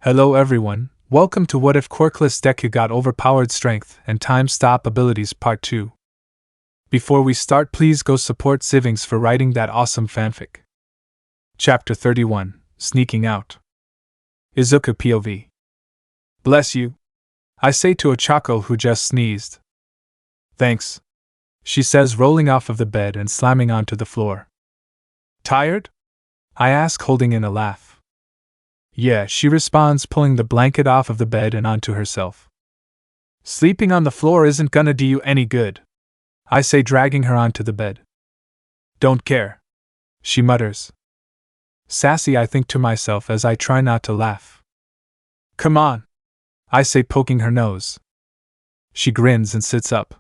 Hello everyone, welcome to What If Quirkless Deku Got Overpowered Strength and Time Stop Abilities Part 2. Before we start, please go support Zivings for writing that awesome fanfic. Chapter 31, Sneaking Out. Izuku POV. Bless you, I say to Ochaco, who just sneezed. Thanks, she says, rolling off of the bed and slamming onto the floor. Tired? I ask, holding in a laugh. Yeah, she responds, pulling the blanket off of the bed and onto herself. Sleeping on the floor isn't gonna do you any good, I say, dragging her onto the bed. Don't care, she mutters. Sassy, I think to myself as I try not to laugh. Come on, I say, poking her nose. She grins and sits up.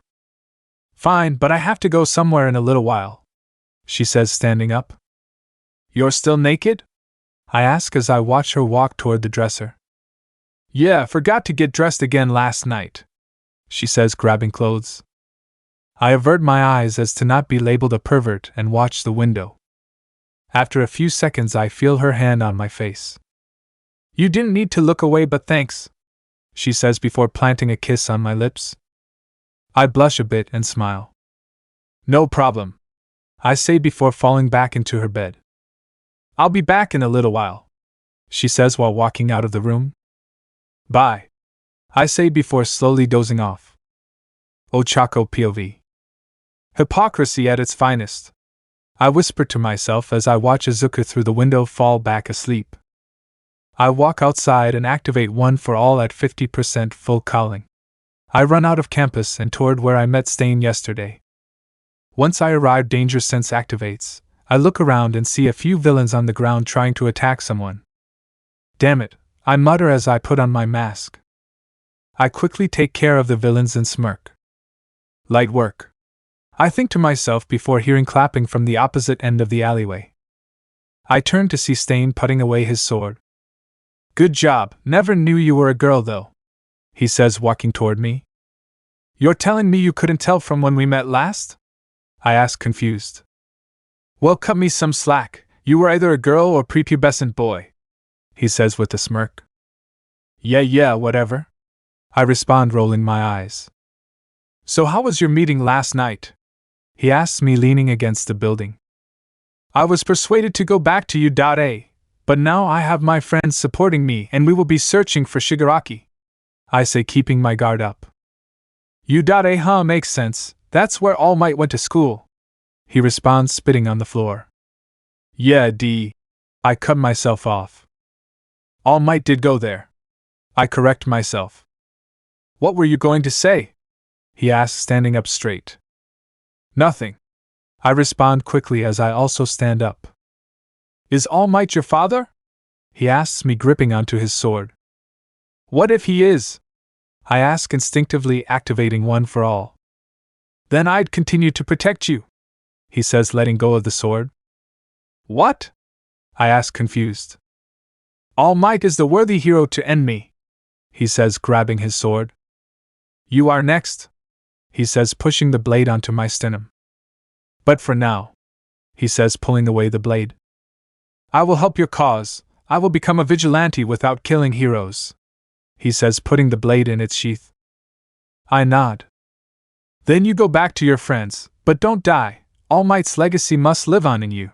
Fine, but I have to go somewhere in a little while, she says, standing up. You're still naked? I ask as I watch her walk toward the dresser. Yeah, forgot to get dressed again last night, she says, grabbing clothes. I avert my eyes as to not be labeled a pervert and watch the window. After a few seconds, I feel her hand on my face. You didn't need to look away, but thanks, she says before planting a kiss on my lips. I blush a bit and smile. No problem, I say before falling back into her bed. I'll be back in a little while, she says while walking out of the room. Bye, I say before slowly dozing off. Ochaco POV. Hypocrisy at its finest, I whisper to myself as I watch Izuku through the window fall back asleep. I walk outside and activate One for All at 50% full calling. I run out of campus and toward where I met Stain yesterday. Once I arrive, Danger Sense activates. I look around and see a few villains on the ground trying to attack someone. Damn it, I mutter as I put on my mask. I quickly take care of the villains and smirk. Light work, I think to myself before hearing clapping from the opposite end of the alleyway. I turn to see Stain putting away his sword. Good job, never knew you were a girl though, he says, walking toward me. You're telling me you couldn't tell from when we met last? I ask, confused. Well, cut me some slack, you were either a girl or prepubescent boy, he says with a smirk. Yeah, whatever, I respond, rolling my eyes. So how was your meeting last night? He asks me, leaning against the building. I was persuaded to go back to U.A, but now I have my friends supporting me and we will be searching for Shigaraki, I say, keeping my guard up. U.A, huh, makes sense, that's where Almight went to school, he responds, spitting on the floor. Yeah, I cut myself off. Almight did go there, I correct myself. What were you going to say? He asks, standing up straight. Nothing, I respond quickly as I also stand up. Is Almight your father? He asks me, gripping onto his sword. What if he is? I ask, instinctively activating One for All. Then I'd continue to protect you, he says, letting go of the sword. What? I ask, confused. Almight is the worthy hero to end me, he says, grabbing his sword. You are next, he says, pushing the blade onto my sternum. But for now, he says, pulling away the blade. I will help your cause, I will become a vigilante without killing heroes, he says, putting the blade in its sheath. I nod. Then you go back to your friends, but don't die. Almight's legacy must live on in you,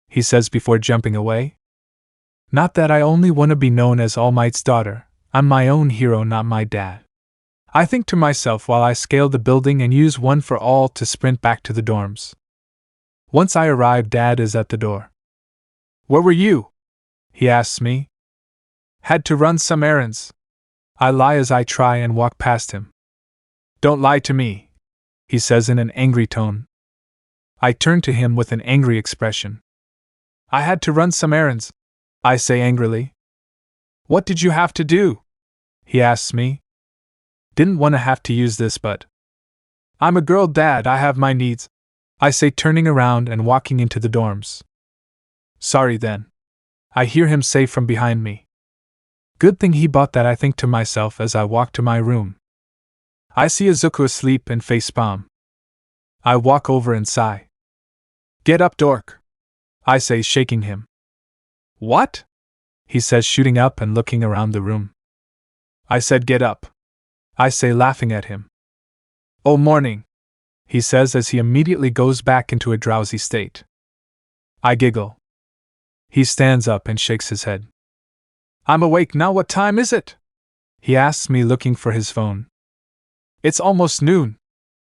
he says before jumping away. Not that I only want to be known as Almight's daughter, I'm my own hero, not my dad, I think to myself while I scale the building and use One for All to sprint back to the dorms. Once I arrive, Dad is at the door. Where were you? He asks me. Had to run some errands, I lie as I try and walk past him. Don't lie to me, he says in an angry tone. I turn to him with an angry expression. I had to run some errands, I say angrily. What did you have to do? He asks me. Didn't want to have to use this, but I'm a girl, Dad, I have my needs, I say, turning around and walking into the dorms. Sorry then, I hear him say from behind me. Good thing he bought that, I think to myself as I walk to my room. I see Izuku asleep and facepalm. I walk over and sigh. Get up, dork, I say, shaking him. What? he says, shooting up and looking around the room. I said, get up. I say, laughing at him. Oh, morning, he says as he immediately goes back into a drowsy state. I giggle. He stands up and shakes his head. I'm awake now. What time is it? He asks me, looking for his phone. It's almost noon,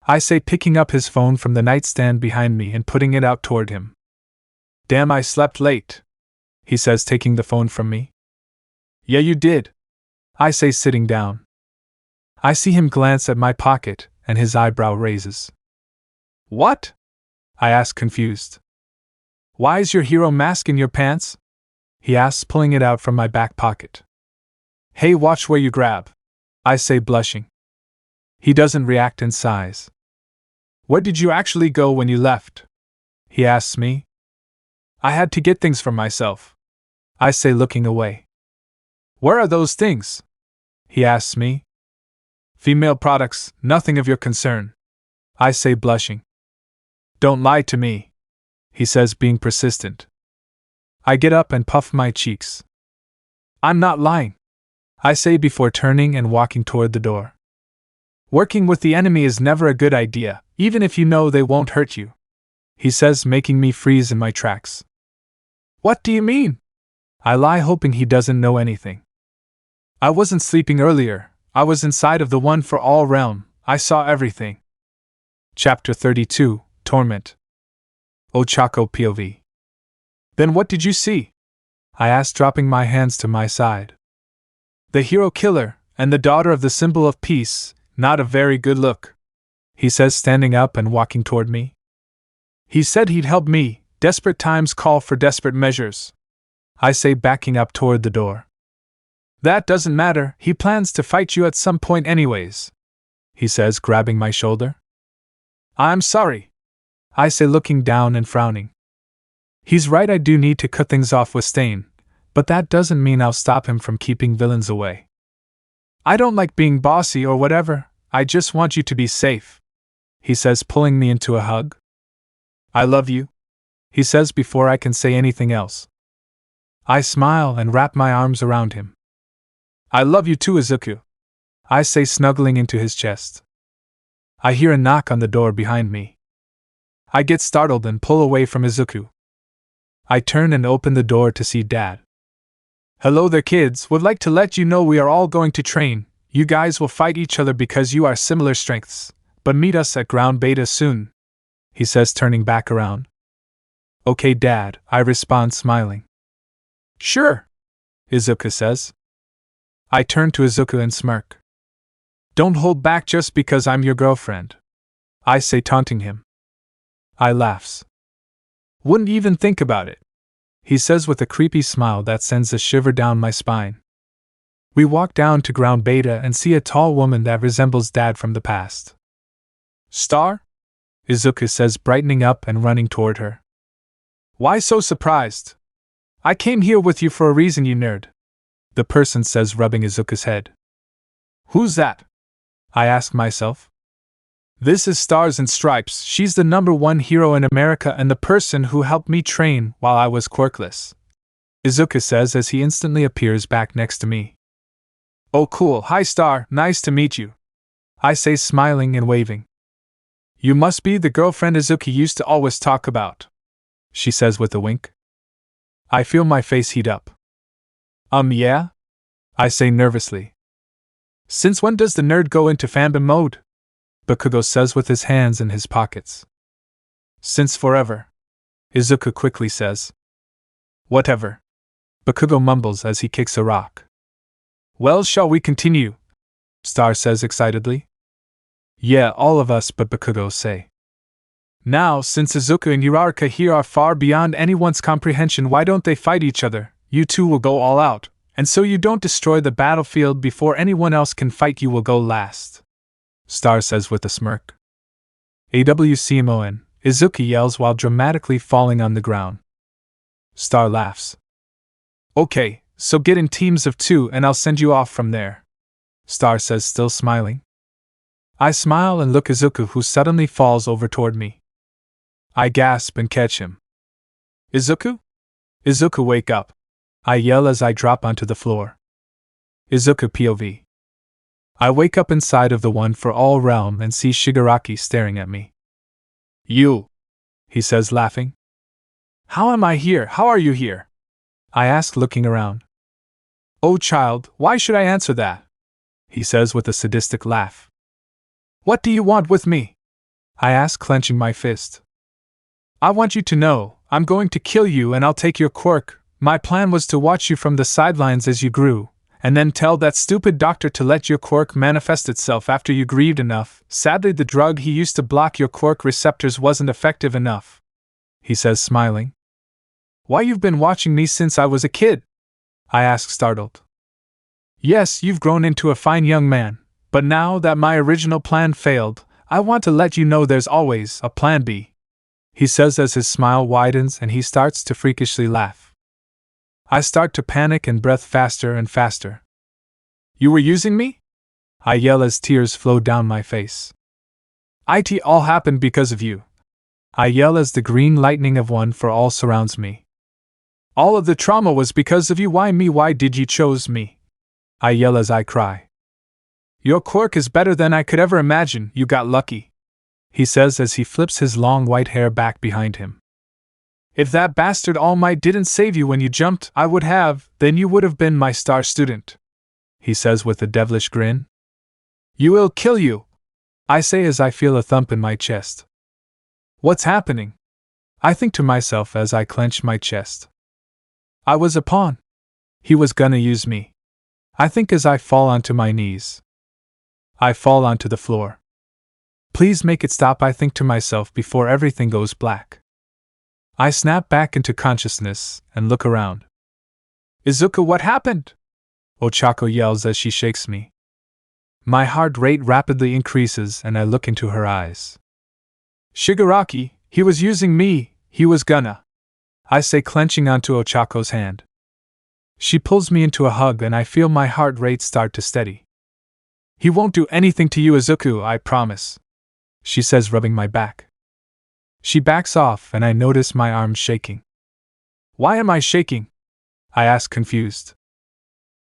I say, picking up his phone from the nightstand behind me and putting it out toward him. Damn, I slept late, he says, taking the phone from me. Yeah, you did, I say, sitting down. I see him glance at my pocket, and his eyebrow raises. What? I ask, confused. Why is your hero mask in your pants? He asks, pulling it out from my back pocket. Hey, watch where you grab, I say, blushing. He doesn't react and sighs. Where did you actually go when you left? He asks me. I had to get things for myself, I say, looking away. Where are those things? He asks me. Female products, nothing of your concern, I say, blushing. Don't lie to me, he says, being persistent. I get up and puff my cheeks. I'm not lying, I say, before turning and walking toward the door. Working with the enemy is never a good idea, even if you know they won't hurt you, he says, making me freeze in my tracks. What do you mean? I lie, hoping he doesn't know anything. I wasn't sleeping earlier, I was inside of the One for All realm, I saw everything. Chapter 32, Torment. Ochaco POV. Then what did you see? I asked, dropping my hands to my side. The hero killer, and the daughter of the symbol of peace, not a very good look, he says, standing up and walking toward me. He said he'd help me, desperate times call for desperate measures, I say, backing up toward the door. That doesn't matter, he plans to fight you at some point anyways, he says, grabbing my shoulder. I'm sorry, I say, looking down and frowning. He's right, I do need to cut things off with Stain, but that doesn't mean I'll stop him from keeping villains away. I don't like being bossy or whatever, I just want you to be safe, he says, pulling me into a hug. I love you, he says, before I can say anything else. I smile and wrap my arms around him. I love you too, Izuku, I say, snuggling into his chest. I hear a knock on the door behind me. I get startled and pull away from Izuku. I turn and open the door to see Dad. Hello there, kids, would like to let you know we are all going to train. You guys will fight each other because you are similar strengths, but meet us at ground beta soon, he says, turning back around. Okay, Dad, I respond, smiling. Sure, Izuku says. I turn to Izuku and smirk. Don't hold back just because I'm your girlfriend, I say, taunting him. I laughs. Wouldn't even think about it, he says, with a creepy smile that sends a shiver down my spine. We walk down to ground beta and see a tall woman that resembles Dad from the past. Star? Izuku says, brightening up and running toward her. Why so surprised? I came here with you for a reason, you nerd, the person says, rubbing Izuku's head. Who's that? I ask myself. This is Stars and Stripes. She's the #1 hero in America and the person who helped me train while I was quirkless, Izuku says as he instantly appears back next to me. Oh cool, hi Star, nice to meet you, I say, smiling and waving. You must be the girlfriend Izuku used to always talk about, she says with a wink. I feel my face heat up. Yeah? I say nervously. Since when does the nerd go into fandom mode? Bakugo says with his hands in his pockets. Since forever, Izuku quickly says. Whatever, Bakugo mumbles as he kicks a rock. Well, shall we continue? Star says excitedly. Yeah, all of us but Bakugo say. Now, since Izuku and Uraraka here are far beyond anyone's comprehension, why don't they fight each other? You two will go all out, and so you don't destroy the battlefield before anyone else can fight, you will go last, Star says with a smirk. AWCMON, Izuku yells while dramatically falling on the ground. Star laughs. Okay, so get in teams of 2 and I'll send you off from there, Star says, still smiling. I smile and look Izuku, who suddenly falls over toward me. I gasp and catch him. Izuku? Izuku, wake up, I yell as I drop onto the floor. Izuku POV. I wake up inside of the One for All realm and see Shigaraki staring at me. You, he says, laughing. How am I here? How are you here? I ask, looking around. Oh child, why should I answer that? He says with a sadistic laugh. What do you want with me? I ask, clenching my fist. I want you to know, I'm going to kill you and I'll take your quirk. My plan was to watch you from the sidelines as you grew, and then tell that stupid doctor to let your quirk manifest itself after you grieved enough. Sadly, the drug he used to block your quirk receptors wasn't effective enough. He says, smiling. Why, you've been watching me since I was a kid? I ask, startled. Yes, you've grown into a fine young man, but now that my original plan failed, I want to let you know there's always a plan B. He says as his smile widens and he starts to freakishly laugh. I start to panic and breath faster and faster. You were using me? I yell as tears flow down my face. It all happened because of you. I yell as the green lightning of One for All surrounds me. All of the trauma was because of you. Why me? Why did you choose me? I yell as I cry. Your quirk is better than I could ever imagine. You got lucky, he says as he flips his long white hair back behind him. If that bastard Almight didn't save you when you jumped, I would have, then you would have been my star student, he says with a devilish grin. You will kill you, I say as I feel a thump in my chest. What's happening? I think to myself as I clench my chest. I was a pawn. He was gonna use me. I think as I fall onto my knees. I fall onto the floor. Please make it stop, I think to myself before everything goes black. I snap back into consciousness and look around. Izuku, what happened? Ochaco yells as she shakes me. My heart rate rapidly increases and I look into her eyes. Shigaraki, he was using me, he was gonna. I say, clenching onto Ochaco's hand. She pulls me into a hug and I feel my heart rate start to steady. He won't do anything to you, Izuku, I promise, she says, rubbing my back. She backs off and I notice my arms shaking. Why am I shaking? I ask, confused.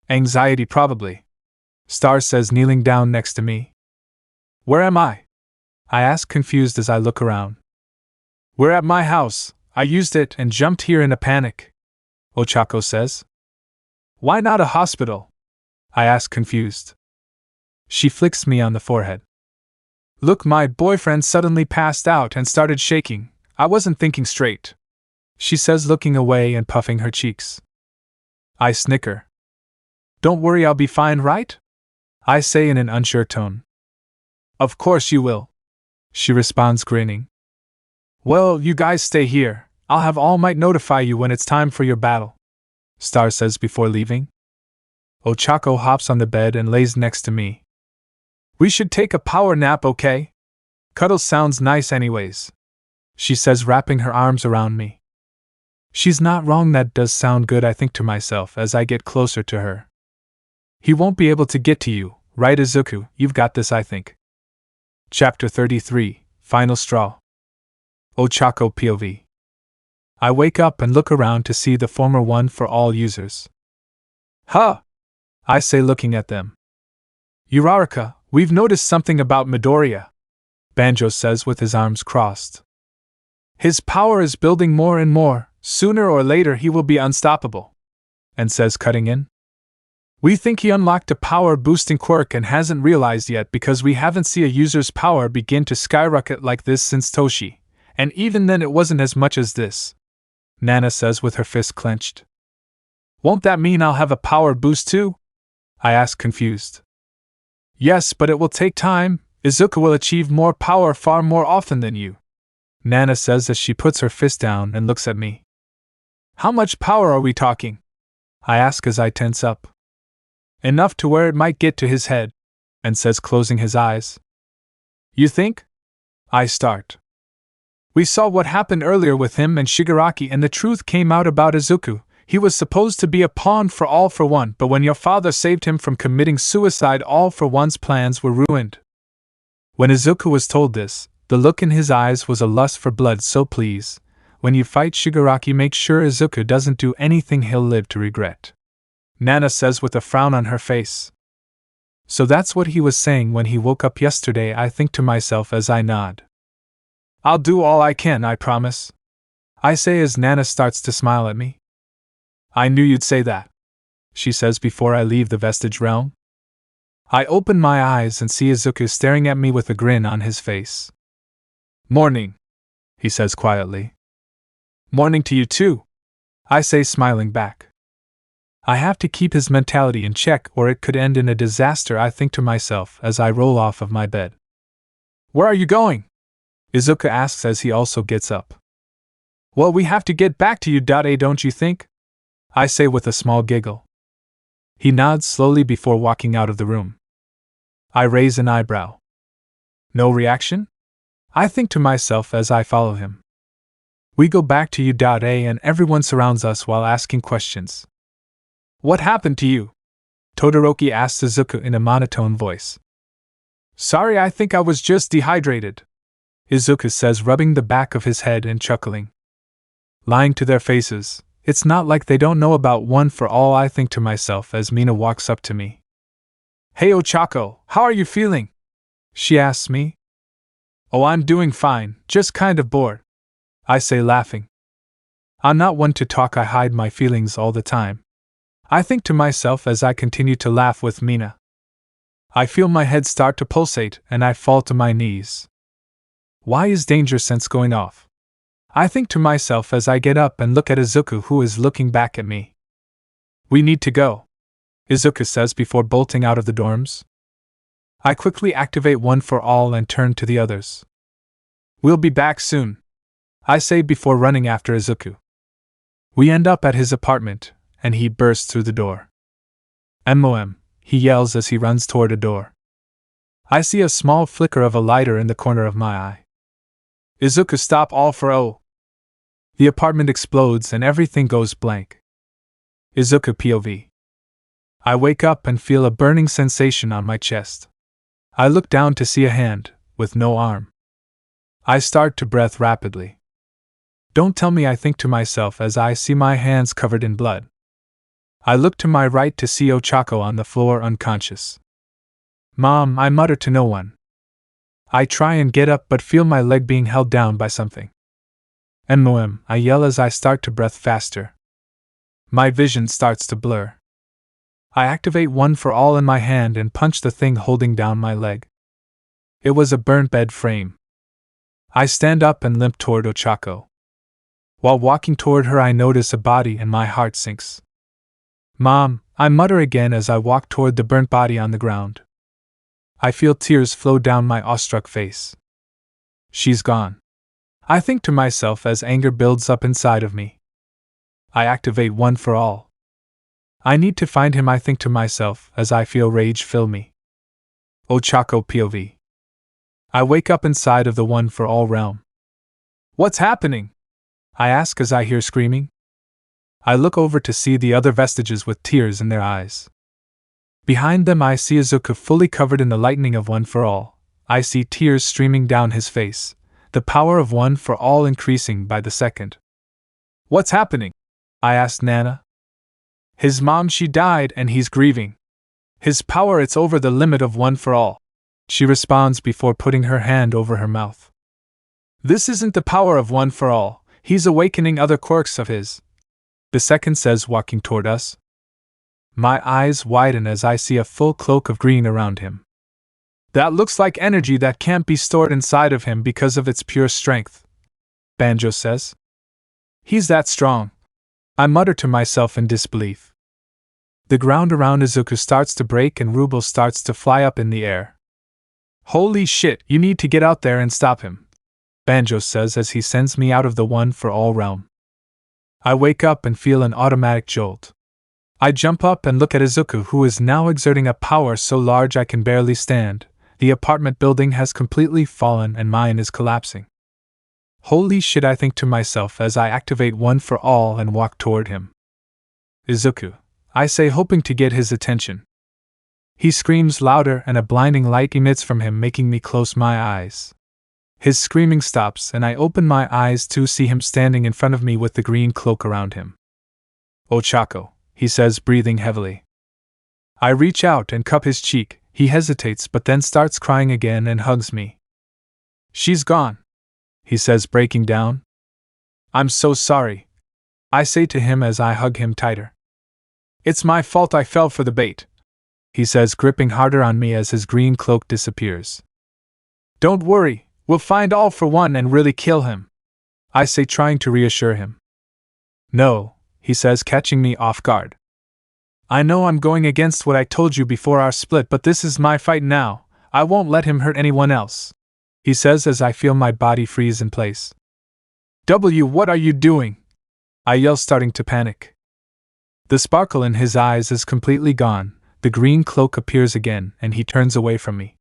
Anxiety, probably, Star says, kneeling down next to me. Where am I? I ask, confused as I look around. We're at my house. I used it and jumped here in a panic, Ochaco says. Why not a hospital? I ask, confused. She flicks me on the forehead. Look, my boyfriend suddenly passed out and started shaking. I wasn't thinking straight, she says, looking away and puffing her cheeks. I snicker. Don't worry, I'll be fine, right? I say in an unsure tone. Of course you will, she responds, grinning. Well, you guys stay here. I'll have Almight notify you when it's time for your battle, Star says before leaving. Ochaco hops on the bed and lays next to me. We should take a power nap, okay? Cuddles sounds nice anyways, she says, wrapping her arms around me. She's not wrong, that does sound good, I think to myself as I get closer to her. He won't be able to get to you, right, Izuku? You've got this, I think. Chapter 33, Final Straw. Ochaco POV. I wake up and look around to see the former One for All users. Huh! I say, looking at them. Uraraka, we've noticed something about Midoriya, Banjo says with his arms crossed. His power is building more and more, sooner or later he will be unstoppable, and says, cutting in. We think he unlocked a power-boosting quirk and hasn't realized yet because we haven't seen a user's power begin to skyrocket like this since Toshi, and even then it wasn't as much as this, Nana says with her fist clenched. Won't that mean I'll have a power boost too? I ask, confused. Yes, but it will take time. Izuku will achieve more power far more often than you, Nana says as she puts her fist down and looks at me. How much power are we talking? I ask as I tense up. Enough to where it might get to his head, and says, closing his eyes. You think? I start. We saw what happened earlier with him and Shigaraki, and the truth came out about Izuku. He was supposed to be a pawn for All for One, but when your father saved him from committing suicide, All for One's plans were ruined. When Izuku was told this, the look in his eyes was a lust for blood, so please, when you fight Shigaraki, make sure Izuku doesn't do anything he'll live to regret. Nana says with a frown on her face. So that's what he was saying when he woke up yesterday, I think to myself as I nod. I'll do all I can, I promise, I say as Nana starts to smile at me. I knew you'd say that, she says before I leave the Vestige realm. I open my eyes and see Izuku staring at me with a grin on his face. Morning, he says quietly. Morning to you too, I say, smiling back. I have to keep his mentality in check or it could end in a disaster, I think to myself as I roll off of my bed. Where are you going? Izuku asks as he also gets up. Well, we have to get back to you, don't you think? I say with a small giggle. He nods slowly before walking out of the room. I raise an eyebrow. No reaction? I think to myself as I follow him. We go back to you, and everyone surrounds us while asking questions. What happened to you? Todoroki asks Izuku in a monotone voice. Sorry, I think I was just dehydrated, Izuku says, rubbing the back of his head and chuckling. Lying to their faces, it's not like they don't know about One for All, I think to myself as Mina walks up to me. Hey Ochaco, how are you feeling? She asks me. Oh, I'm doing fine, just kind of bored, I say, laughing. I'm not one to talk, I hide my feelings all the time, I think to myself as I continue to laugh with Mina. I feel my head start to pulsate and I fall to my knees. Why is danger sense going off? I think to myself as I get up and look at Izuku, who is looking back at me. We need to go, Izuku says before bolting out of the dorms. I quickly activate One for All and turn to the others. We'll be back soon, I say before running after Izuku. We end up at his apartment, and he bursts through the door. MOM, he yells as he runs toward a door. I see a small flicker of a lighter in the corner of my eye. Izuku, stop all for O. The apartment explodes and everything goes blank. Izuku POV. I wake up and feel a burning sensation on my chest. I look down to see a hand, with no arm. I start to breath rapidly. Don't tell me, I think to myself as I see my hands covered in blood. I look to my right to see Ochaco on the floor unconscious. Mom, I mutter to no one. I try and get up but feel my leg being held down by something. MOM, I yell as I start to breath faster. My vision starts to blur. I activate One for All in my hand and punch the thing holding down my leg. It was a burnt bed frame. I stand up and limp toward Ochaco. While walking toward her, I notice a body and my heart sinks. Mom, I mutter again as I walk toward the burnt body on the ground. I feel tears flow down my awestruck face. She's gone, I think to myself as anger builds up inside of me. I activate One for All. I need to find him, I think to myself as I feel rage fill me. Ochaco POV. I wake up inside of the One for All realm. What's happening? I ask as I hear screaming. I look over to see the other vestiges with tears in their eyes. Behind them I see Izuku fully covered in the lightning of One for All. I see tears streaming down his face, the power of One for All increasing by the second. What's happening? I asked Nana. His mom, she died and he's grieving. His power, it's over the limit of One for All, she responds before putting her hand over her mouth. This isn't the power of One for All, he's awakening other quirks of his, the second says, walking toward us. My eyes widen as I see a full cloak of green around him. That looks like energy that can't be stored inside of him because of its pure strength, Banjo says. He's that strong, I mutter to myself in disbelief. The ground around Izuku starts to break and Ruble starts to fly up in the air. Holy shit, you need to get out there and stop him, Banjo says as he sends me out of the One for All realm. I wake up and feel an automatic jolt. I jump up and look at Izuku, who is now exerting a power so large I can barely stand. The apartment building has completely fallen and mine is collapsing. Holy shit, I think to myself as I activate One for All and walk toward him. Izuku, I say, hoping to get his attention. He screams louder and a blinding light emits from him, making me close my eyes. His screaming stops and I open my eyes to see him standing in front of me with the green cloak around him. Ochaco, he says, breathing heavily. I reach out and cup his cheek. He hesitates but then starts crying again and hugs me. She's gone, he says, breaking down. I'm so sorry, I say to him as I hug him tighter. It's my fault, I fell for the bait, he says, gripping harder on me as his green cloak disappears. Don't worry, we'll find All for One and really kill him, I say, trying to reassure him. No, he says, catching me off guard. I know I'm going against what I told you before our split, but this is my fight now. I won't let him hurt anyone else, he says as I feel my body freeze in place. What are you doing? I yell, starting to panic. The sparkle in his eyes is completely gone, the green cloak appears again, and he turns away from me.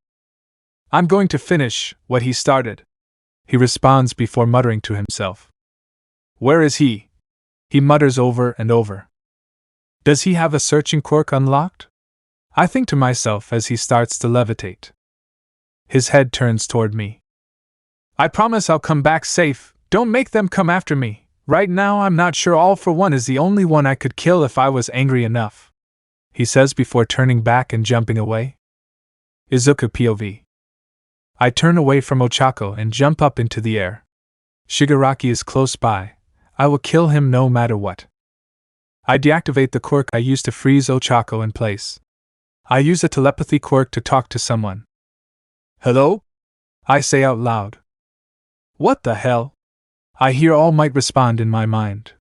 I'm going to finish what he started, he responds before muttering to himself. Where is he? He mutters over and over. Does he have a searching quirk unlocked? I think to myself as he starts to levitate. His head turns toward me. I promise I'll come back safe, don't make them come after me. Right now I'm not sure All for One is the only one I could kill if I was angry enough, he says before turning back and jumping away. Izuku POV. I turn away from Ochaco and jump up into the air. Shigaraki is close by. I will kill him no matter what. I deactivate the quirk I used to freeze Ochaco in place. I use a telepathy quirk to talk to someone. Hello? I say out loud. What the hell? I hear Almight respond in my mind.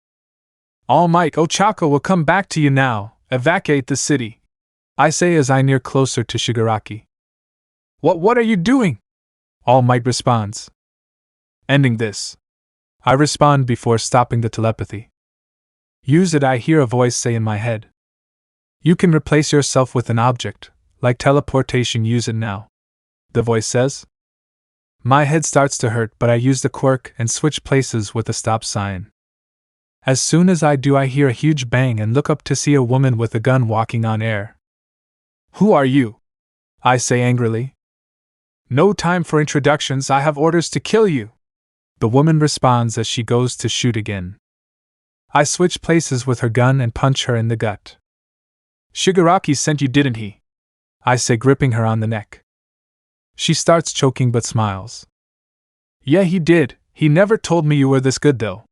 Almight, Ochaco will come back to you now. Evacuate the city, I say as I near closer to Shigaraki. What are you doing? Almight responds. Ending this, I respond before stopping the telepathy. Use it, I hear a voice say in my head. You can replace yourself with an object, like teleportation, use it now, the voice says. My head starts to hurt, but I use the quirk and switch places with the stop sign. As soon as I do, I hear a huge bang and look up to see a woman with a gun walking on air. Who are you? I say angrily. No time for introductions, I have orders to kill you, the woman responds as she goes to shoot again. I switch places with her gun and punch her in the gut. Shigaraki sent you, didn't he? I say, gripping her on the neck. She starts choking but smiles. Yeah, he did. He never told me you were this good though,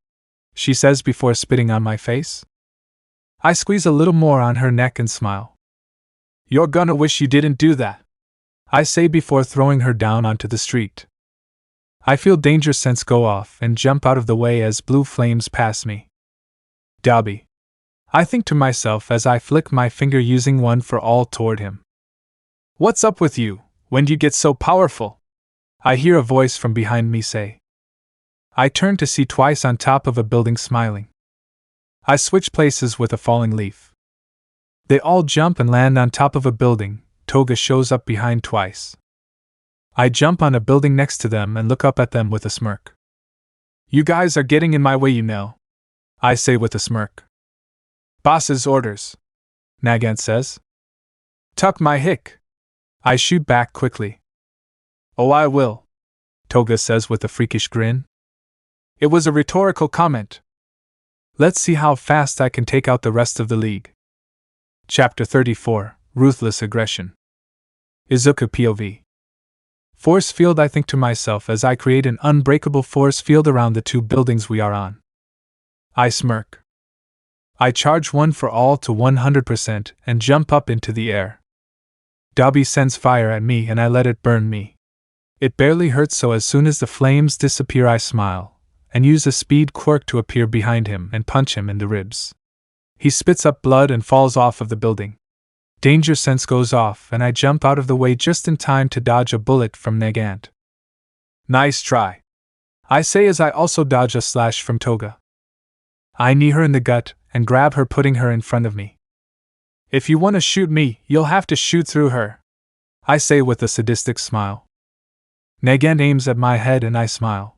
she says before spitting on my face. I squeeze a little more on her neck and smile. You're gonna wish you didn't do that, I say before throwing her down onto the street. I feel danger sense go off and jump out of the way as blue flames pass me. Dobby, I think to myself as I flick my finger using one for all toward him. What's up with you? When do you get so powerful? I hear a voice from behind me say. I turn to see Twice on top of a building smiling. I switch places with a falling leaf. They all jump and land on top of a building. Toga shows up behind Twice. I jump on a building next to them and look up at them with a smirk. You guys are getting in my way, you know, I say with a smirk. Boss's orders, Nagant says. Tuck my hick, I shoot back quickly. Oh, I will, Toga says with a freakish grin. It was a rhetorical comment. Let's see how fast I can take out the rest of the league. Chapter 34, Ruthless Aggression. Izuku POV. Force field, I think to myself as I create an unbreakable force field around the two buildings we are on. I smirk. I charge one for all to 100% and jump up into the air. Dobby sends fire at me and I let it burn me. It barely hurts, so as soon as the flames disappear I smile, and use a speed quirk to appear behind him and punch him in the ribs. He spits up blood and falls off of the building. Danger sense goes off and I jump out of the way just in time to dodge a bullet from Nagant. Nice try, I say as I also dodge a slash from Toga. I knee her in the gut and grab her, putting her in front of me. If you want to shoot me, you'll have to shoot through her, I say with a sadistic smile. Nagant aims at my head and I smile.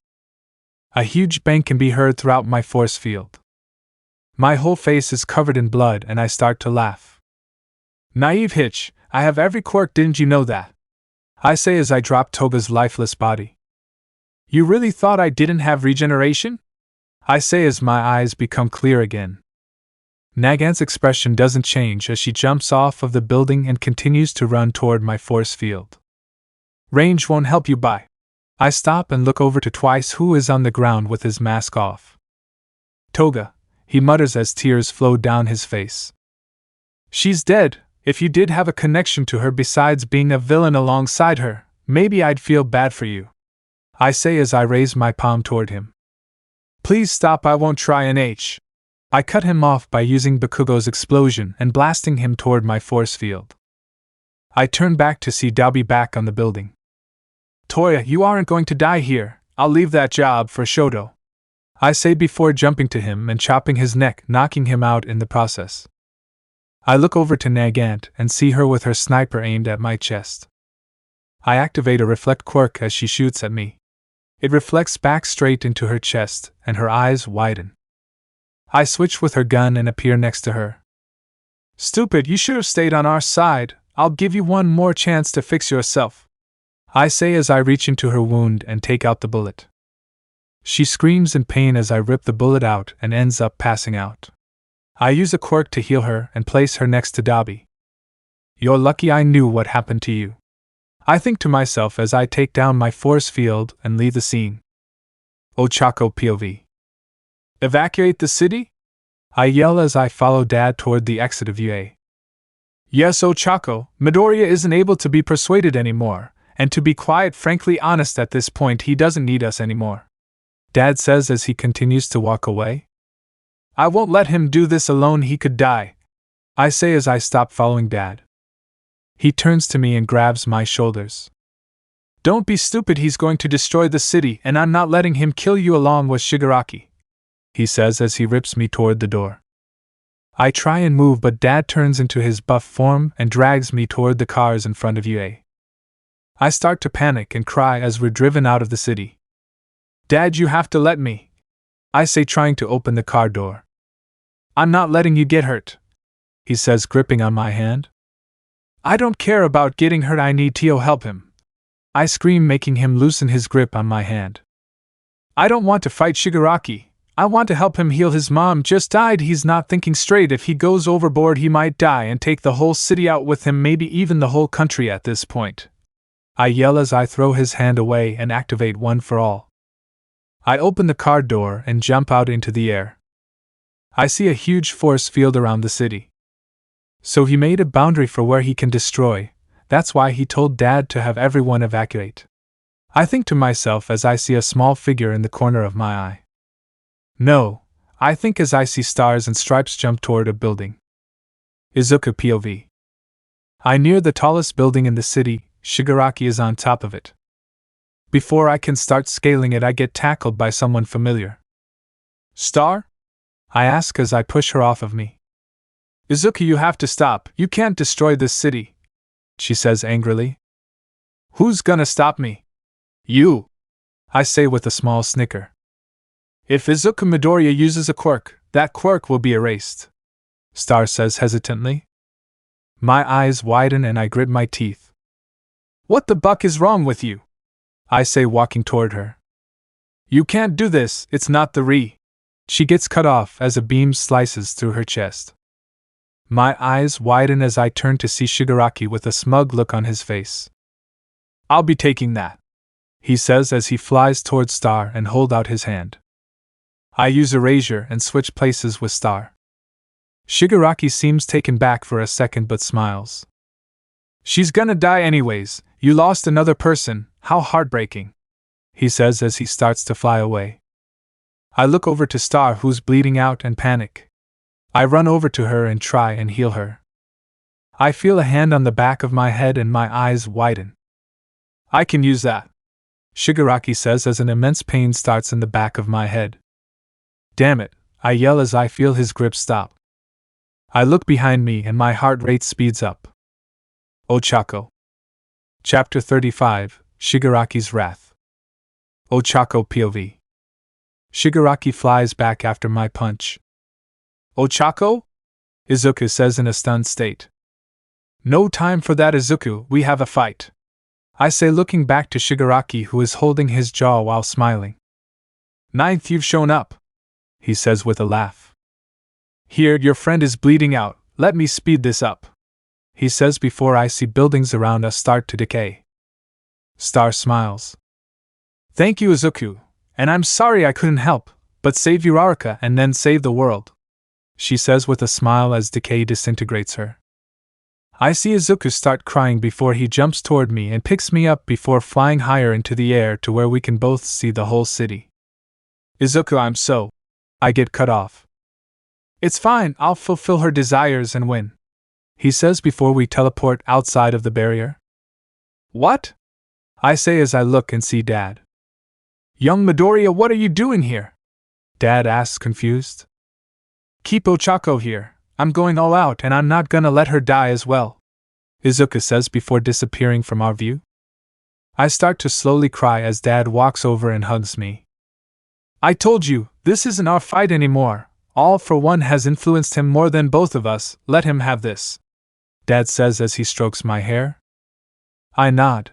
A huge bang can be heard throughout my force field. My whole face is covered in blood and I start to laugh. Naive hitch, I have every quirk, didn't you know that? I say as I drop Toga's lifeless body. You really thought I didn't have regeneration? I say as my eyes become clear again. Nagant's expression doesn't change as she jumps off of the building and continues to run toward my force field. Range won't help you by. I stop and look over to Twice, who is on the ground with his mask off. Toga, he mutters as tears flow down his face. She's dead. If you did have a connection to her besides being a villain alongside her, maybe I'd feel bad for you. I say as I raise my palm toward him. Please stop, I won't try an H. I cut him off by using Bakugo's explosion and blasting him toward my force field. I turn back to see Dabi back on the building. Toya, you aren't going to die here. I'll leave that job for Shoto. I say before jumping to him and chopping his neck, knocking him out in the process. I look over to Nagant and see her with her sniper aimed at my chest. I activate a reflect quirk as she shoots at me. It reflects back straight into her chest, and her eyes widen. I switch with her gun and appear next to her. Stupid, you should have stayed on our side. I'll give you one more chance to fix yourself. I say as I reach into her wound and take out the bullet. She screams in pain as I rip the bullet out and ends up passing out. I use a quirk to heal her and place her next to Dabi. You're lucky I knew what happened to you. I think to myself as I take down my force field and leave the scene. Ochaco POV. Evacuate the city? I yell as I follow Dad toward the exit of UA. Yes, Ochaco, Midoriya isn't able to be persuaded anymore, and to be quite frankly honest at this point he doesn't need us anymore. Dad says as he continues to walk away. I won't let him do this alone, he could die. I say as I stop following Dad. He turns to me and grabs my shoulders. Don't be stupid, he's going to destroy the city and I'm not letting him kill you along with Shigaraki, he says as he rips me toward the door. I try and move but Dad turns into his buff form and drags me toward the cars in front of UA. I start to panic and cry as we're driven out of the city. Dad, you have to let me, I say, trying to open the car door. I'm not letting you get hurt, he says, gripping on my hand. I don't care about getting hurt, I need to help him, I scream, making him loosen his grip on my hand. I don't want to fight Shigaraki, I want to help him heal. His mom just died, he's not thinking straight. If he goes overboard he might die and take the whole city out with him, maybe even the whole country at this point. I yell as I throw his hand away and activate One for All. I open the car door and jump out into the air. I see a huge force field around the city. So he made a boundary for where he can destroy. That's why he told Dad to have everyone evacuate. I think to myself as I see a small figure in the corner of my eye. No, I think as I see stars and stripes jump toward a building. Izuku POV. I near the tallest building in the city. Shigaraki is on top of it. Before I can start scaling it, I get tackled by someone familiar. Star? I ask as I push her off of me. Izuku, you have to stop. You can't destroy this city, she says angrily. Who's gonna stop me? You, I say with a small snicker. If Izuku Midoriya uses a quirk, that quirk will be erased, Star says hesitantly. My eyes widen and I grit my teeth. What the buck is wrong with you? I say, walking toward her. You can't do this, it's not the re. She gets cut off as a beam slices through her chest. My eyes widen as I turn to see Shigaraki with a smug look on his face. I'll be taking that, he says as he flies towards Star and holds out his hand. I use erasure and switch places with Star. Shigaraki seems taken back for a second but smiles. She's gonna die anyways, you lost another person, how heartbreaking, he says as he starts to fly away. I look over to Star, who's bleeding out, and panic. I run over to her and try and heal her. I feel a hand on the back of my head and my eyes widen. I can use that, Shigaraki says as an immense pain starts in the back of my head. Damn it, I yell as I feel his grip stop. I look behind me and my heart rate speeds up. Ochaco. Chapter 35, Shigaraki's Wrath. Ochaco POV. Shigaraki flies back after my punch. Ochaco? Izuku says in a stunned state. No time for that, Izuku, we have a fight. I say, looking back to Shigaraki, who is holding his jaw while smiling. Ninth, you've shown up, he says with a laugh. Here, your friend is bleeding out, let me speed this up, he says before I see buildings around us start to decay. Star smiles. Thank you, Izuku, and I'm sorry I couldn't help, but save Uraraka and then save the world, she says with a smile as decay disintegrates her. I see Izuku start crying before he jumps toward me and picks me up before flying higher into the air to where we can both see the whole city. Izuku, I get cut off. It's fine, I'll fulfill her desires and win, he says before we teleport outside of the barrier. What? I say as I look and see Dad. Young Midoriya, what are you doing here? Dad asks, confused. Keep Ochaco here, I'm going all out and I'm not gonna let her die as well, Izuku says before disappearing from our view. I start to slowly cry as Dad walks over and hugs me. I told you, this isn't our fight anymore. All for One has influenced him more than both of us, let him have this, Dad says as he strokes my hair. I nod.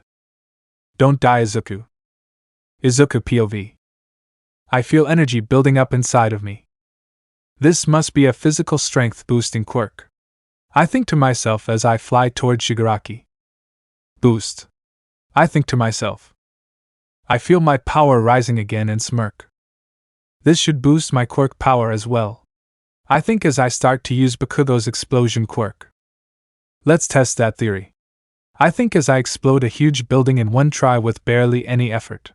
Don't die, Izuku. Izuku POV. I feel energy building up inside of me. This must be a physical strength boosting quirk, I think to myself as I fly toward Shigaraki. Boost, I think to myself. I feel my power rising again and smirk. This should boost my quirk power as well, I think as I start to use Bakugo's explosion quirk. Let's test that theory, I think as I explode a huge building in one try with barely any effort.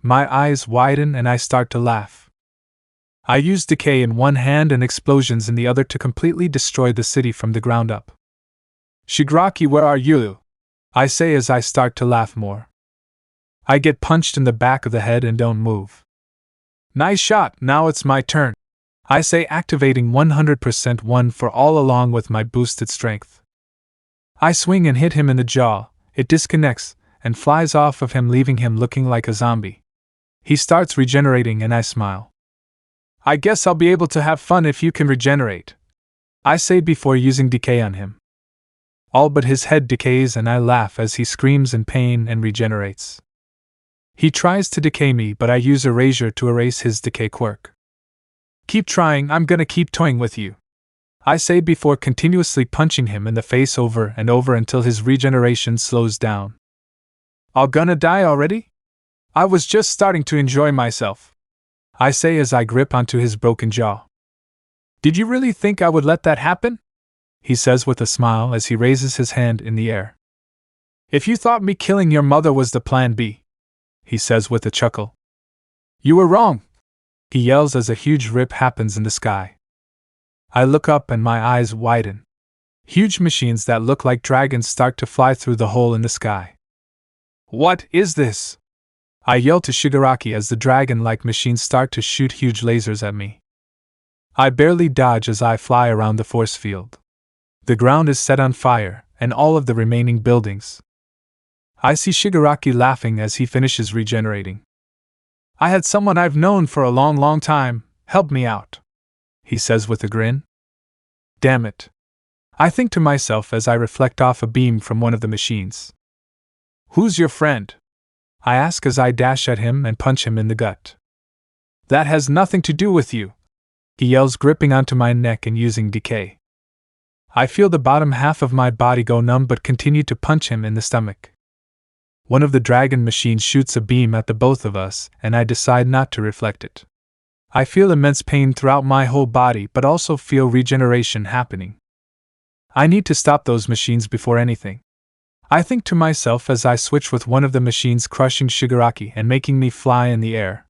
My eyes widen and I start to laugh. I use decay in one hand and explosions in the other to completely destroy the city from the ground up. Shigaraki, where are you? I say as I start to laugh more. I get punched in the back of the head and don't move. Nice shot, now it's my turn, I say, activating 100% one for all along with my boosted strength. I swing and hit him in the jaw, it disconnects, and flies off of him, leaving him looking like a zombie. He starts regenerating and I smile. I guess I'll be able to have fun if you can regenerate, I say before using decay on him. All but his head decays and I laugh as he screams in pain and regenerates. He tries to decay me, but I use erasure to erase his decay quirk. Keep trying, I'm gonna keep toying with you, I say before continuously punching him in the face over and over until his regeneration slows down. All gonna die already? I was just starting to enjoy myself, I say as I grip onto his broken jaw. Did you really think I would let that happen? He says with a smile as he raises his hand in the air. If you thought me killing your mother was the plan B, he says with a chuckle, you were wrong, he yells as a huge rip happens in the sky. I look up and my eyes widen. Huge machines that look like dragons start to fly through the hole in the sky. What is this? I yell to Shigaraki as the dragon-like machines start to shoot huge lasers at me. I barely dodge as I fly around the force field. The ground is set on fire, and all of the remaining buildings. I see Shigaraki laughing as he finishes regenerating. I had someone I've known for a long time help me out, he says with a grin. Damn it, I think to myself as I reflect off a beam from one of the machines. Who's your friend? I ask as I dash at him and punch him in the gut. That has nothing to do with you, he yells, gripping onto my neck and using decay. I feel the bottom half of my body go numb but continue to punch him in the stomach. One of the dragon machines shoots a beam at the both of us, and I decide not to reflect it. I feel immense pain throughout my whole body but also feel regeneration happening. I need to stop those machines before anything, I think to myself as I switch with one of the machines crushing Shigaraki and making me fly in the air.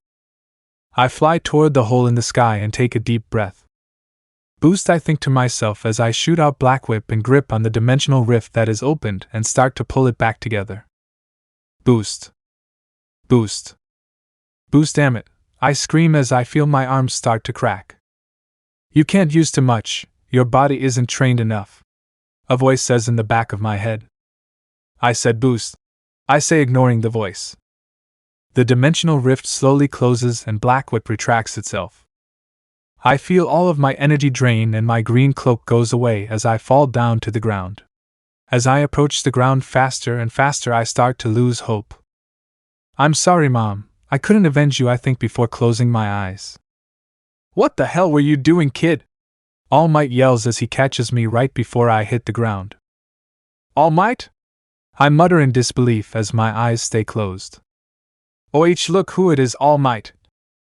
I fly toward the hole in the sky and take a deep breath. Boost, I think to myself as I shoot out Black Whip and grip on the dimensional rift that is opened and start to pull it back together. Boost. Boost. Boost, damn it, I scream as I feel my arms start to crack. You can't use too much, your body isn't trained enough, a voice says in the back of my head. I said boost, I say, ignoring the voice. The dimensional rift slowly closes and Black Whip retracts itself. I feel all of my energy drain and my green cloak goes away as I fall down to the ground. As I approach the ground faster and faster, I start to lose hope. I'm sorry, Mom. I couldn't avenge you, I think, before closing my eyes. What the hell were you doing, kid? Almight yells as he catches me right before I hit the ground. Almight? I mutter in disbelief as my eyes stay closed. Look who it is, Almight!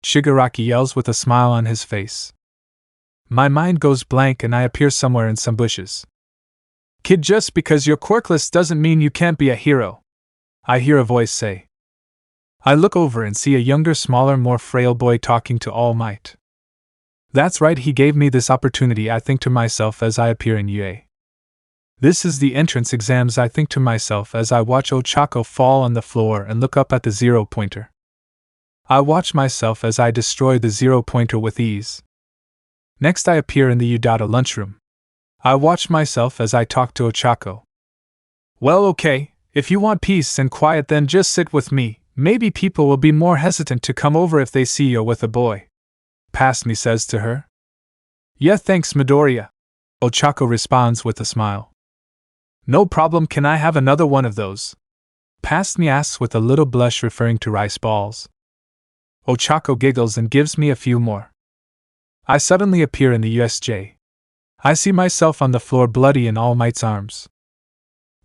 Shigaraki yells with a smile on his face. My mind goes blank and I appear somewhere in some bushes. Kid, just because you're quirkless doesn't mean you can't be a hero, I hear a voice say. I look over and see a younger, smaller, more frail boy talking to All Might. That's right, he gave me this opportunity, I think to myself as I appear in UA. This is the entrance exams, I think to myself as I watch Ochaco fall on the floor and look up at the 0-pointer. I watch myself as I destroy the 0-pointer with ease. Next I appear in the Udata lunchroom. I watch myself as I talk to Ochaco. Well, okay, if you want peace and quiet then just sit with me, maybe people will be more hesitant to come over if they see you're with a boy. Past me says to her. Yeah, thanks, Midoriya. Ochaco responds with a smile. No problem, can I have another one of those? Past me asks with a little blush, referring to rice balls. Ochaco giggles and gives me a few more. I suddenly appear in the USJ. I see myself on the floor, bloody, in All Might's arms.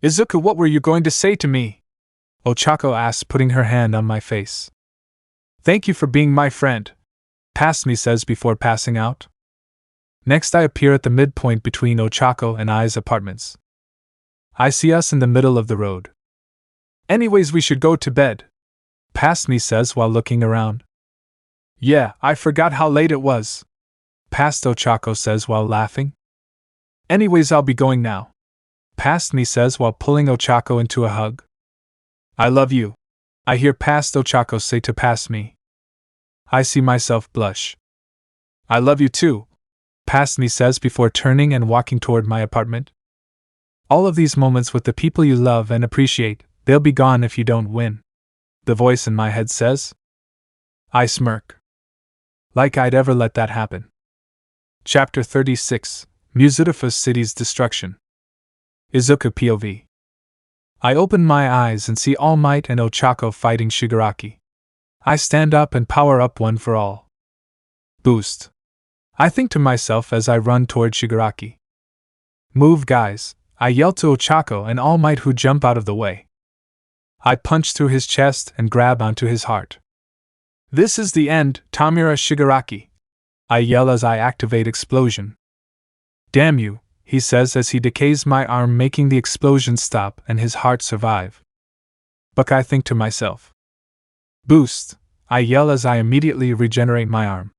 Izuku, what were you going to say to me? Ochaco asks, putting her hand on my face. Thank you for being my friend, Past me says before passing out. Next I appear at the midpoint between Ochaco and I's apartments. I see us in the middle of the road. Anyways, we should go to bed, Past me says while looking around. Yeah, I forgot how late it was, Past Ochaco says while laughing. Anyways, I'll be going now, Past me says while pulling Ochaco into a hug. I love you, I hear Past Ochaco say to Past me. I see myself blush. I love you too, Past me says before turning and walking toward my apartment. All of these moments with the people you love and appreciate, they'll be gone if you don't win, the voice in my head says. I smirk. Like I'd ever let that happen. Chapter 36, Mistreated City's Destruction. Izuku POV. I open my eyes and see All Might and Ochaco fighting Shigaraki. I stand up and power up one for all. Boost. I think to myself as I run toward Shigaraki. Move, guys, I yell to Ochaco and All Might, who jump out of the way. I punch through his chest and grab onto his heart. This is the end, Tamura Shigaraki, I yell as I activate explosion. Damn you, he says as he decays my arm, making the explosion stop and his heart survive. But I think to myself. Boost, I yell as I immediately regenerate my arm.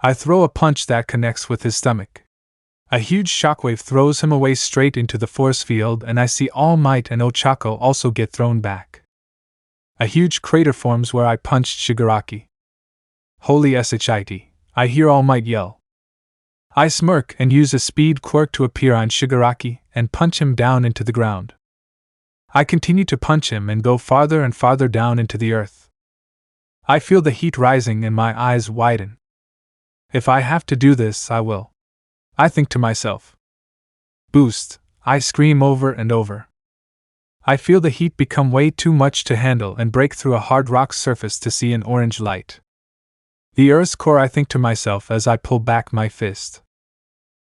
I throw a punch that connects with his stomach. A huge shockwave throws him away straight into the force field, and I see All Might and Ochaco also get thrown back. A huge crater forms where I punched Shigaraki. Holy shit, I hear All Might yell. I smirk and use a speed quirk to appear on Shigaraki and punch him down into the ground. I continue to punch him and go farther and farther down into the earth. I feel the heat rising and my eyes widen. If I have to do this, I will, I think to myself. Boost, I scream over and over. I feel the heat become way too much to handle and break through a hard rock surface to see an orange light. The Earth's core, I think to myself as I pull back my fist.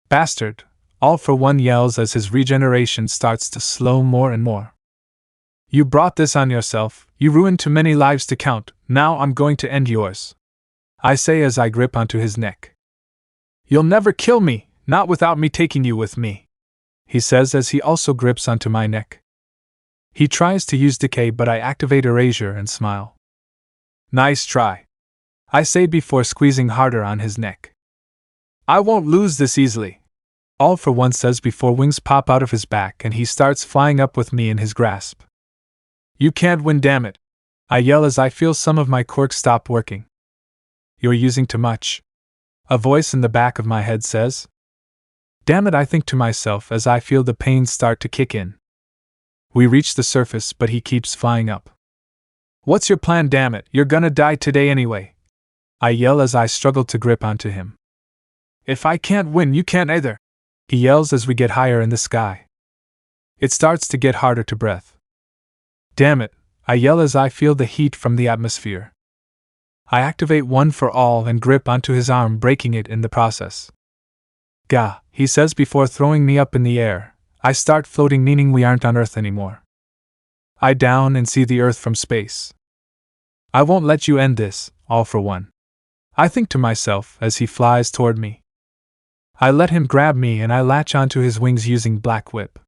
Bastard, All for One yells as his regeneration starts to slow more and more. You brought this on yourself, you ruined too many lives to count, now I'm going to end yours, I say as I grip onto his neck. You'll never kill me, not without me taking you with me, he says as he also grips onto my neck. He tries to use decay, but I activate erasure and smile. Nice try, I say before squeezing harder on his neck. I won't lose this easily, All for One says before wings pop out of his back and he starts flying up with me in his grasp. You can't win, damn it, I yell as I feel some of my quirks stop working. You're using too much, a voice in the back of my head says. Damn it, I think to myself as I feel the pain start to kick in. We reach the surface, but he keeps flying up. What's your plan, damn it, you're gonna die today anyway, I yell as I struggle to grip onto him. If I can't win, you can't either, he yells as we get higher in the sky. It starts to get harder to breathe. Damn it, I yell as I feel the heat from the atmosphere. I activate One for All and grip onto his arm, breaking it in the process. Gah, he says before throwing me up in the air. I start floating, meaning we aren't on Earth anymore. I down and see the Earth from space. I won't let you end this, All for One. I think to myself as he flies toward me. I let him grab me and I latch onto his wings using Black Whip.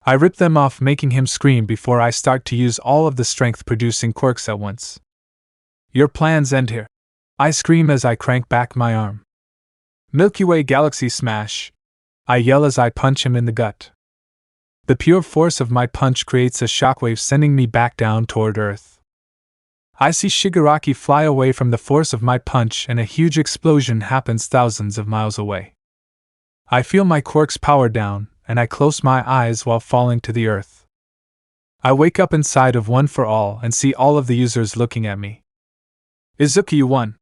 I rip them off, making him scream before I start to use all of the strength producing quirks at once. Your plans end here, I scream as I crank back my arm. Milky Way Galaxy Smash, I yell as I punch him in the gut. The pure force of my punch creates a shockwave, sending me back down toward Earth. I see Shigaraki fly away from the force of my punch and a huge explosion happens thousands of miles away. I feel my quirks power down, and I close my eyes while falling to the earth. I wake up inside of One for All and see all of the users looking at me. Izuku, you won,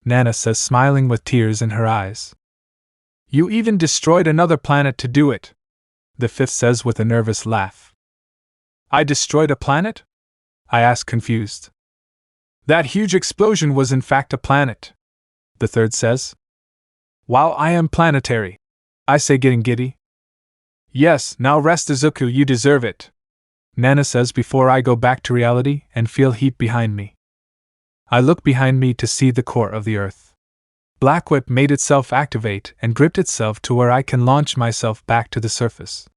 Nana says, smiling with tears in her eyes. You even destroyed another planet to do it, the fifth says with a nervous laugh. I destroyed a planet? I ask, confused. That huge explosion was in fact a planet, the third says. Wow, I am planetary, I say, getting giddy. Yes, now rest, Izuku, you deserve it, Nana says before I go back to reality and feel heat behind me. I look behind me to see the core of the earth. Black Whip made itself activate and gripped itself to where I can launch myself back to the surface.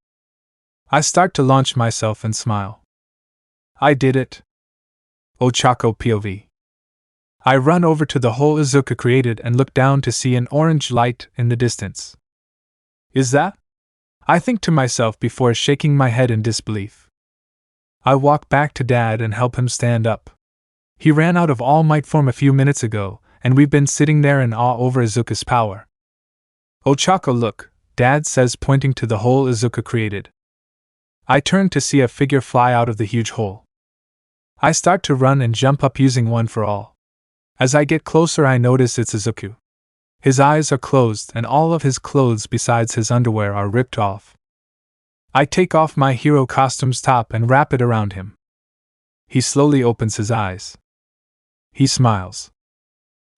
I start to launch myself and smile. I did it. Ochaco POV. I run over to the hole Izuku created and look down to see an orange light in the distance. Is that? I think to myself before shaking my head in disbelief. I walk back to Dad and help him stand up. He ran out of Almight form a few minutes ago, and we've been sitting there in awe over Izuku's power. Ochaco, look, Dad says, pointing to the hole Izuku created. I turn to see a figure fly out of the huge hole. I start to run and jump up using One for All. As I get closer, I notice it's Izuku. His eyes are closed and all of his clothes besides his underwear are ripped off. I take off my hero costume's top and wrap it around him. He slowly opens his eyes. He smiles.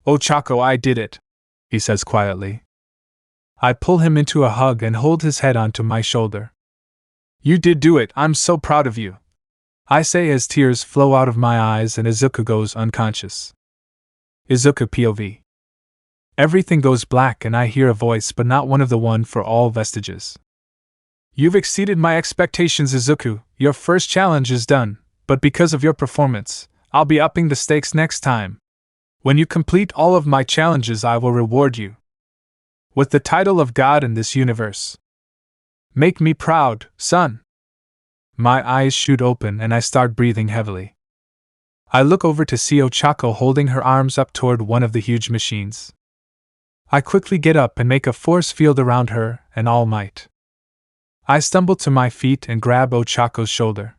Ochaco, I did it, he says quietly. I pull him into a hug and hold his head onto my shoulder. You did do it, I'm so proud of you, I say as tears flow out of my eyes and Izuku goes unconscious. Izuku POV. Everything goes black and I hear a voice, but not one of the One for All vestiges. You've exceeded my expectations, Izuku. Your first challenge is done, but because of your performance, I'll be upping the stakes next time. When you complete all of my challenges, I will reward you with the title of God in this universe. Make me proud, son. My eyes shoot open and I start breathing heavily. I look over to see Ochaco holding her arms up toward one of the huge machines. I quickly get up and make a force field around her and All Might. I stumble to my feet and grab Ochaco's shoulder.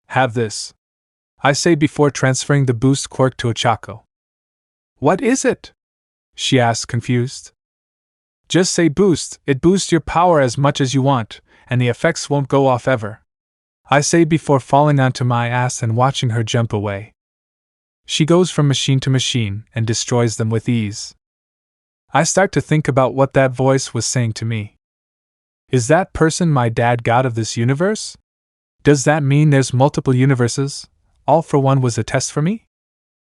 Have this, I say before transferring the boost quirk to Ochaco. What is it? She asks, confused. Just say boost, it boosts your power as much as you want, and the effects won't go off ever, I say before falling onto my ass and watching her jump away. She goes from machine to machine and destroys them with ease. I start to think about what that voice was saying to me. Is that person my dad, God of this universe? Does that mean there's multiple universes? All for One was a test for me?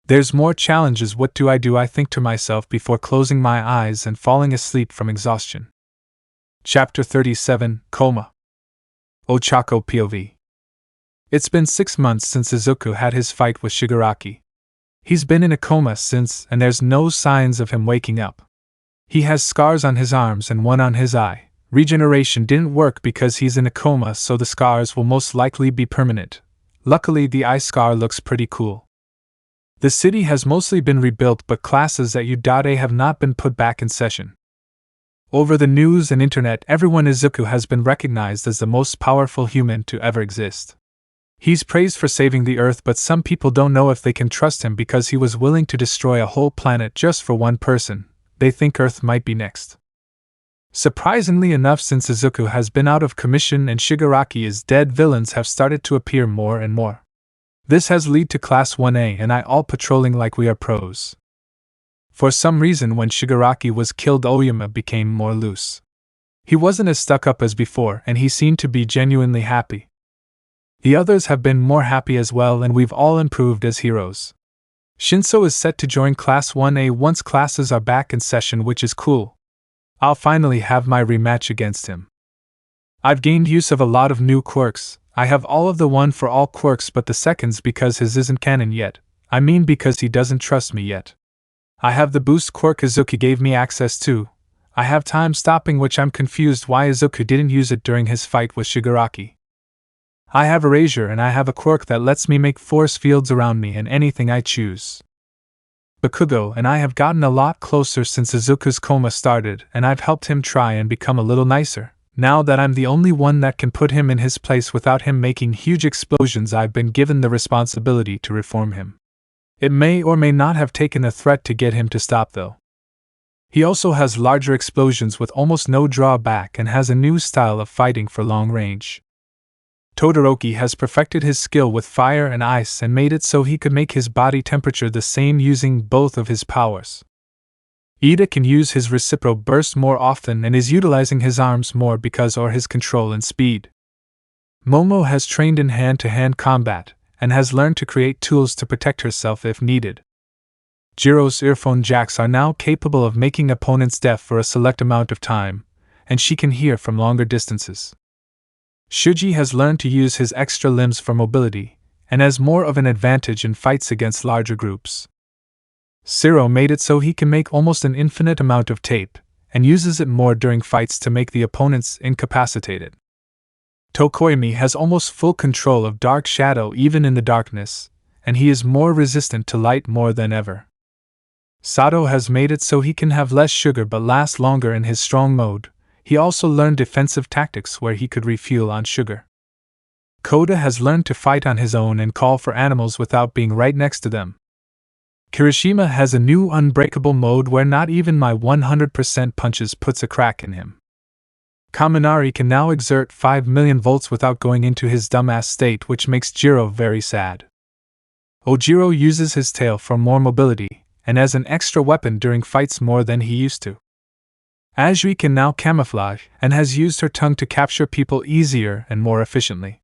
There's more challenges. What do? I think to myself before closing my eyes and falling asleep from exhaustion. Chapter 37, Coma. Ochaco POV. It's been 6 months since Izuku had his fight with Shigaraki. He's been in a coma since, and there's no signs of him waking up. He has scars on his arms and one on his eye. Regeneration didn't work because he's in a coma, so the scars will most likely be permanent. Luckily, the eye scar looks pretty cool. The city has mostly been rebuilt, but classes at Udade have not been put back in session. Over the news and internet, everyone Izuku has been recognized as the most powerful human to ever exist. He's praised for saving the Earth, but some people don't know if they can trust him because he was willing to destroy a whole planet just for one person. They think Earth might be next. Surprisingly enough, since Izuku has been out of commission and Shigaraki is dead, villains have started to appear more and more. This has led to Class 1A and I all patrolling like we are pros. For some reason, when Shigaraki was killed, Oyama became more loose. He wasn't as stuck up as before, and he seemed to be genuinely happy. The others have been more happy as well, and we've all improved as heroes. Shinso is set to join Class 1A once classes are back in session, which is cool. I'll finally have my rematch against him. I've gained use of a lot of new quirks. I have all of the one for all quirks but the seconds because his isn't canon yet. I mean because he doesn't trust me yet. I have the boost quirk Izuku gave me access to. I have time stopping, which I'm confused why Izuku didn't use it during his fight with Shigaraki. I have erasure and I have a quirk that lets me make force fields around me and anything I choose. Bakugo and I have gotten a lot closer since Izuku's coma started, and I've helped him try and become a little nicer. Now that I'm the only one that can put him in his place without him making huge explosions, I've been given the responsibility to reform him. It may or may not have taken a threat to get him to stop though. He also has larger explosions with almost no drawback and has a new style of fighting for long range. Todoroki has perfected his skill with fire and ice and made it so he could make his body temperature the same using both of his powers. Ida can use his reciprocal burst more often and is utilizing his arms more because of his control and speed. Momo has trained in hand-to-hand combat and has learned to create tools to protect herself if needed. Jiro's earphone jacks are now capable of making opponents deaf for a select amount of time, and she can hear from longer distances. Shuji has learned to use his extra limbs for mobility, and has more of an advantage in fights against larger groups. Zero made it so he can make almost an infinite amount of tape, and uses it more during fights to make the opponents incapacitated. Tokoyami has almost full control of Dark Shadow even in the darkness, and he is more resistant to light more than ever. Sato has made it so he can have less sugar but last longer in his strong mode. He also learned defensive tactics where he could refuel on sugar. Koda has learned to fight on his own and call for animals without being right next to them. Kirishima has a new unbreakable mode where not even my 100% punches puts a crack in him. Kaminari can now exert 5 million volts without going into his dumbass state, which makes Jiro very sad. Ojiro uses his tail for more mobility, and as an extra weapon during fights more than he used to. Azui can now camouflage, and has used her tongue to capture people easier and more efficiently.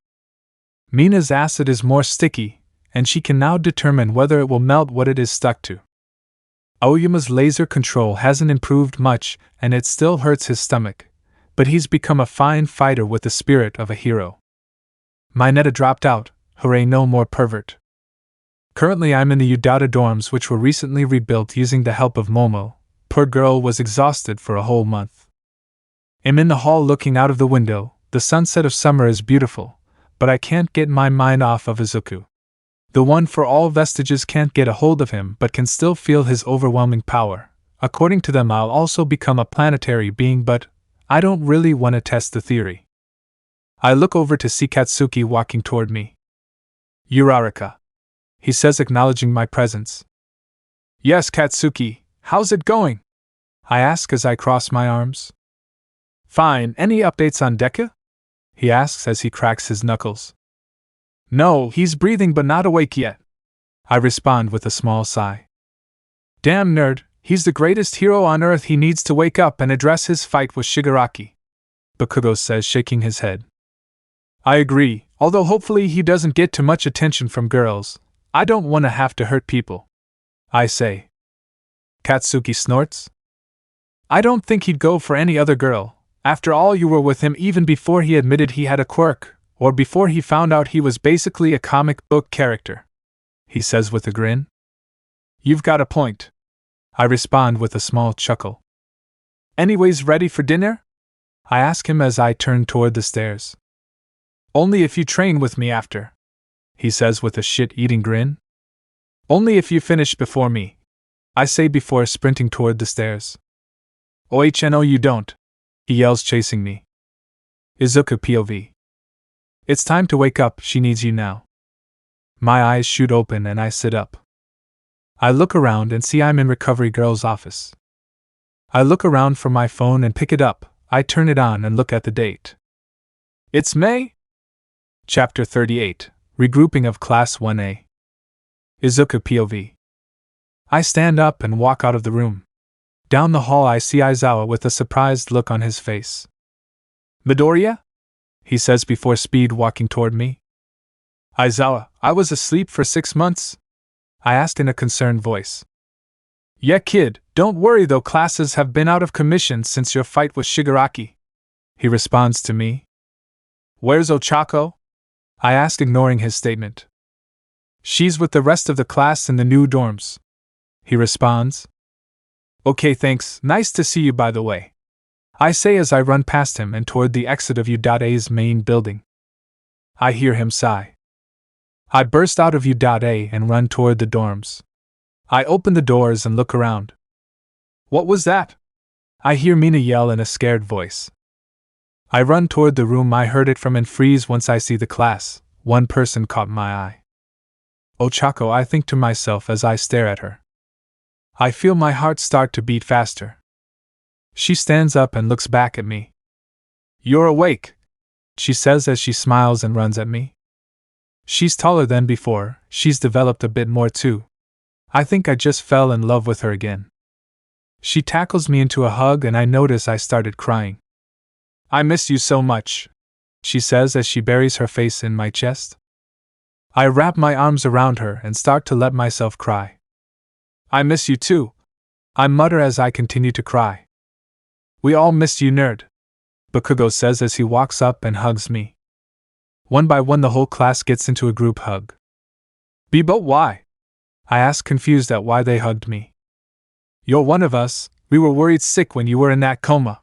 Mina's acid is more sticky, and she can now determine whether it will melt what it is stuck to. Aoyama's laser control hasn't improved much, and it still hurts his stomach, but he's become a fine fighter with the spirit of a hero. Mineta dropped out, hooray, no more pervert. Currently I'm in the Udata dorms, which were recently rebuilt using the help of Momo. Poor girl was exhausted for a whole month. I'm in the hall looking out of the window. The sunset of summer is beautiful, but I can't get my mind off of Izuku. The one for all vestiges can't get a hold of him but can still feel his overwhelming power. According to them, I'll also become a planetary being, but I don't really want to test the theory. I look over to see Katsuki walking toward me. Uraraka, he says, acknowledging my presence. Yes, Katsuki, how's it going? I ask as I cross my arms. Fine, any updates on Deku? He asks as he cracks his knuckles. No, he's breathing but not awake yet. I respond with a small sigh. Damn nerd, he's the greatest hero on earth, he needs to wake up and address his fight with Shigaraki. Bakugo says, shaking his head. I agree, although hopefully he doesn't get too much attention from girls. I don't want to have to hurt people. I say. Katsuki snorts. I don't think he'd go for any other girl. After all, you were with him even before he admitted he had a quirk, or before he found out he was basically a comic book character. He says with a grin. You've got a point. I respond with a small chuckle. Anyways, ready for dinner? I ask him as I turn toward the stairs. Only if you train with me after. He says with a shit-eating grin. Only if you finish before me. I say before sprinting toward the stairs. OHNO you don't, he yells, chasing me. Izuku POV. It's time to wake up, she needs you now. My eyes shoot open and I sit up. I look around and see I'm in Recovery Girl's office. I look around for my phone and pick it up. I turn it on and look at the date. It's May? Chapter 38, Regrouping of Class 1A. Izuku POV. I stand up and walk out of the room. Down the hall I see Aizawa with a surprised look on his face. Midoriya? He says before speed walking toward me. Aizawa, I was asleep for 6 months? I asked in a concerned voice. Yeah kid, don't worry though, classes have been out of commission since your fight with Shigaraki. He responds to me. Where's Ochaco? I ask, ignoring his statement. She's with the rest of the class in the new dorms. He responds. Okay thanks, nice to see you by the way. I say as I run past him and toward the exit of U.A's main building. I hear him sigh. I burst out of U.A and run toward the dorms. I open the doors and look around. What was that? I hear Mina yell in a scared voice. I run toward the room I heard it from and freeze once I see the class. One person caught my eye. Ochaco, I think to myself as I stare at her. I feel my heart start to beat faster. She stands up and looks back at me. You're awake, she says as she smiles and runs at me. She's taller than before, she's developed a bit more too. I think I just fell in love with her again. She tackles me into a hug and I notice I started crying. I miss you so much, she says as she buries her face in my chest. I wrap my arms around her and start to let myself cry. I miss you too, I mutter as I continue to cry. We all missed you, nerd, Bakugo says as he walks up and hugs me. One by one the whole class gets into a group hug. But why? I ask, confused at why they hugged me. You're one of us, we were worried sick when you were in that coma,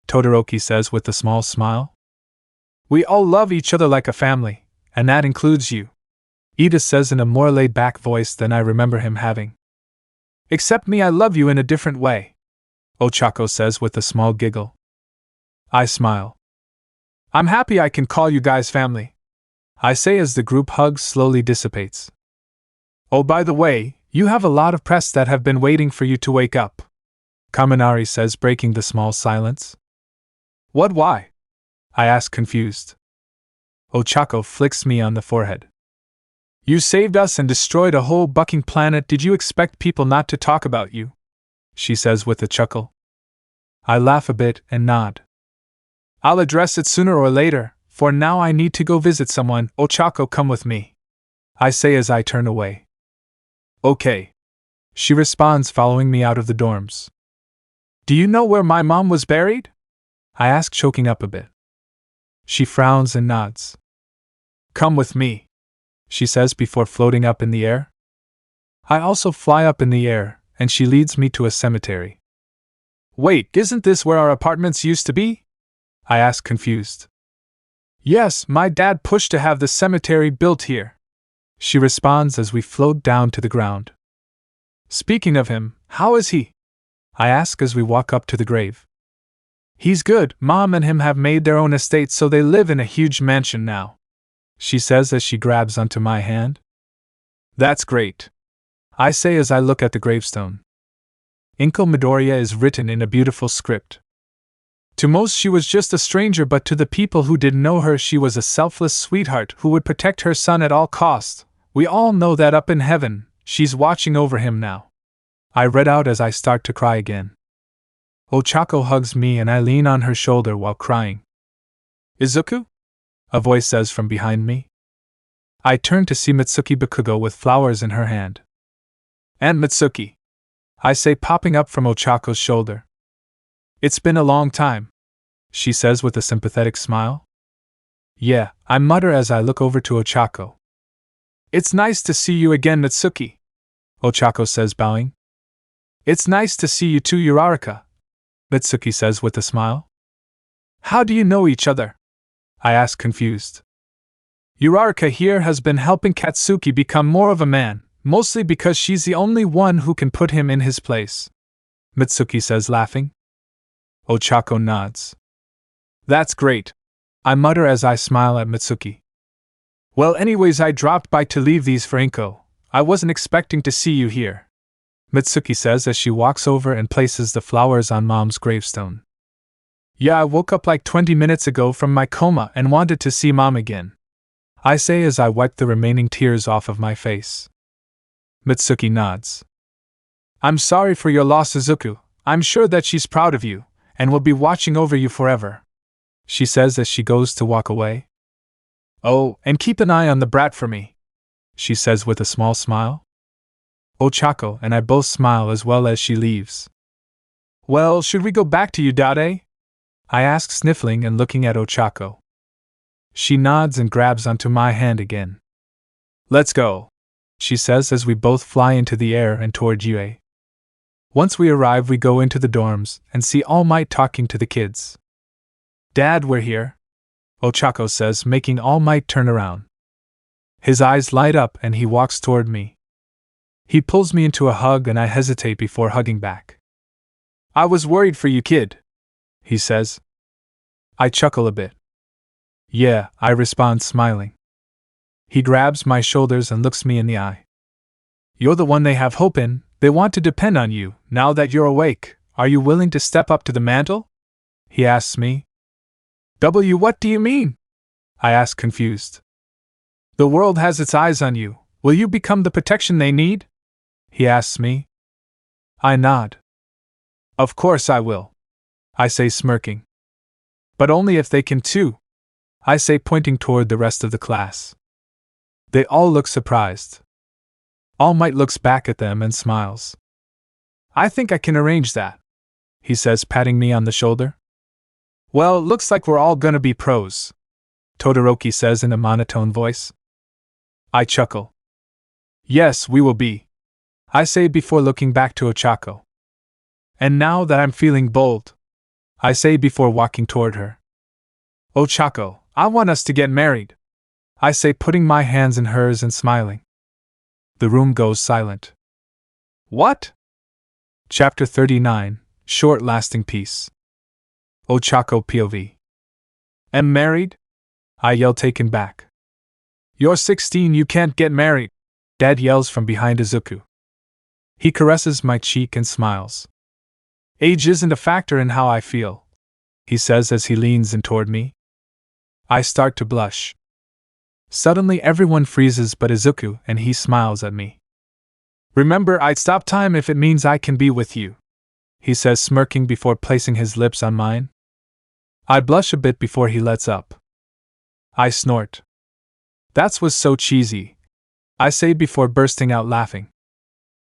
Todoroki says with a small smile. We all love each other like a family, and that includes you, Ida says in a more laid-back voice than I remember him having. Except me, I love you in a different way, Ochaco says with a small giggle. I smile. I'm happy I can call you guys family, I say as the group hug slowly dissipates. Oh, by the way, you have a lot of press that have been waiting for you to wake up, Kaminari says, breaking the small silence. What, why? I ask, confused. Ochaco flicks me on the forehead. You saved us and destroyed a whole bucking planet. Did you expect people not to talk about you? She says with a chuckle. I laugh a bit and nod. I'll address it sooner or later, for now I need to go visit someone. Ochaco, come with me, I say as I turn away. Okay, she responds, following me out of the dorms. Do you know where my mom was buried? I ask, choking up a bit. She frowns and nods. Come with me, she says before floating up in the air. I also fly up in the air, and she leads me to a cemetery. Wait, isn't this where our apartments used to be? I ask, confused. Yes, my dad pushed to have the cemetery built here, she responds as we float down to the ground. Speaking of him, how is he? I ask as we walk up to the grave. He's good, Mom and him have made their own estate, so they live in a huge mansion now, she says as she grabs onto my hand. That's great, I say as I look at the gravestone. Izuku Midoriya is written in a beautiful script. To most she was just a stranger, but to the people who didn't know her she was a selfless sweetheart who would protect her son at all costs. We all know that up in heaven, she's watching over him now, I read out as I start to cry again. Ochaco hugs me and I lean on her shoulder while crying. Izuku? A voice says from behind me. I turn to see Mitsuki Bakugo with flowers in her hand. Aunt Mitsuki, I say, popping up from Ochaco's shoulder. It's been a long time, she says with a sympathetic smile. Yeah, I mutter as I look over to Ochaco. It's nice to see you again, Mitsuki, Ochaco says, bowing. It's nice to see you too, Uraraka, Mitsuki says with a smile. How do you know each other? I ask, confused. Uraraka here has been helping Katsuki become more of a man, mostly because she's the only one who can put him in his place, Mitsuki says, laughing. Ochaco nods. That's great, I mutter as I smile at Mitsuki. Well, anyways, I dropped by to leave these for Inko. I wasn't expecting to see you here, Mitsuki says as she walks over and places the flowers on Mom's gravestone. Yeah, I woke up like 20 minutes ago from my coma and wanted to see Mom again, I say as I wipe the remaining tears off of my face. Mitsuki nods. I'm sorry for your loss, Izuku. I'm sure that she's proud of you, and will be watching over you forever, she says as she goes to walk away. Oh, and keep an eye on the brat for me, she says with a small smile. Ochaco and I both smile as well as she leaves. Well, should we go back to Udade? I ask, sniffling and looking at Ochaco. She nods and grabs onto my hand again. Let's go, she says as we both fly into the air and toward UA. Once we arrive, we go into the dorms and see Almight talking to the kids. Dad, we're here, Ochaco says, making Almight turn around. His eyes light up and he walks toward me. He pulls me into a hug and I hesitate before hugging back. I was worried for you, kid, he says. I chuckle a bit. Yeah, I respond, smiling. He grabs my shoulders and looks me in the eye. You're the one they have hope in. They want to depend on you. Now that you're awake, are you willing to step up to the mantle? He asks me. What do you mean? I ask, confused. The world has its eyes on you. Will you become the protection they need? He asks me. I nod. Of course I will, I say, smirking. But only if they can too, I say, pointing toward the rest of the class. They all look surprised. All Might looks back at them and smiles. I think I can arrange that, he says, patting me on the shoulder. Well, looks like we're all gonna be pros, Todoroki says in a monotone voice. I chuckle. Yes, we will be, I say before looking back to Ochaco. And now that I'm feeling bold, I say before walking toward her. Ochaco, I want us to get married, I say, putting my hands in hers and smiling. The room goes silent. What? Chapter 39, Short Lasting Peace. Ochaco POV. Am married? I yell, taken back. You're 16, you can't get married, Dad yells from behind Izuku. He caresses my cheek and smiles. Age isn't a factor in how I feel, he says as he leans in toward me. I start to blush. Suddenly everyone freezes but Izuku, and he smiles at me. Remember, I'd stop time if it means I can be with you, he says, smirking before placing his lips on mine. I blush a bit before he lets up. I snort. That was so cheesy, I say before bursting out laughing.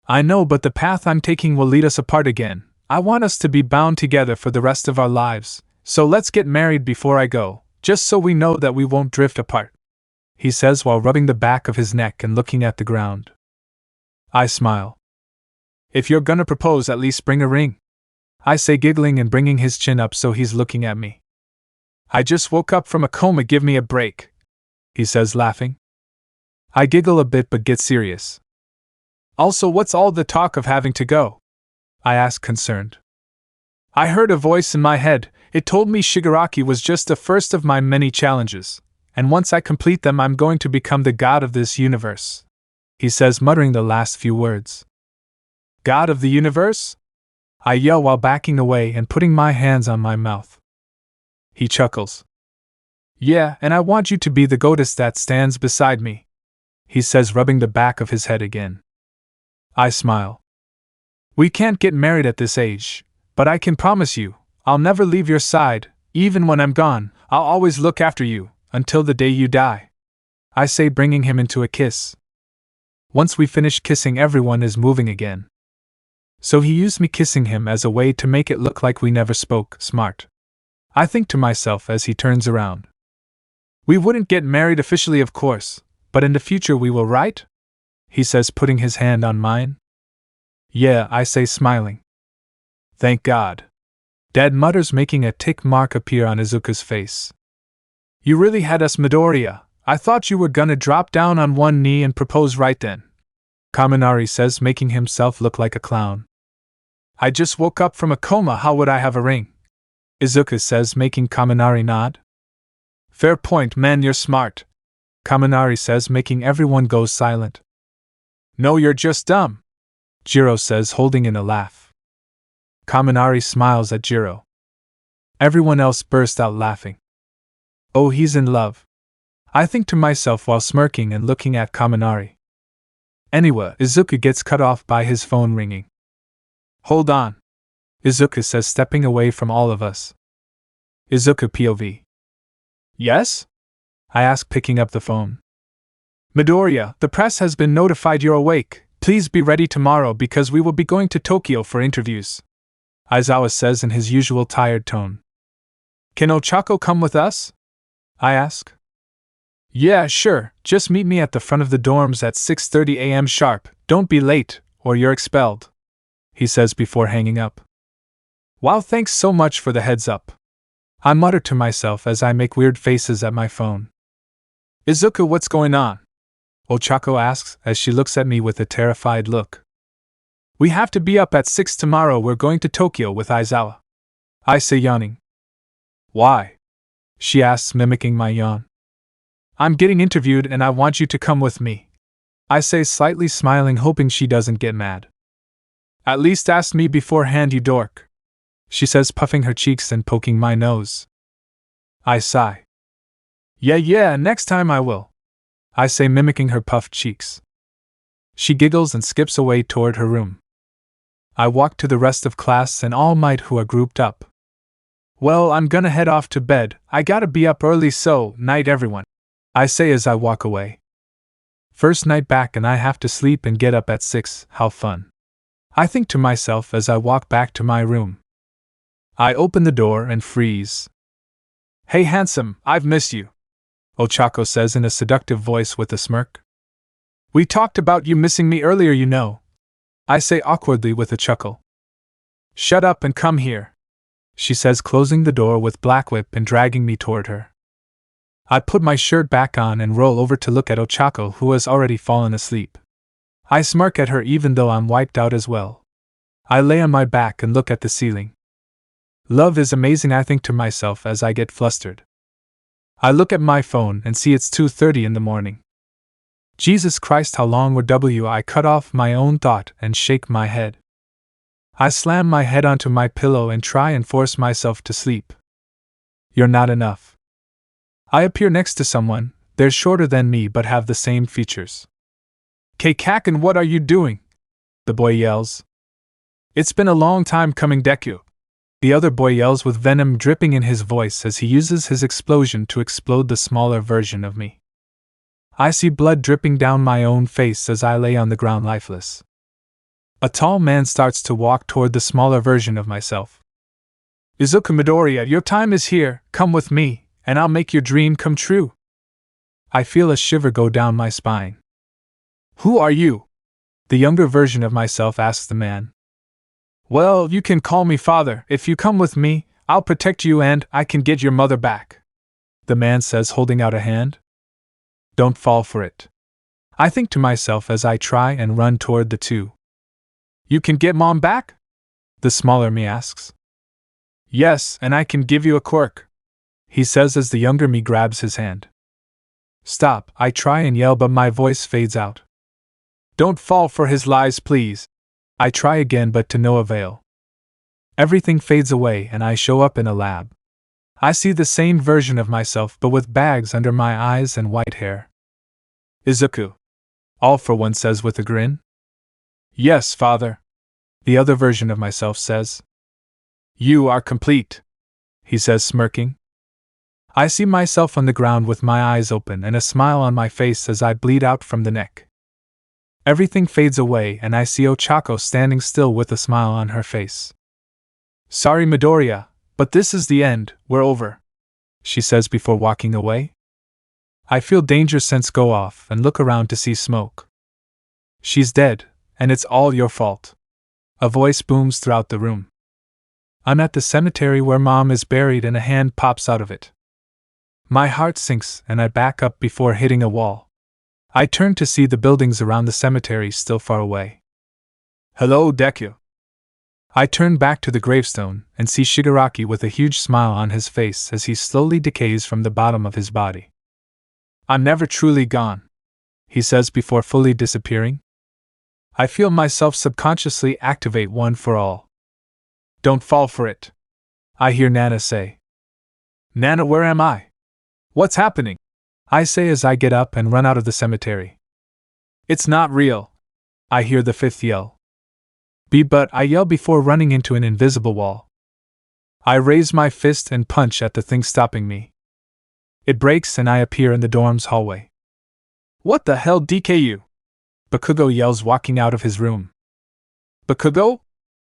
I know, but the path I'm taking will lead us apart again. I want us to be bound together for the rest of our lives, so let's get married before I go, just so we know that we won't drift apart, he says while rubbing the back of his neck and looking at the ground. I smile. If you're gonna propose, at least bring a ring, I say, giggling and bringing his chin up so he's looking at me. I just woke up from a coma, give me a break, he says, laughing. I giggle a bit but get serious. Also, what's all the talk of having to go? I ask, concerned. I heard a voice in my head. It told me Shigaraki was just the first of my many challenges, and once I complete them I'm going to become the god of this universe, he says, muttering the last few words. God of the universe? I yell while backing away and putting my hands on my mouth. He chuckles. Yeah, and I want you to be the goddess that stands beside me, he says, rubbing the back of his head again. I smile. We can't get married at this age, but I can promise you, I'll never leave your side. Even when I'm gone, I'll always look after you, until the day you die, I say, bringing him into a kiss. Once we finish kissing, everyone is moving again. So he used me kissing him as a way to make it look like we never spoke. Smart, I think to myself as he turns around. We wouldn't get married officially, of course, but in the future we will, right? He says, putting his hand on mine. Yeah, I say, smiling. Thank God, Dad mutters, making a tick mark appear on Izuku's face. You really had us, Midoriya. I thought you were gonna drop down on one knee and propose right then, Kaminari says, making himself look like a clown. I just woke up from a coma, how would I have a ring? Izuku says, making Kaminari nod. Fair point, man, you're smart, Kaminari says, making everyone go silent. No, you're just dumb, Jiro says, holding in a laugh. Kaminari smiles at Jiro. Everyone else burst out laughing. Oh, he's in love, I think to myself while smirking and looking at Kaminari. Anyway, Izuku gets cut off by his phone ringing. Hold on, Izuku says, stepping away from all of us. Izuku POV. Yes? I ask, picking up the phone. Midoriya, the press has been notified you're awake. Please be ready tomorrow because we will be going to Tokyo for interviews, Aizawa says in his usual tired tone. Can Ochaco come with us? I ask. Yeah, sure, just meet me at the front of the dorms at 6:30 a.m. sharp, don't be late, or you're expelled, he says before hanging up. Wow, thanks so much for the heads up, I mutter to myself as I make weird faces at my phone. Izuku, what's going on? Ochaco asks as she looks at me with a terrified look. We have to be up at 6 tomorrow, we're going to Tokyo with Aizawa, I say, yawning. Why? She asks, mimicking my yawn. I'm getting interviewed and I want you to come with me, I say, slightly smiling, hoping she doesn't get mad. At least ask me beforehand, you dork, she says, puffing her cheeks and poking my nose. I sigh. Yeah, next time I will, I say, mimicking her puffed cheeks. She giggles and skips away toward her room. I walk to the rest of class and Almight, who are grouped up. Well, I'm gonna head off to bed, I gotta be up early, so night everyone, I say as I walk away. First night back and I have to sleep and get up at 6, how fun, I think to myself as I walk back to my room. I open the door and freeze. Hey handsome, I've missed you, Ochaco says in a seductive voice with a smirk. We talked about you missing me earlier, you know, I say awkwardly with a chuckle. Shut up and come here, she says, closing the door with Black Whip and dragging me toward her. I put my shirt back on and roll over to look at Ochaco, who has already fallen asleep. I smirk at her even though I'm wiped out as well. I lay on my back and look at the ceiling. Love is amazing, I think to myself as I get flustered. I look at my phone and see it's 2:30 in the morning. Jesus Christ, how long were I cut off my own thought and shake my head. I slam my head onto my pillow and try and force myself to sleep. You're not enough. I appear next to someone, they're shorter than me but have the same features. Kaken, what are you doing? The boy yells. It's been a long time coming, Deku, the other boy yells with venom dripping in his voice as he uses his explosion to explode the smaller version of me. I see blood dripping down my own face as I lay on the ground lifeless. A tall man starts to walk toward the smaller version of myself. Izuku Midoriya, your time is here, come with me, and I'll make your dream come true. I feel a shiver go down my spine. Who are you? The younger version of myself asks the man. Well, you can call me father. If you come with me, I'll protect you and I can get your mother back, the man says, holding out a hand. Don't fall for it, I think to myself as I try and run toward the two. You can get mom back? The smaller me asks. Yes, and I can give you a quirk, he says as the younger me grabs his hand. Stop, I try and yell but my voice fades out. Don't fall for his lies, please. I try again but to no avail. Everything fades away and I show up in a lab. I see the same version of myself but with bags under my eyes and white hair. Izuku, All for One says with a grin. Yes, father, the other version of myself says. You are complete, he says, smirking. I see myself on the ground with my eyes open and a smile on my face as I bleed out from the neck. Everything fades away and I see Ochaco standing still with a smile on her face. Sorry, Midoriya, but this is the end, we're over, she says before walking away. I feel danger sense go off and look around to see smoke. She's dead, and it's all your fault. A voice booms throughout the room. I'm at the cemetery where Mom is buried and a hand pops out of it. My heart sinks and I back up before hitting a wall. I turn to see the buildings around the cemetery still far away. Hello, Deku. I turn back to the gravestone and see Shigaraki with a huge smile on his face as he slowly decays from the bottom of his body. I'm never truly gone, he says before fully disappearing. I feel myself subconsciously activate One for All. Don't fall for it, I hear Nana say. Nana, where am I? What's happening? I say as I get up and run out of the cemetery. It's not real. I hear the fifth yell. But I yell before running into an invisible wall. I raise my fist and punch at the thing stopping me. It breaks and I appear in the dorm's hallway. What the hell, DKU? Bakugo yells, walking out of his room. Bakugo?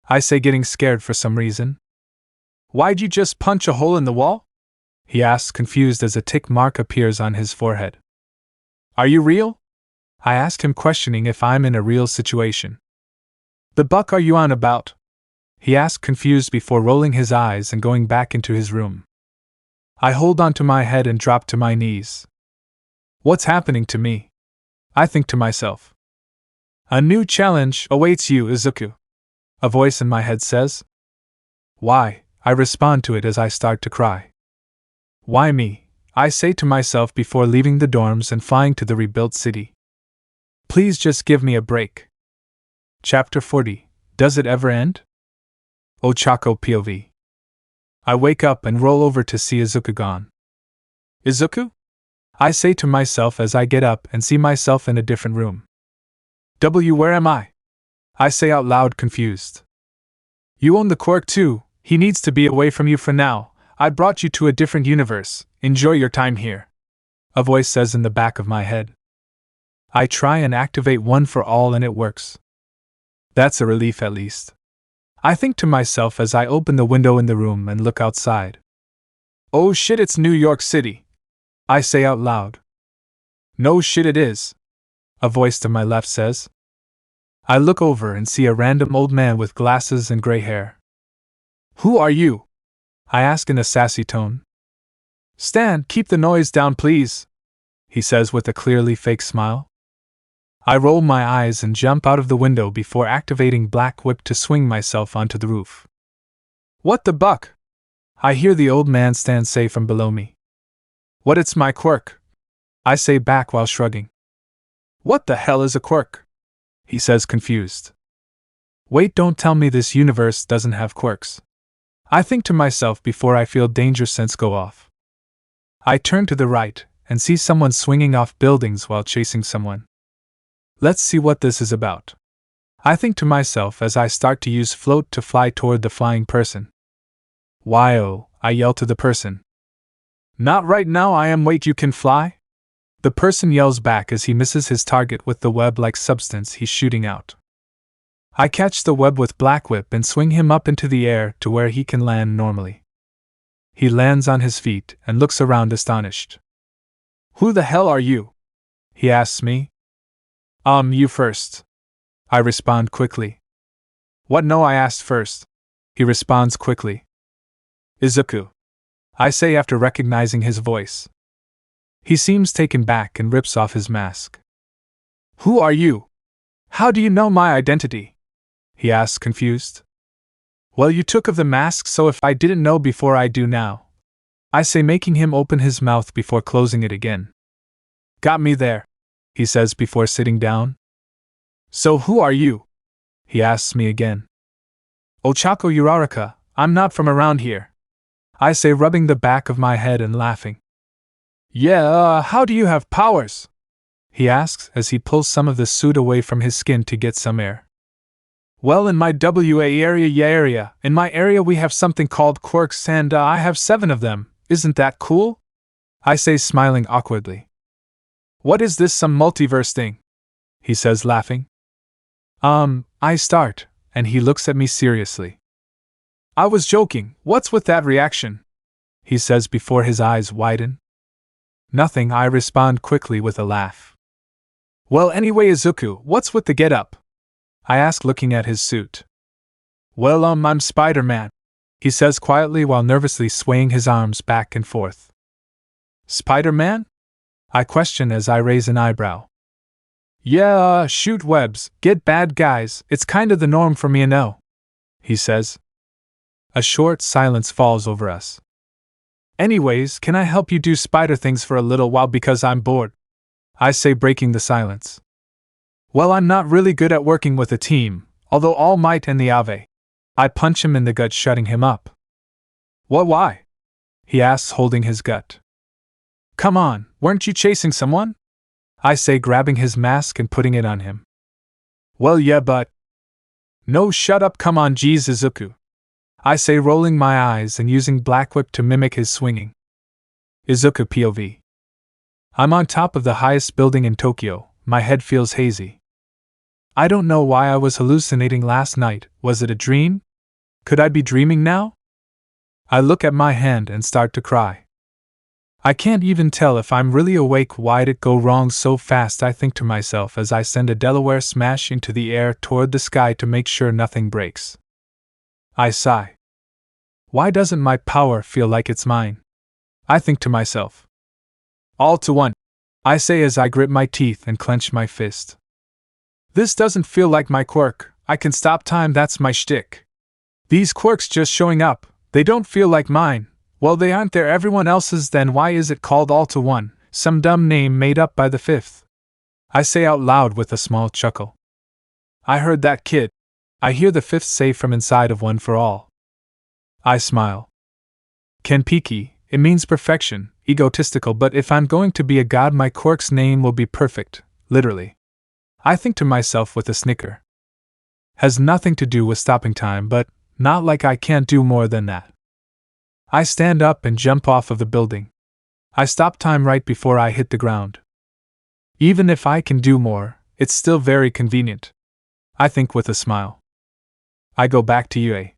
I say, getting scared for some reason. Why'd you just punch a hole in the wall? He asks, confused, as a tick mark appears on his forehead. Are you real? I ask him, questioning if I'm in a real situation. The buck are you on about? He asks, confused, before rolling his eyes and going back into his room. I hold onto my head and drop to my knees. What's happening to me? I think to myself. A new challenge awaits you, Izuku. A voice in my head says. Why? I respond to it as I start to cry. Why me? I say to myself before leaving the dorms and flying to the rebuilt city. Please just give me a break. Chapter 40. Does it ever end? Ochaco POV. I wake up and roll over to see Izuku gone. Izuku? I say to myself as I get up and see myself in a different room. Where am I? I say out loud, confused. You own the Quirk too. He needs to be away from you for now. I brought you to a different universe. Enjoy your time here. A voice says in the back of my head. I try and activate one for all and it works. That's a relief, at least. I think to myself as I open the window in the room and look outside. Oh shit, it's New York City. I say out loud. No shit, it is. A voice to my left says. I look over and see a random old man with glasses and gray hair. Who are you? I ask in a sassy tone. Stan, keep the noise down, please, he says with a clearly fake smile. I roll my eyes and jump out of the window before activating Black Whip to swing myself onto the roof. What the buck? I hear the old man Stan say from below me. What, it's my quirk, I say back while shrugging. What the hell is a quirk? He says, confused. Wait, don't tell me this universe doesn't have quirks. I think to myself before I feel danger sense go off. I turn to the right and see someone swinging off buildings while chasing someone. Let's see what this is about. I think to myself as I start to use float to fly toward the flying person. Why-oh, I yell to the person. Not right now, I am. Wait, you can fly? The person yells back as he misses his target with the web-like substance he's shooting out. I catch the web with Black Whip and swing him up into the air to where he can land normally. He lands on his feet and looks around astonished. Who the hell are you? He asks me. You first. I respond quickly. What? No, I asked first. He responds quickly. Izuku, I say after recognizing his voice. He seems taken back and rips off his mask. Who are you? How do you know my identity? He asks, confused. Well, you took off the mask, so if I didn't know before, I do now. I say, making him open his mouth before closing it again. Got me there, he says before sitting down. So who are you? He asks me again. Ochaco Uraraka, I'm not from around here. I say, rubbing the back of my head and laughing. Yeah, how do you have powers? He asks as he pulls some of the suit away from his skin to get some air. Well, in my area, in my area we have something called quirks and I have 7 of them. Isn't that cool? I say, smiling awkwardly. What is this, some multiverse thing? He says, laughing. I start, and he looks at me seriously. I was joking, what's with that reaction? He says before his eyes widen. Nothing, I respond quickly with a laugh. Well, anyway, Izuku, what's with the get-up? I ask, looking at his suit. Well, I'm Spider-Man, he says quietly while nervously swaying his arms back and forth. Spider-Man? I question as I raise an eyebrow. Yeah, shoot webs, get bad guys, it's kinda the norm for me, he says. A short silence falls over us. Anyways, can I help you do spider things for a little while because I'm bored? I say, breaking the silence. Well, I'm not really good at working with a team, although Almight and the Ave. I punch him in the gut, shutting him up. What, why? He asks, holding his gut. Come on, weren't you chasing someone? I say, grabbing his mask and putting it on him. Well, yeah, but. No, shut up, come on, geez, Izuku. I say, rolling my eyes and using Black Whip to mimic his swinging. Izuku POV. I'm on top of the highest building in Tokyo, my head feels hazy. I don't know why I was hallucinating last night, was it a dream? Could I be dreaming now? I look at my hand and start to cry. I can't even tell if I'm really awake. Why'd it go wrong so fast, I think to myself as I send a Delaware smash into the air toward the sky to make sure nothing breaks. I sigh. Why doesn't my power feel like it's mine? I think to myself. All to one, I say as I grip my teeth and clench my fist. This doesn't feel like my quirk. I can stop time, that's my shtick. These quirks just showing up, they don't feel like mine. Well, they aren't, they're everyone else's, then why is it called all to one, some dumb name made up by the fifth? I say out loud with a small chuckle. I heard that, kid. I hear the fifth say from inside of one for all. I smile. Kenpiki, it means perfection, egotistical, but if I'm going to be a god, my quirk's name will be perfect, literally. I think to myself with a snicker. Has nothing to do with stopping time, but not like I can't do more than that. I stand up and jump off of the building. I stop time right before I hit the ground. Even if I can do more, it's still very convenient. I think with a smile. I go back to UA.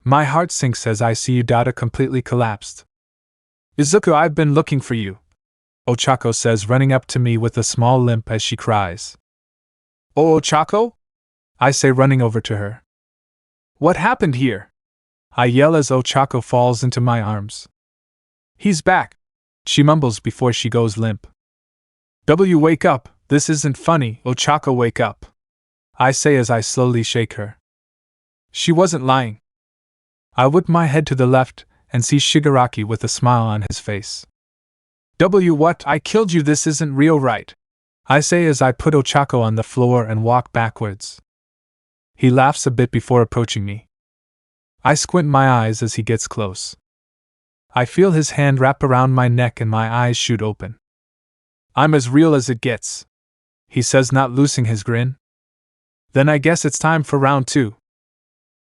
My heart sinks as I see Udada completely collapsed. Izuku, I've been looking for you, Ochaco says, running up to me with a small limp as she cries. Oh, Ochaco? I say, running over to her. What happened here? I yell as Ochaco falls into my arms. He's back, she mumbles before she goes limp. Wake up, this isn't funny, Ochaco, wake up, I say as I slowly shake her. She wasn't lying. I whip my head to the left and see Shigaraki with a smile on his face. What? I killed you, this isn't real, right? I say as I put Ochaco on the floor and walk backwards. He laughs a bit before approaching me. I squint my eyes as he gets close. I feel his hand wrap around my neck and my eyes shoot open. I'm as real as it gets, he says, not losing his grin. Then I guess it's time for round 2.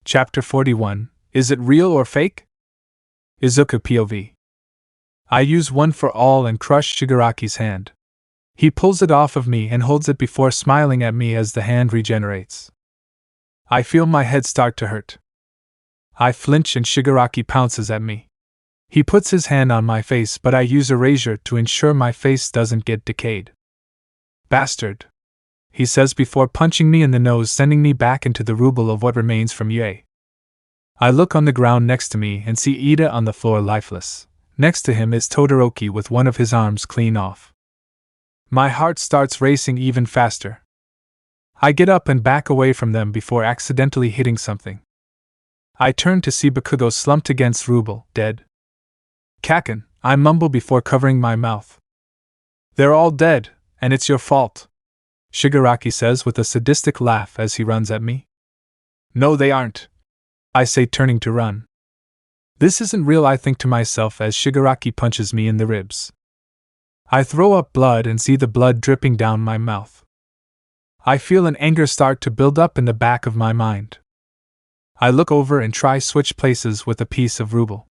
Chapter 41, Is it real or fake? Izuku POV. I use one for all and crush Shigaraki's hand. He pulls it off of me and holds it before smiling at me as the hand regenerates. I feel my head start to hurt. I flinch and Shigaraki pounces at me. He puts his hand on my face, but I use a razor to ensure my face doesn't get decayed. Bastard, he says before punching me in the nose, sending me back into the rubble of what remains from Yue. I look on the ground next to me and see Ida on the floor lifeless. Next to him is Todoroki with one of his arms clean off. My heart starts racing even faster. I get up and back away from them before accidentally hitting something. I turn to see Bakugo slumped against Rubel, dead. Kaken, I mumble before covering my mouth. They're all dead, and it's your fault, Shigaraki says with a sadistic laugh as he runs at me. No, they aren't, I say, turning to run. This isn't real, I think to myself as Shigaraki punches me in the ribs. I throw up blood and see the blood dripping down my mouth. I feel an anger start to build up in the back of my mind. I look over and try switch places with a piece of Rubel.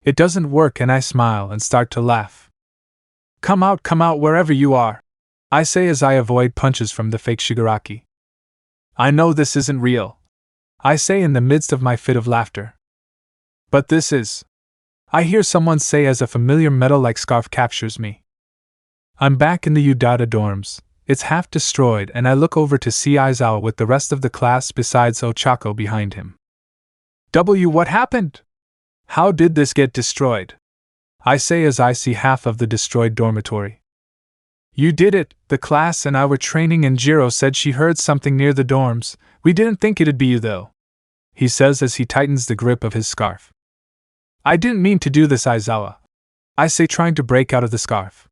It doesn't work and I smile and start to laugh. Come out wherever you are, I say as I avoid punches from the fake Shigaraki. I know this isn't real, I say in the midst of my fit of laughter. But this is, I hear someone say as a familiar metal-like scarf captures me. I'm back in the Udada dorms. It's half destroyed and I look over to see Aizawa with the rest of the class besides Ochaco behind him. What happened? How did this get destroyed? I say as I see half of the destroyed dormitory. You did it, the class and I were training and Jiro said she heard something near the dorms. We didn't think it'd be you though, he says as he tightens the grip of his scarf. I didn't mean to do this, Aizawa, I say, trying to break out of the scarf.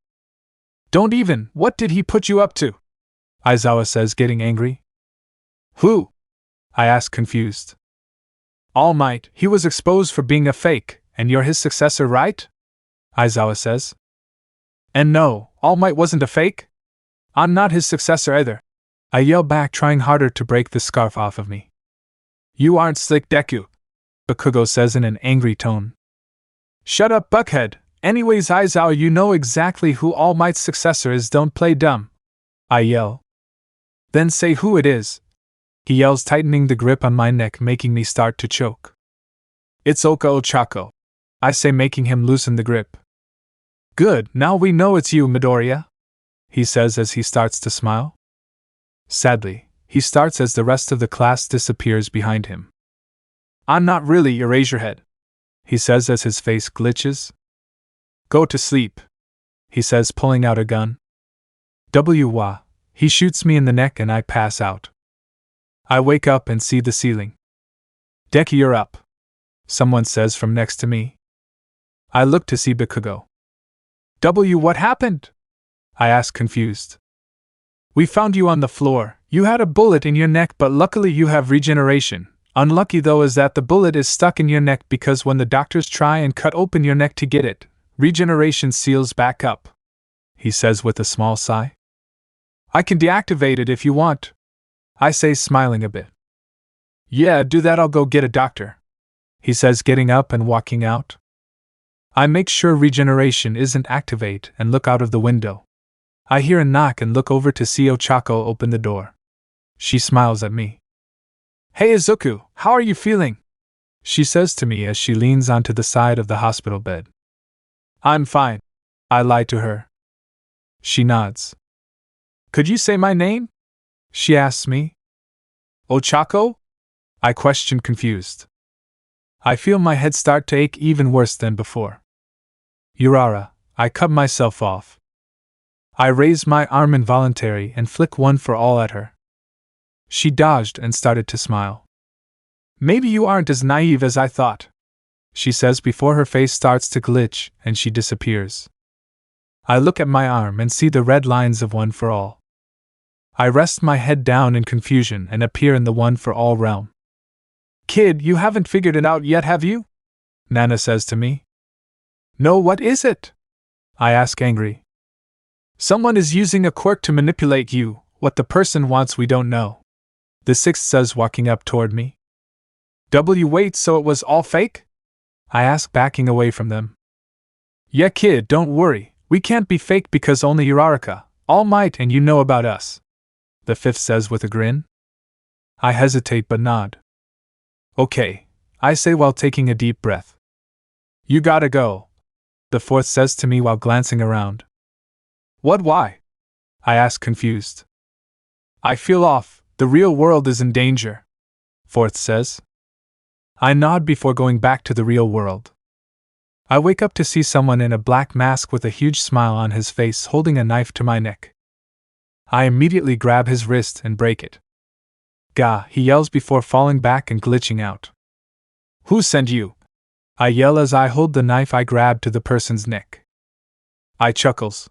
Don't even, what did he put you up to? Aizawa says, getting angry. Who? I ask, confused. Almight, he was exposed for being a fake, and you're his successor, right? Aizawa says. And no, Almight wasn't a fake? I'm not his successor either. I yell back, trying harder to break the scarf off of me. You aren't slick, Deku, Bakugo says in an angry tone. Shut up, Buckhead. Anyways, Aizawa, you know exactly who All Might's successor is, don't play dumb. I yell. Then say who it is. He yells, tightening the grip on my neck, making me start to choke. It's Ochaco, I say, making him loosen the grip. Good, now we know it's you, Midoriya, he says as he starts to smile. Sadly, he starts as the rest of the class disappears behind him. I'm not really, Eraserhead, he says as his face glitches. Go to sleep, he says, pulling out a gun. Wah. He shoots me in the neck and I pass out. I wake up and see the ceiling. Deku, you're up, someone says from next to me. I look to see Bakugo. What happened? I ask, confused. We found you on the floor. You had a bullet in your neck, but luckily you have regeneration. Unlucky though is that the bullet is stuck in your neck because when the doctors try and cut open your neck to get it, regeneration seals back up, he says with a small sigh. I can deactivate it if you want, I say, smiling a bit. Yeah, do that, I'll go get a doctor, he says, getting up and walking out. I make sure regeneration isn't activate and look out of the window. I hear a knock and look over to see Ochaco open the door. She smiles at me. Hey Izuku, how are you feeling? She says to me as she leans onto the side of the hospital bed. I'm fine, I lie to her. She nods. Could you say my name? She asks me. Ochaco? I question, confused. I feel my head start to ache even worse than before. Uraraka, I cut myself off. I raise my arm involuntarily and flick one for all at her. She dodged and started to smile. Maybe you aren't as naive as I thought, she says before her face starts to glitch and she disappears. I look at my arm and see the red lines of One for All. I rest my head down in confusion and appear in the One for All realm. Kid, you haven't figured it out yet, have you? Nana says to me. No, what is it? I ask, angry. Someone is using a quirk to manipulate you. What the person wants we don't know, the sixth says, walking up toward me. Wait, so it was all fake? I ask, backing away from them. Yeah, kid, don't worry. We can't be fake because only Uraraka, All Might, and you know about us, the fifth says with a grin. I hesitate but nod. Okay, I say while taking a deep breath. You gotta go, the fourth says to me while glancing around. What, why? I ask, confused. I feel off, the real world is in danger, fourth says. I nod before going back to the real world. I wake up to see someone in a black mask with a huge smile on his face holding a knife to my neck. I immediately grab his wrist and break it. Gah, he yells before falling back and glitching out. Who sent you? I yell as I hold the knife I grabbed to the person's neck. I chuckles.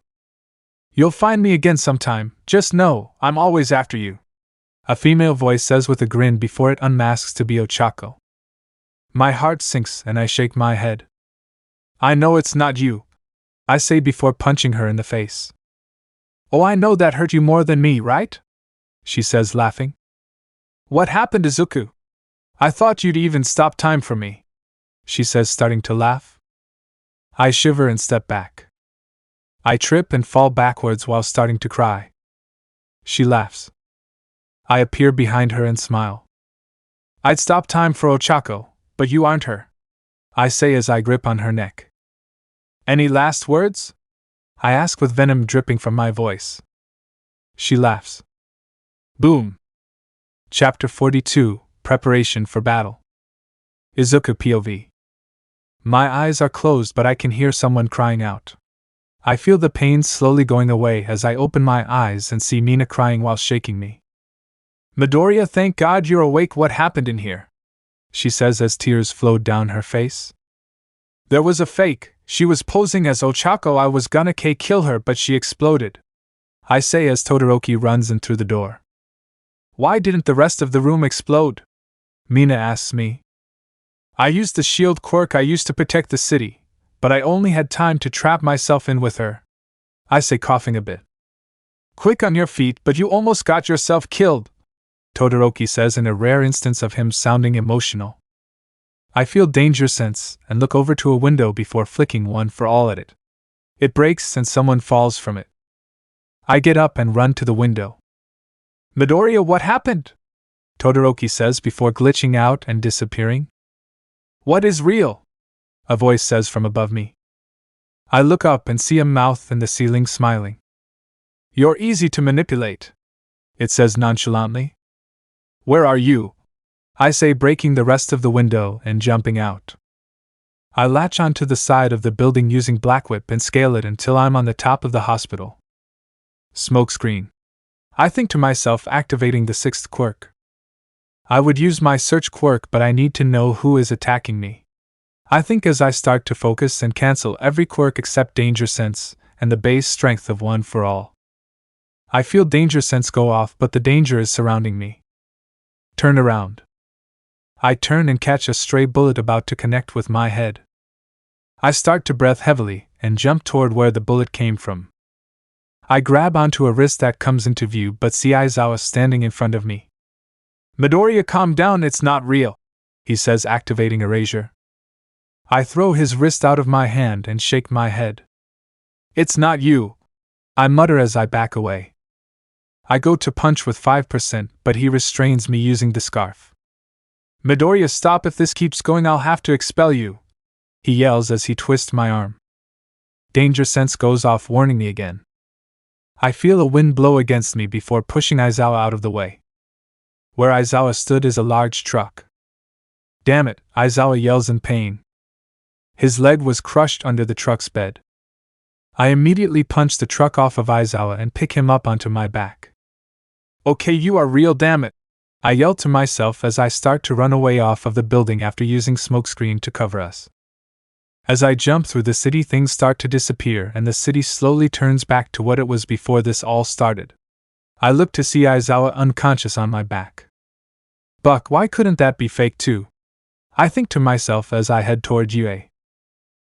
You'll find me again sometime, just know, I'm always after you, a female voice says with a grin before it unmasks to be Ochaco. My heart sinks and I shake my head. I know it's not you, I say before punching her in the face. Oh, I know that hurt you more than me, right? She says, laughing. What happened, Izuku? I thought you'd even stop time for me, she says, starting to laugh. I shiver and step back. I trip and fall backwards while starting to cry. She laughs. I appear behind her and smile. I'd stop time for Ochaco, but you aren't her, I say as I grip on her neck. Any last words? I ask with venom dripping from my voice. She laughs. Boom. Chapter 42, Preparation for Battle. Izuku POV. My eyes are closed but I can hear someone crying out. I feel the pain slowly going away as I open my eyes and see Mina crying while shaking me. Midoriya, thank God you're awake, what happened in here? She says as tears flowed down her face. There was a fake, she was posing as Ochaco, I was gonna kill her but she exploded, I say as Todoroki runs in through the door. Why didn't the rest of the room explode? Mina asks me. I used the shield quirk I used to protect the city, but I only had time to trap myself in with her. I say, coughing a bit. Quick on your feet, but you almost got yourself killed, Todoroki says in a rare instance of him sounding emotional. I feel danger sense and look over to a window before flicking one for all at it. It breaks and someone falls from it. I get up and run to the window. Midoriya, what happened? Todoroki says before glitching out and disappearing. What is real? A voice says from above me. I look up and see a mouth in the ceiling smiling. You're easy to manipulate, it says nonchalantly. Where are you? I say, breaking the rest of the window and jumping out. I latch onto the side of the building using Black Whip and scale it until I'm on the top of the hospital. Smokescreen. I think to myself, activating the 6th quirk. I would use my search quirk, but I need to know who is attacking me. I think as I start to focus and cancel every quirk except Danger Sense and the base strength of One for All. I feel Danger Sense go off, but the danger is surrounding me. Turn around. I turn and catch a stray bullet about to connect with my head. I start to breath heavily and jump toward where the bullet came from. I grab onto a wrist that comes into view but see Aizawa standing in front of me. Midoriya, calm down, it's not real, he says, activating Erasure. I throw his wrist out of my hand and shake my head. It's not you, I mutter as I back away. I go to punch with 5%, but he restrains me using the scarf. Midoriya, stop, if this keeps going I'll have to expel you, he yells as he twists my arm. Danger Sense goes off, warning me again. I feel a wind blow against me before pushing Aizawa out of the way. Where Aizawa stood is a large truck. Damn it, Aizawa yells in pain. His leg was crushed under the truck's bed. I immediately punch the truck off of Aizawa and pick him up onto my back. Okay, you are real, damn it, I yell to myself as I start to run away off of the building after using smokescreen to cover us. As I jump through the city, things start to disappear and the city slowly turns back to what it was before this all started. I look to see Aizawa unconscious on my back. Buck, why couldn't that be fake too? I think to myself as I head toward UA.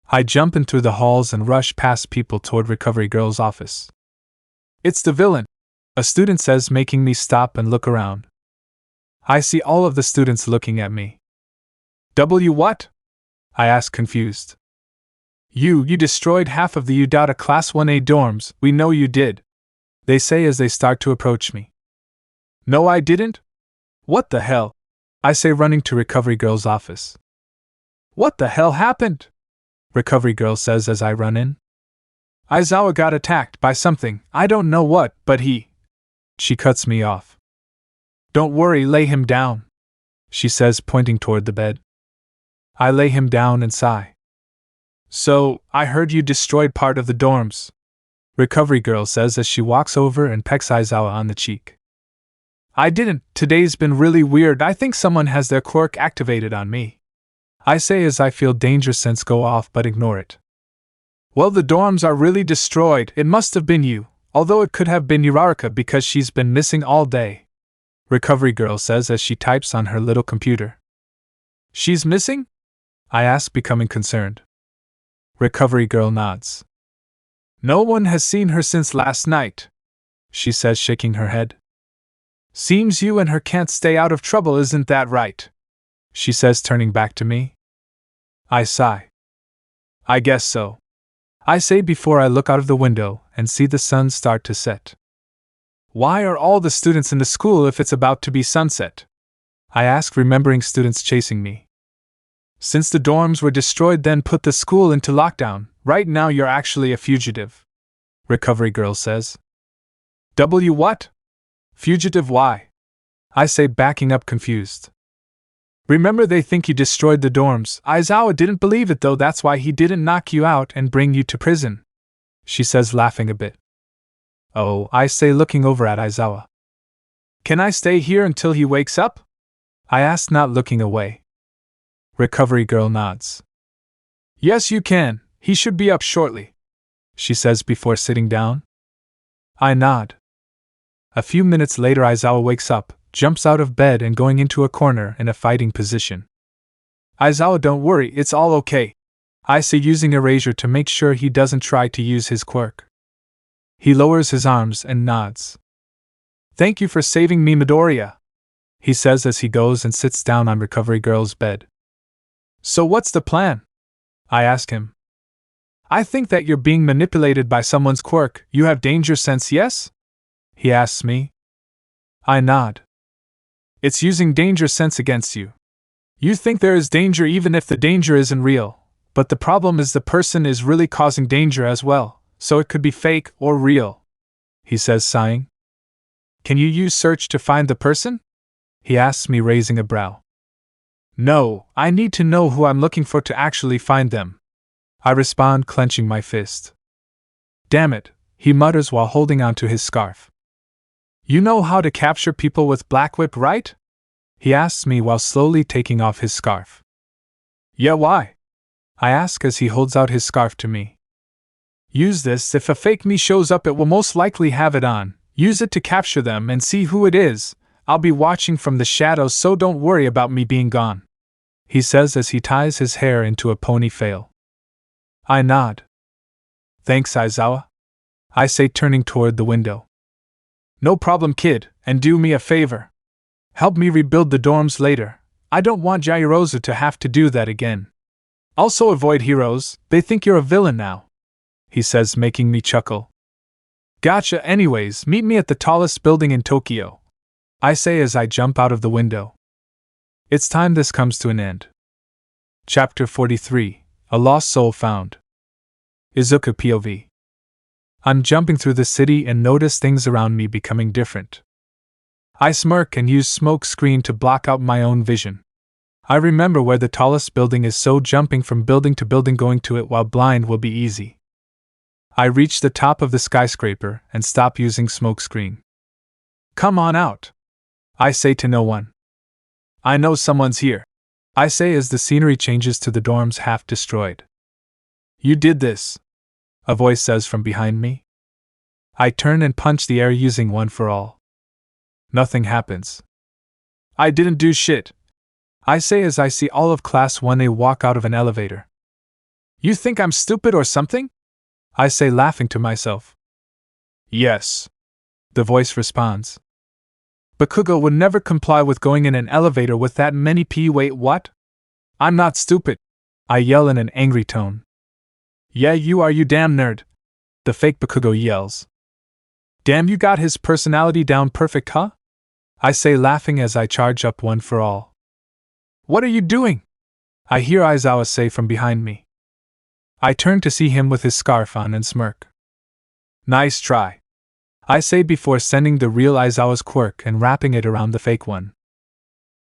I jump in through the halls and rush past people toward Recovery Girl's office. It's the villain, a student says, making me stop and look around. I see all of the students looking at me. What? I ask, confused. You destroyed half of the Udata Class 1A dorms, we know you did, they say as they start to approach me. No, I didn't. What the hell? I say, running to Recovery Girl's office. What the hell happened? Recovery Girl says as I run in. Aizawa got attacked by something, I don't know what, but She cuts me off. Don't worry, lay him down, she says, pointing toward the bed. I lay him down and sigh. So, I heard you destroyed part of the dorms, Recovery Girl says as she walks over and pecks Aizawa on the cheek. I didn't, today's been really weird, I think someone has their quirk activated on me, I say as I feel Danger Sense go off but ignore it. Well, the dorms are really destroyed, it must have been you, although it could have been Uraraka because she's been missing all day, Recovery Girl says as she types on her little computer. She's missing? I ask, becoming concerned. Recovery Girl nods. No one has seen her since last night, she says, shaking her head. Seems you and her can't stay out of trouble, isn't that right? She says, turning back to me. I sigh. I guess so, I say before I look out of the window and see the sun start to set. Why are all the students in the school if it's about to be sunset? I ask, remembering students chasing me. Since the dorms were destroyed, then put the school into lockdown, right now you're actually a fugitive, Recovery Girl says. What? Fugitive why? I say, backing up confused. Remember, they think you destroyed the dorms. Aizawa didn't believe it though, that's why he didn't knock you out and bring you to prison, she says, laughing a bit. Oh, I say, looking over at Aizawa. Can I stay here until he wakes up? I ask, not looking away. Recovery Girl nods. Yes, you can, he should be up shortly, she says before sitting down. I nod. A few minutes later, Aizawa wakes up, jumps out of bed and going into a corner in a fighting position. Aizawa, don't worry, it's all okay, I say, using erasure to make sure he doesn't try to use his quirk. He lowers his arms and nods. Thank you for saving me, Midoriya, he says as he goes and sits down on Recovery Girl's bed. So what's the plan? I ask him. I think that you're being manipulated by someone's quirk. You have danger sense, yes? He asks me. I nod. It's using danger sense against you. You think there is danger even if the danger isn't real, but the problem is the person is really causing danger as well, so it could be fake or real, he says, sighing. Can you use search to find the person? He asks me, raising a brow. No, I need to know who I'm looking for to actually find them, I respond, clenching my fist. Damn it, he mutters while holding onto his scarf. You know how to capture people with Black Whip, right? He asks me while slowly taking off his scarf. Yeah, why? I ask as he holds out his scarf to me. Use this. If a fake me shows up, it will most likely have it on. Use it to capture them and see who it is. I'll be watching from the shadows, so don't worry about me being gone, he says as he ties his hair into a ponytail. I nod. Thanks, Aizawa, I say, turning toward the window. No problem, kid, and do me a favor. Help me rebuild the dorms later. I don't want Jairozu to have to do that again. Also avoid heroes, they think you're a villain now, he says, making me chuckle. Gotcha. Anyways, meet me at the tallest building in Tokyo, I say as I jump out of the window. It's time this comes to an end. Chapter 43, A Lost Soul Found. Izuku POV. I'm jumping through the city and notice things around me becoming different. I smirk and use smoke screen to block out my own vision. I remember where the tallest building is, so jumping from building to building going to it while blind will be easy. I reach the top of the skyscraper and stop using smoke screen. Come on out, I say to no one. I know someone's here, I say as the scenery changes to the dorms half destroyed. You did this, a voice says from behind me. I turn and punch the air using one for all. Nothing happens. I didn't do shit, I say as I see all of Class 1A walk out of an elevator. You think I'm stupid or something? I say, laughing to myself. Yes, the voice responds. Bakugo would never comply with going in an elevator with that many Wait, what? I'm not stupid, I yell in an angry tone. Yeah, you are, you damn nerd, the fake Bakugo yells. Damn, you got his personality down perfect, huh? I say, laughing as I charge up one for all. What are you doing? I hear Aizawa say from behind me. I turn to see him with his scarf on and smirk. Nice try, I say before sending the real Aizawa's quirk and wrapping it around the fake one.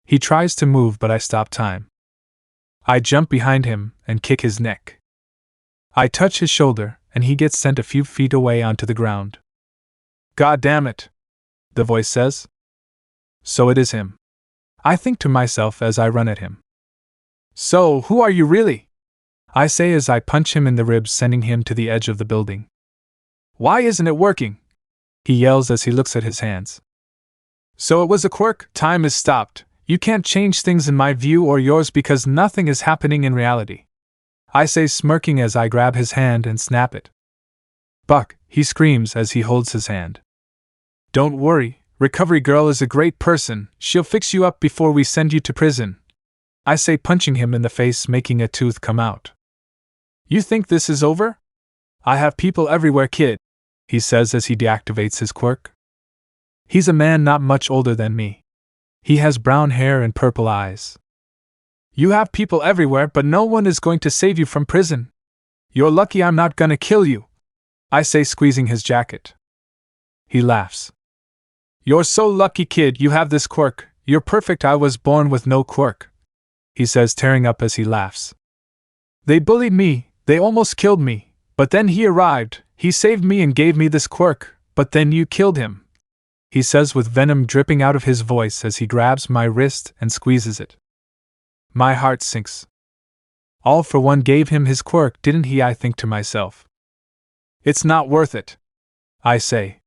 He tries to move, but I stop time. I jump behind him and kick his neck. I touch his shoulder, and he gets sent a few feet away onto the ground. God damn it, the voice says. So it is him, I think to myself as I run at him. So, who are you really? I say as I punch him in the ribs, sending him to the edge of the building. Why isn't it working? He yells as he looks at his hands. So it was a quirk. Time is stopped. You can't change things in my view or yours because nothing is happening in reality, I say, smirking as I grab his hand and snap it. Buck, he screams as he holds his hand. Don't worry, Recovery Girl is a great person. She'll fix you up before we send you to prison, I say, punching him in the face, making a tooth come out. You think this is over? I have people everywhere, kid, he says as he deactivates his quirk. He's a man not much older than me. He has brown hair and purple eyes. You have people everywhere, but no one is going to save you from prison. You're lucky I'm not gonna kill you, I say, squeezing his jacket. He laughs. You're so lucky, kid, you have this quirk. You're perfect. I was born with no quirk, he says, tearing up as he laughs. They bullied me, they almost killed me, but then he arrived, he saved me and gave me this quirk, but then you killed him, he says with venom dripping out of his voice as he grabs my wrist and squeezes it. My heart sinks. All for one gave him his quirk, didn't he? I think to myself. It's not worth it, I say.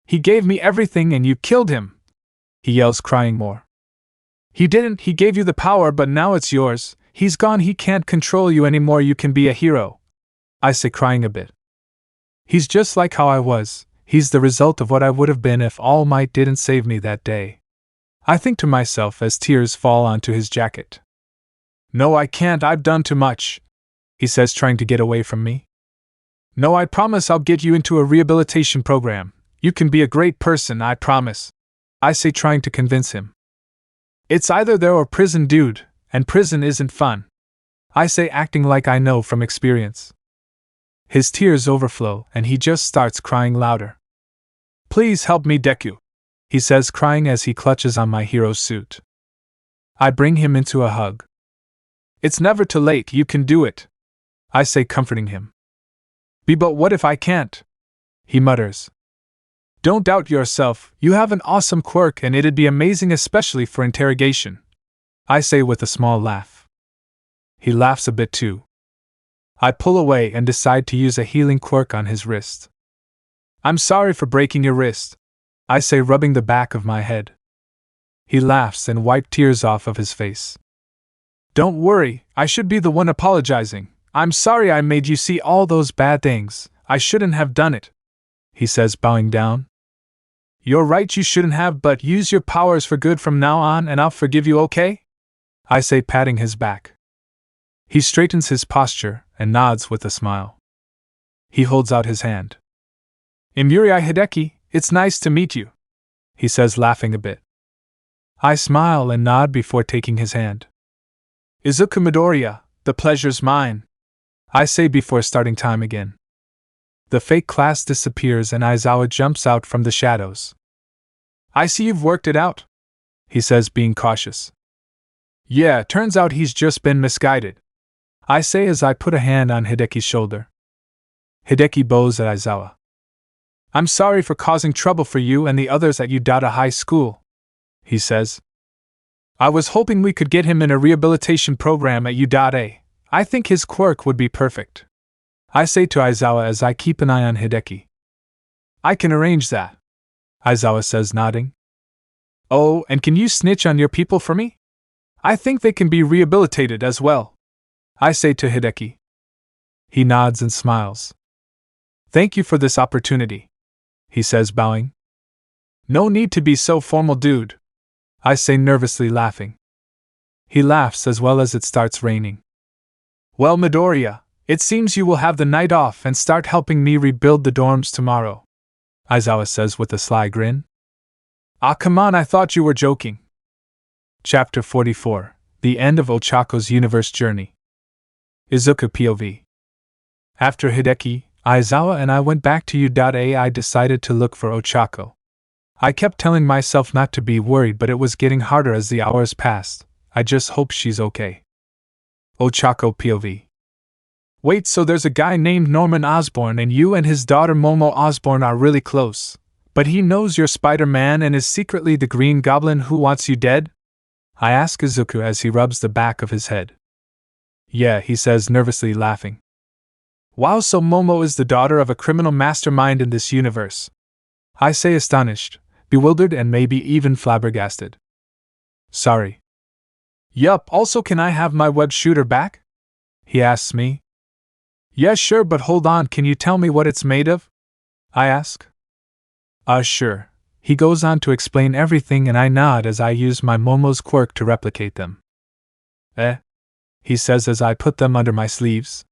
He gave me everything and you killed him, he yells, crying more. He didn't, he gave you the power, but now it's yours. He's gone, he can't control you anymore, you can be a hero. I say, crying a bit. He's just like how I was, he's the result of what I would have been if All Might didn't save me that day. I think to myself as tears fall onto his jacket. No, I can't, I've done too much, he says, trying to get away from me. No, I promise I'll get you into a rehabilitation program. You can be a great person, I promise. I say, trying to convince him. It's either there or prison, dude, and prison isn't fun. I say, acting like I know from experience. His tears overflow, and he just starts crying louder. Please help me, Deku, he says, crying as he clutches on my hero suit. I bring him into a hug. It's never too late, you can do it, I say, comforting him. But what if I can't? He mutters. Don't doubt yourself, you have an awesome quirk and it'd be amazing, especially for interrogation, I say with a small laugh. He laughs a bit too. I pull away and decide to use a healing quirk on his wrist. I'm sorry for breaking your wrist, I say, rubbing the back of my head. He laughs and wipes tears off of his face. Don't worry, I should be the one apologizing. I'm sorry I made you see all those bad things, I shouldn't have done it, he says, bowing down. You're right, you shouldn't have, but use your powers for good from now on and I'll forgive you, okay? I say, patting his back. He straightens his posture and nods with a smile. He holds out his hand. Midoriya Hideki, it's nice to meet you, he says, laughing a bit. I smile and nod before taking his hand. Izuku Midoriya, the pleasure's mine, I say before starting time again. The fake class disappears and Aizawa jumps out from the shadows. I see you've worked it out, he says, being cautious. Yeah, turns out he's just been misguided, I say as I put a hand on Hideki's shoulder. Hideki bows at Aizawa. I'm sorry for causing trouble for you and the others at Udata High School, he says. I was hoping we could get him in a rehabilitation program at Udata. I think his quirk would be perfect, I say to Aizawa as I keep an eye on Hideki. I can arrange that, Aizawa says, nodding. Oh, and can you snitch on your people for me? I think they can be rehabilitated as well, I say to Hideki. He nods and smiles. Thank you for this opportunity, he says, bowing. No need to be so formal, dude, I say, nervously laughing. He laughs as well as it starts raining. Well, Midoriya, it seems you will have the night off and start helping me rebuild the dorms tomorrow, Aizawa says with a sly grin. Ah, come on, I thought you were joking. Chapter 44, The End of Ochaco's Universe Journey. Izuku POV. After Hideki, Aizawa and I went back to Udata, I decided to look for Ochaco. I kept telling myself not to be worried, but it was getting harder as the hours passed. I just hope she's okay. Ochaco POV. Wait, so there's a guy named Norman Osborn and you and his daughter Momo Osborn are really close, but he knows you're Spider-Man and is secretly the Green Goblin who wants you dead? I ask Izuku as he rubs the back of his head. Yeah, he says, nervously laughing. Wow, so Momo is the daughter of a criminal mastermind in this universe, I say, astonished, bewildered, and maybe even flabbergasted. Sorry. Yup, also can I have my web shooter back? He asks me. Yeah, sure, but hold on, can you tell me what it's made of? I ask. Sure. He goes on to explain everything and I nod as I use my Momo's quirk to replicate them. He says as I put them under my sleeves.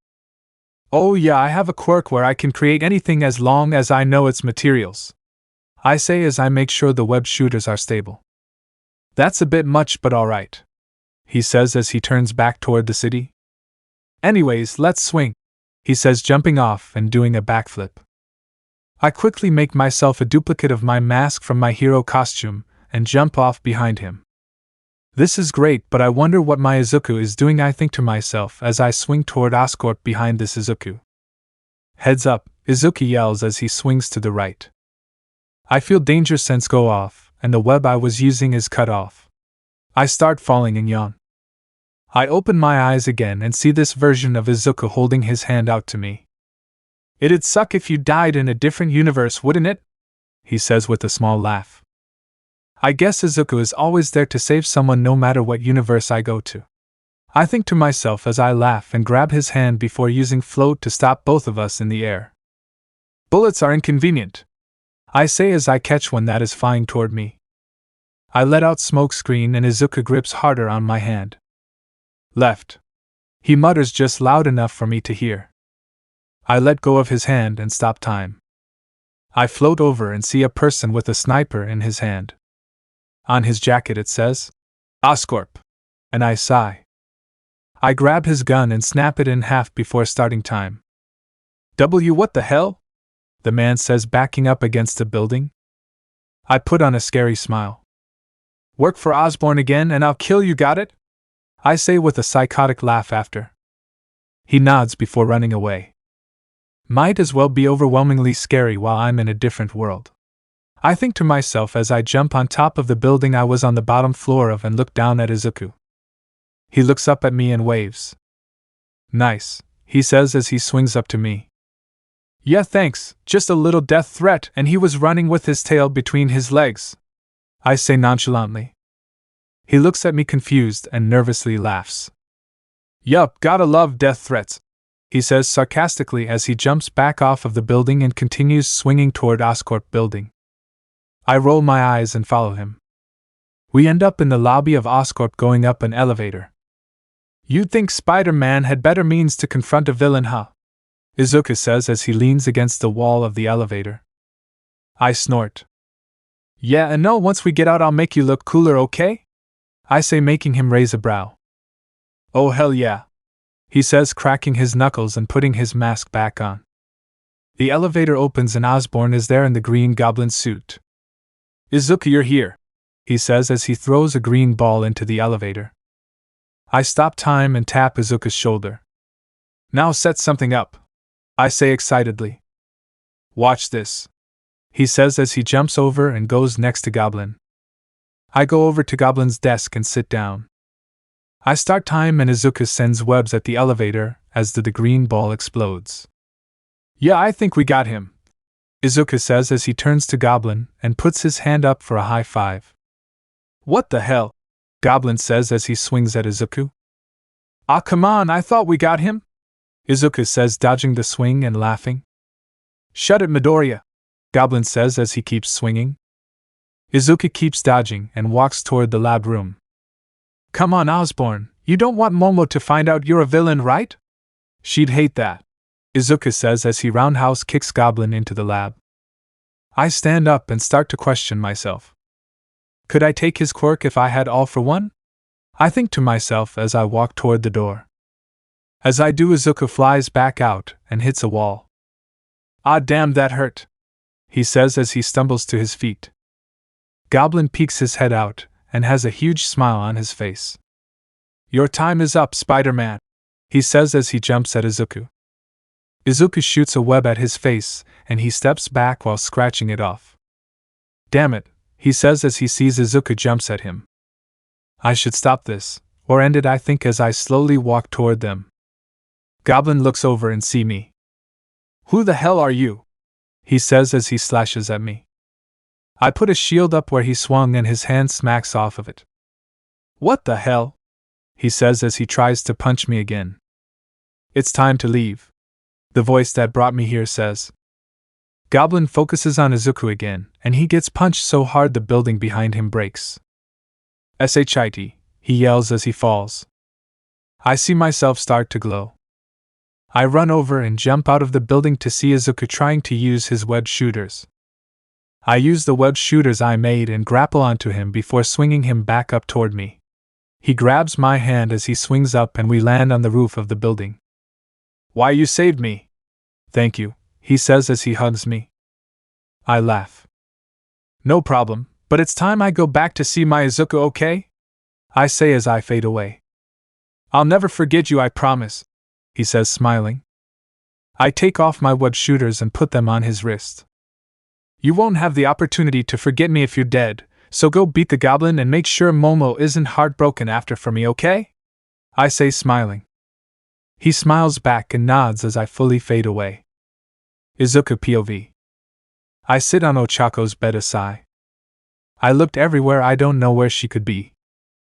Oh yeah, I have a quirk where I can create anything as long as I know its materials, I say as I make sure the web shooters are stable. That's a bit much, but alright, he says as he turns back toward the city. Anyways, let's swing, he says, jumping off and doing a backflip. I quickly make myself a duplicate of my mask from my hero costume and jump off behind him. This is great, but I wonder what my Izuku is doing, I think to myself as I swing toward Oscorp behind this Izuku. Heads up, Izuku yells as he swings to the right. I feel danger sense go off, and the web I was using is cut off. I start falling and yawn. I open my eyes again and see this version of Izuku holding his hand out to me. It'd suck if you died in a different universe, wouldn't it? He says with a small laugh. I guess Izuku is always there to save someone no matter what universe I go to. I think to myself as I laugh and grab his hand before using float to stop both of us in the air. Bullets are inconvenient, I say as I catch one that is flying toward me. I let out smoke screen and Izuku grips harder on my hand. Left. He mutters just loud enough for me to hear. I let go of his hand and stop time. I float over and see a person with a sniper in his hand. On his jacket it says, Oscorp, and I sigh. I grab his gun and snap it in half before starting time. What the hell? The man says, backing up against a building. I put on a scary smile. Work for Osborne again and I'll kill you, got it? I say with a psychotic laugh after. He nods before running away. Might as well be overwhelmingly scary while I'm in a different world. I think to myself as I jump on top of the building I was on the bottom floor of and look down at Izuku. He looks up at me and waves. Nice, he says as he swings up to me. Yeah, thanks, just a little death threat and he was running with his tail between his legs, I say nonchalantly. He looks at me confused and nervously laughs. Yup, gotta love death threats, he says sarcastically as he jumps back off of the building and continues swinging toward Oscorp building. I roll my eyes and follow him. We end up in the lobby of Oscorp going up an elevator. You'd think Spider-Man had better means to confront a villain, huh? Izuku says as he leans against the wall of the elevator. I snort. Yeah, and no, once we get out I'll make you look cooler, okay? I say, making him raise a brow. Oh hell yeah, he says, cracking his knuckles and putting his mask back on. The elevator opens and Osborne is there in the green goblin suit. Izuku, you're here, he says as he throws a green ball into the elevator. I stop time and tap Izuku's shoulder. Now set something up, I say excitedly. Watch this, he says as he jumps over and goes next to Goblin. I go over to Goblin's desk and sit down. I start time and Izuku sends webs at the elevator as the green ball explodes. Yeah, I think we got him, Izuku says as he turns to Goblin and puts his hand up for a high five. What the hell? Goblin says as he swings at Izuku. Ah, come on, I thought we got him, Izuku says, dodging the swing and laughing. Shut it, Midoriya, Goblin says as he keeps swinging. Izuku keeps dodging and walks toward the lab room. Come on, Osborne, you don't want Momo to find out you're a villain, right? She'd hate that, Izuku says as he roundhouse kicks Goblin into the lab. I stand up and start to question myself. Could I take his quirk if I had all for one? I think to myself as I walk toward the door. As I do, Izuku flies back out and hits a wall. Ah damn, that hurt, he says as he stumbles to his feet. Goblin peeks his head out and has a huge smile on his face. Your time is up, Spider-Man, he says as he jumps at Izuku. Izuku shoots a web at his face and he steps back while scratching it off. Damn it, he says as he sees Izuku jumps at him. I should stop this, or end it, I think, as I slowly walk toward them. Goblin looks over and sees me. Who the hell are you? He says as he slashes at me. I put a shield up where he swung and his hand smacks off of it. What the hell? He says as he tries to punch me again. It's time to leave, the voice that brought me here says. Goblin focuses on Izuku again, and he gets punched so hard the building behind him breaks. Shit, he yells as he falls. I see myself start to glow. I run over and jump out of the building to see Izuku trying to use his web shooters. I use the web shooters I made and grapple onto him before swinging him back up toward me. He grabs my hand as he swings up and we land on the roof of the building. Why, you saved me. Thank you, he says as he hugs me. I laugh. No problem, but it's time I go back to see my Izuku, okay? I say as I fade away. I'll never forget you, I promise, he says, smiling. I take off my web shooters and put them on his wrist. You won't have the opportunity to forget me if you're dead, so go beat the goblin and make sure Momo isn't heartbroken after for me, okay? I say, smiling. He smiles back and nods as I fully fade away. Izuku POV. I sit on Ochaco's bed, a sigh. I looked everywhere, I don't know where she could be.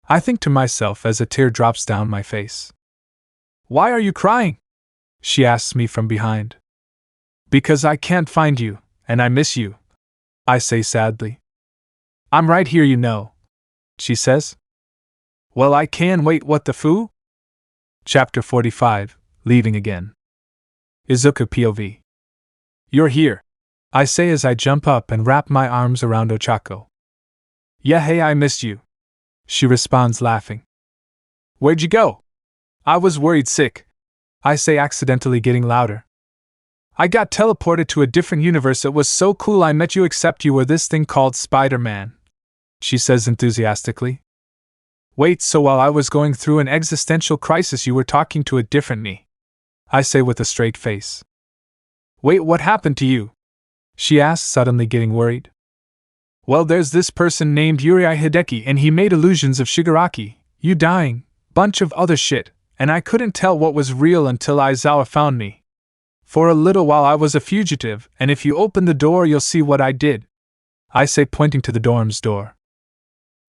I think to myself as a tear drops down my face. Why are you crying? She asks me from behind. Because I can't find you, and I miss you, I say sadly. I'm right here, you know, she says. Well, I can't wait. What the foo? Chapter 45, Leaving Again. Izuku POV. You're here, I say as I jump up and wrap my arms around Ochaco. Yeah, hey, I missed you, she responds laughing. Where'd you go? I was worried sick, I say, accidentally getting louder. I got teleported to a different universe. It was so cool. I met you, except you were this thing called Spider-Man, she says enthusiastically. Wait, so while I was going through an existential crisis you were talking to a different me, I say with a straight face. Wait, what happened to you? She asks, suddenly getting worried. Well, there's this person named Uraraka Hideki, and he made illusions of Shigaraki, you dying, bunch of other shit, and I couldn't tell what was real until Aizawa found me. For a little while I was a fugitive, and if you open the door you'll see what I did, I say, pointing to the dorm's door.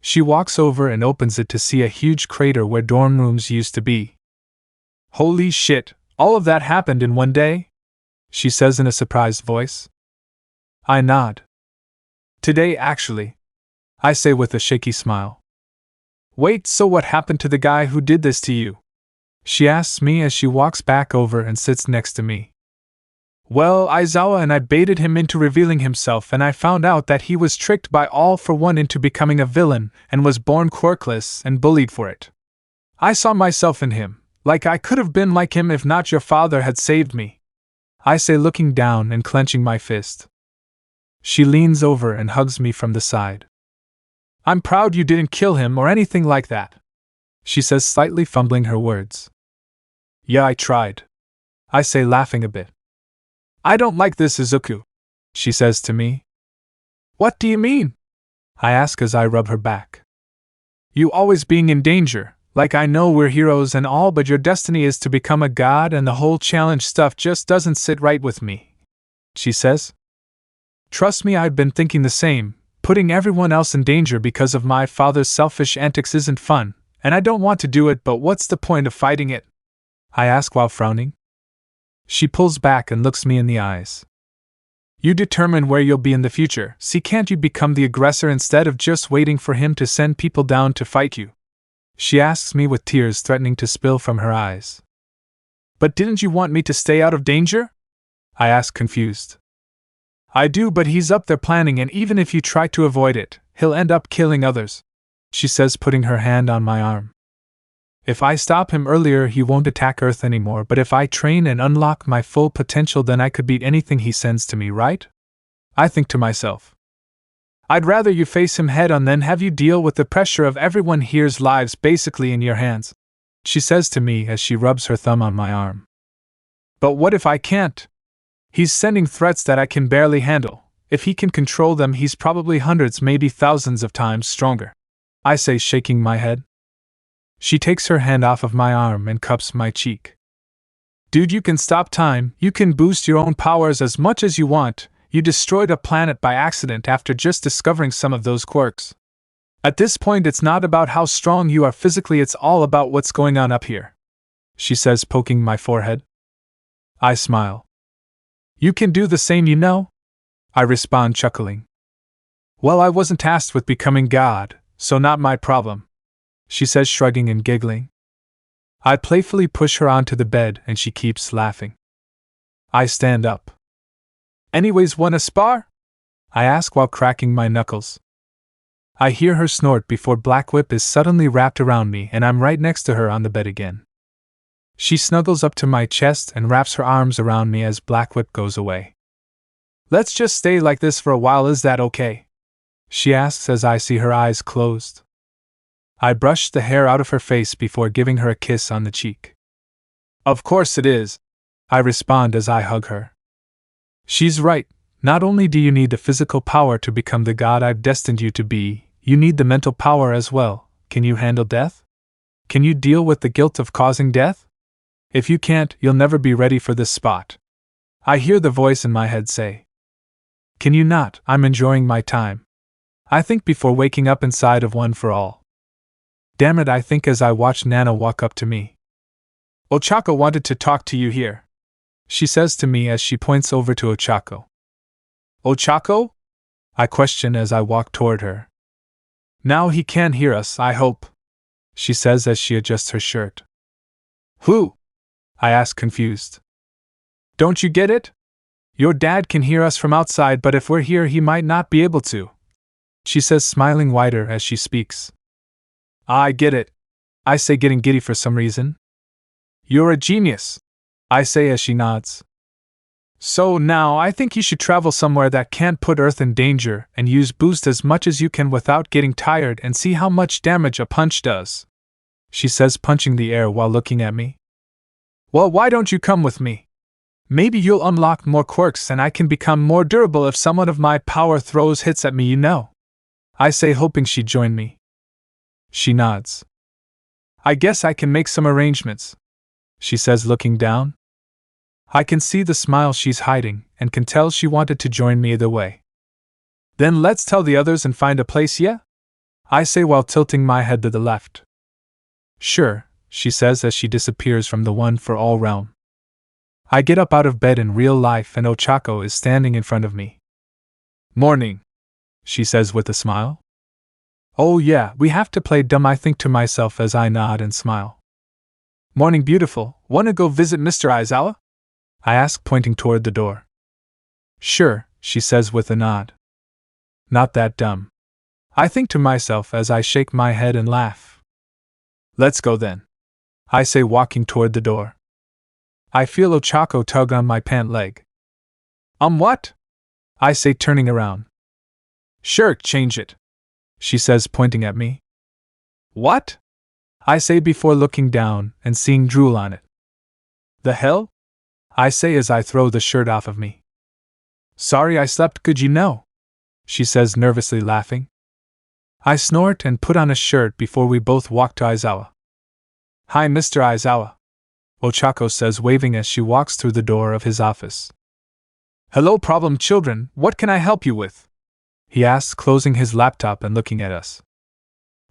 She walks over and opens it to see a huge crater where dorm rooms used to be. Holy shit, all of that happened in one day? She says in a surprised voice. I nod. Today, actually, I say with a shaky smile. Wait, so what happened to the guy who did this to you? She asks me as she walks back over and sits next to me. Well, Aizawa and I baited him into revealing himself, and I found out that he was tricked by All for One into becoming a villain and was born quirkless and bullied for it. I saw myself in him, like I could have been like him if not your father had saved me, I say, looking down and clenching my fist. She leans over and hugs me from the side. I'm proud you didn't kill him or anything like that, she says, slightly fumbling her words. Yeah, I tried, I say, laughing a bit. I don't like this, Izuku, she says to me. What do you mean? I ask as I rub her back. You always being in danger, like I know we're heroes and all, but your destiny is to become a god, and the whole challenge stuff just doesn't sit right with me, she says. Trust me, I've been thinking the same. Putting everyone else in danger because of my father's selfish antics isn't fun, and I don't want to do it, but what's the point of fighting it? I ask while frowning. She pulls back and looks me in the eyes. You determine where you'll be in the future. See, can't you become the aggressor instead of just waiting for him to send people down to fight you? She asks me with tears threatening to spill from her eyes. But didn't you want me to stay out of danger? I ask, confused. I do, but he's up there planning, and even if you try to avoid it, he'll end up killing others, she says, putting her hand on my arm. If I stop him earlier, he won't attack Earth anymore, but if I train and unlock my full potential, then I could beat anything he sends to me, right? I think to myself. I'd rather you face him head on than have you deal with the pressure of everyone here's lives basically in your hands, she says to me as she rubs her thumb on my arm. But what if I can't? He's sending threats that I can barely handle. If he can control them, he's probably hundreds, maybe thousands of times stronger, I say, shaking my head. She takes her hand off of my arm and cups my cheek. Dude, you can stop time, you can boost your own powers as much as you want. You destroyed a planet by accident after just discovering some of those quirks. At this point, it's not about how strong you are physically, it's all about what's going on up here, she says, poking my forehead. I smile. You can do the same, you know, I respond, chuckling. Well, I wasn't tasked with becoming God, so not my problem, she says, shrugging and giggling. I playfully push her onto the bed and she keeps laughing. I stand up. Anyways, wanna spar? I ask while cracking my knuckles. I hear her snort before Black Whip is suddenly wrapped around me and I'm right next to her on the bed again. She snuggles up to my chest and wraps her arms around me as Black Whip goes away. Let's just stay like this for a while, is that okay? She asks as I see her eyes closed. I brush the hair out of her face before giving her a kiss on the cheek. Of course it is, I respond as I hug her. She's right. Not only do you need the physical power to become the god I've destined you to be, you need the mental power as well. Can you handle death? Can you deal with the guilt of causing death? If you can't, you'll never be ready for this spot, I hear the voice in my head say. Can you not? I'm enjoying my time, I think, before waking up inside of One for All. Damn it, I think as I watch Nana walk up to me. Ochaco wanted to talk to you here, she says to me as she points over to Ochaco. Ochaco? I question as I walk toward her. Now he can't hear us, I hope, she says as she adjusts her shirt. Who? I ask confused. Don't you get it? Your dad can hear us from outside, but if we're here he might not be able to, she says, smiling wider as she speaks. I get it, I say, getting giddy for some reason. You're a genius, I say as she nods. So now I think you should travel somewhere that can't put Earth in danger and use boost as much as you can without getting tired and see how much damage a punch does, she says, punching the air while looking at me. Well, why don't you come with me? Maybe you'll unlock more quirks and I can become more durable if someone of my power throws hits at me, you know, I say, hoping she'd join me. She nods. I guess I can make some arrangements, she says, looking down. I can see the smile she's hiding and can tell she wanted to join me either way. Then let's tell the others and find a place, yeah? I say while tilting my head to the left. Sure, she says as she disappears from the One for All realm. I get up out of bed in real life and Ochaco is standing in front of me. Morning, she says with a smile. Oh yeah, we have to play dumb, I think to myself as I nod and smile. Morning, beautiful, wanna go visit Mr. Aizawa? I ask, pointing toward the door. Sure, she says with a nod. Not that dumb, I think to myself as I shake my head and laugh. Let's go then, I say, walking toward the door. I feel Ochaco tug on my pant leg. What? I say, turning around. Sure, change it, she says, pointing at me. What? I say before looking down and seeing drool on it. The hell? I say as I throw the shirt off of me. Sorry, I slept good, you know, she says, nervously laughing. I snort and put on a shirt before we both walk to Aizawa. Hi, Mr. Aizawa, Ochaco says, waving as she walks through the door of his office. Hello, problem children, what can I help you with? He asks, closing his laptop and looking at us.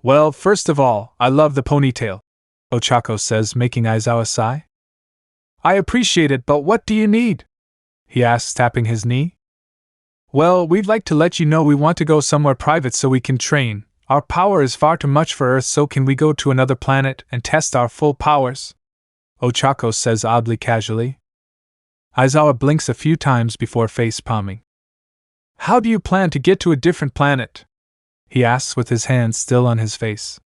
Well, first of all, I love the ponytail, Ochaco says, making Aizawa sigh. I appreciate it, but what do you need? He asks, tapping his knee. Well, we'd like to let you know we want to go somewhere private so we can train. Our power is far too much for Earth, so can we go to another planet and test our full powers? Ochaco says oddly casually. Aizawa blinks a few times before face palming. How do you plan to get to a different planet? He asks with his hands still on his face.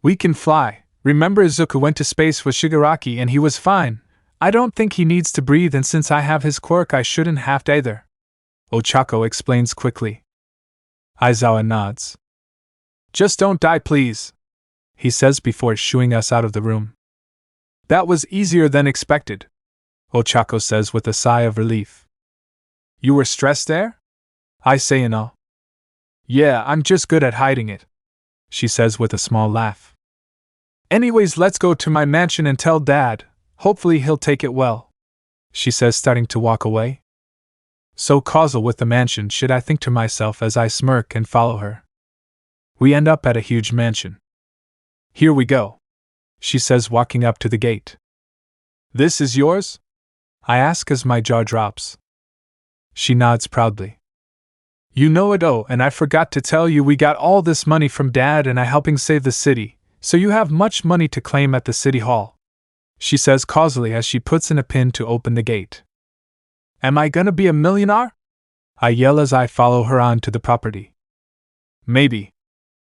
We can fly. Remember, Izuku went to space with Shigaraki and he was fine. I don't think he needs to breathe, and since I have his quirk I shouldn't have to either, Ochaco explains quickly. Aizawa nods. Just don't die, please, he says before shooing us out of the room. That was easier than expected, Ochaco says with a sigh of relief. You were stressed there? I say in awe. Yeah, I'm just good at hiding it, she says with a small laugh. Anyways, let's go to my mansion and tell Dad. Hopefully he'll take it well, she says, starting to walk away. So causal with the mansion, should I think to myself as I smirk and follow her. We end up at a huge mansion. Here we go, she says, walking up to the gate. This is yours? I ask as my jaw drops. She nods proudly. You know it. Oh, and I forgot to tell you, we got all this money from Dad and I helping save the city, so you have much money to claim at the city hall, she says causally as she puts in a pin to open the gate. Am I gonna be a millionaire? I yell as I follow her on to the property. Maybe,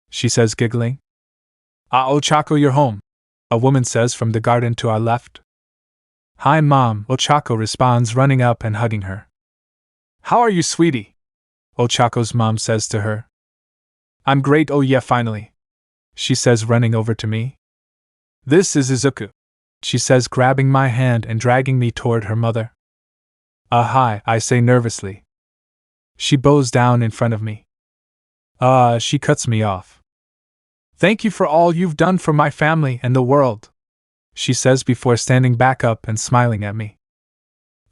she says, giggling. Ochaco, you're home, a woman says from the garden to our left. Hi, Mom, Ochaco responds, running up and hugging her. How are you, sweetie? Ochaco's mom says to her. I'm great, oh yeah, finally, she says, running over to me. This is Izuku, she says, grabbing my hand and dragging me toward her mother. Hi, I say nervously. She bows down in front of me. She cuts me off. Thank you for all you've done for my family and the world, she says before standing back up and smiling at me.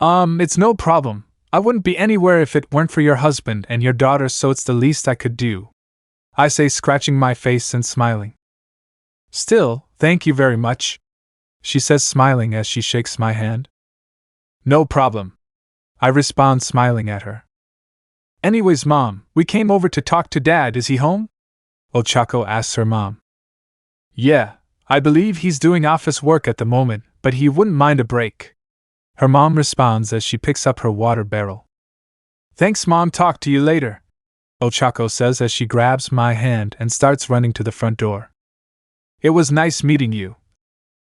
It's no problem. I wouldn't be anywhere if it weren't for your husband and your daughter, so it's the least I could do, I say, scratching my face and smiling. Still, thank you very much, she says, smiling as she shakes my hand. No problem, I respond, smiling at her. Anyways, Mom, we came over to talk to Dad. Is he home? Ochaco asks her mom. Yeah, I believe he's doing office work at the moment, but he wouldn't mind a break, her mom responds as she picks up her water barrel. Thanks, Mom, talk to you later, Ochaco says as she grabs my hand and starts running to the front door. It was nice meeting you,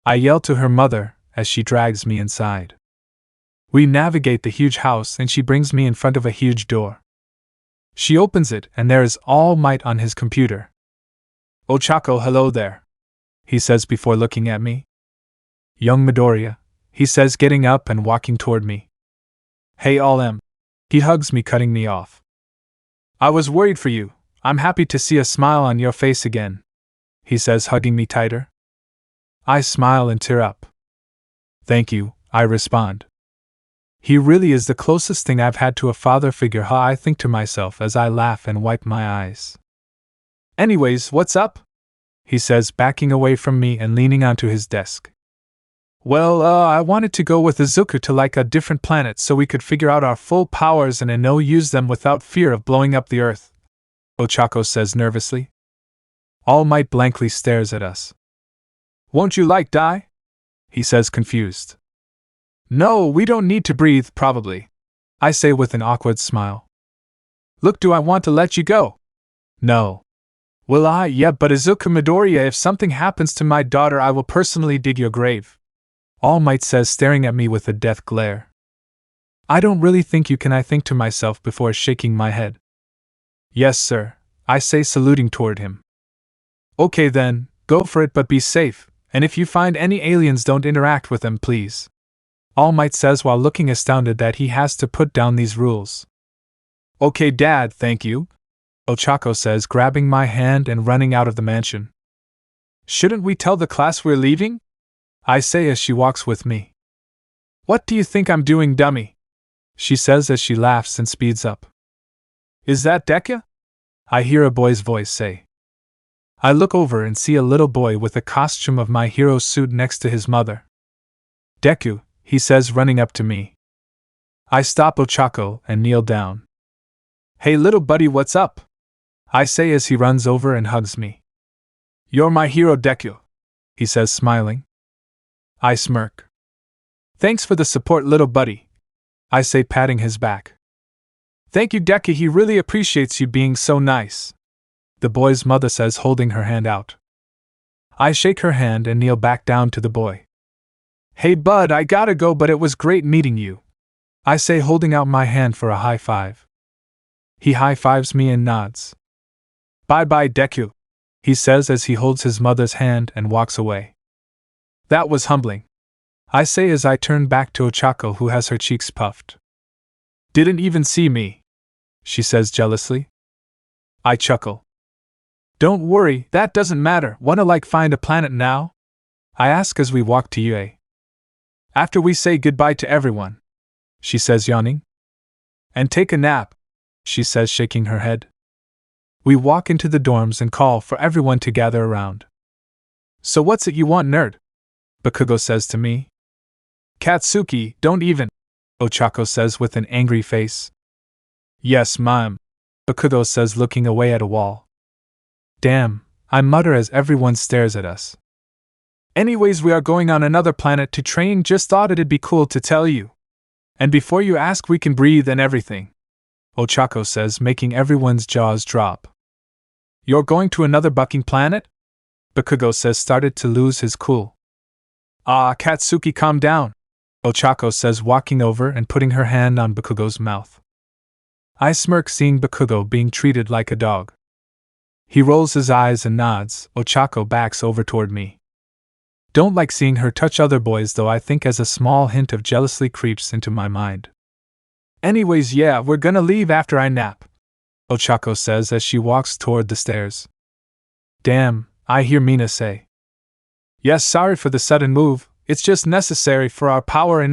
I yell to her mother as she drags me inside. We navigate the huge house and she brings me in front of a huge door. She opens it and there is Almight on his computer. Ochaco, hello there, he says before looking at me. Young Midoriya, he says, getting up and walking toward me. Hey All-M, he hugs me, cutting me off. I was worried for you. I'm happy to see a smile on your face again, he says, hugging me tighter. I smile and tear up. Thank you, I respond. He really is the closest thing I've had to a father figure, I think to myself as I laugh and wipe my eyes. Anyways, what's up? He says, backing away from me and leaning onto his desk. Well, I wanted to go with Izuku to like a different planet so we could figure out our full powers and use them without fear of blowing up the Earth, Ochaco says nervously. All Might blankly stares at us. Won't you like die? He says, confused. No, we don't need to breathe, probably, I say with an awkward smile. Look, do I want to let you go? No. Will I? Yeah, but Izuku Midoriya, if something happens to my daughter, I will personally dig your grave, All Might says, staring at me with a death glare. I don't really think you can, I think to myself before shaking my head. Yes, sir, I say, saluting toward him. Okay then, go for it, but be safe, and if you find any aliens, don't interact with them, please, All Might says while looking astounded that he has to put down these rules. Okay, Dad, thank you, Ochaco says, grabbing my hand and running out of the mansion. Shouldn't we tell the class we're leaving? I say as she walks with me. What do you think I'm doing, dummy? She says as she laughs and speeds up. Is that Deku? I hear a boy's voice say. I look over and see a little boy with a costume of my hero's suit next to his mother. Deku, he says, running up to me. I stop Ochaco and kneel down. Hey little buddy, what's up? I say as he runs over and hugs me. You're my hero, Deku, he says, smiling. I smirk. Thanks for the support, little buddy, I say, patting his back. Thank you, Deku, he really appreciates you being so nice, the boy's mother says, holding her hand out. I shake her hand and kneel back down to the boy. Hey bud, I gotta go, but it was great meeting you, I say, holding out my hand for a high five. He high fives me and nods. Bye bye, Deku, he says as he holds his mother's hand and walks away. That was humbling, I say as I turn back to Ochaco, who has her cheeks puffed. Didn't even see me, she says jealously. I chuckle. Don't worry, that doesn't matter. Wanna find a planet now? I ask as we walk to UA. After we say goodbye to everyone, she says, yawning. And take a nap, she says, shaking her head. We walk into the dorms and call for everyone to gather around. So what's it you want, nerd? Bakugo says to me. Katsuki, don't even, Ochaco says with an angry face. Yes, ma'am, Bakugo says, looking away at a wall. Damn, I mutter as everyone stares at us. Anyways, we are going on another planet to train, just thought it'd be cool to tell you. And before you ask, we can breathe and everything, Ochaco says, making everyone's jaws drop. You're going to another bucking planet? Bakugo says, started to lose his cool. Ah, Katsuki, calm down, Ochaco says, walking over and putting her hand on Bakugo's mouth. I smirk, seeing Bakugo being treated like a dog. He rolls his eyes and nods. Ochaco backs over toward me. Don't like seeing her touch other boys, though, I think, as a small hint of jealousy creeps into my mind. Anyways, yeah, we're gonna leave after I nap, Ochaco says as she walks toward the stairs. Damn, I hear Mina say. Yes, sorry for the sudden move, it's just necessary for our power,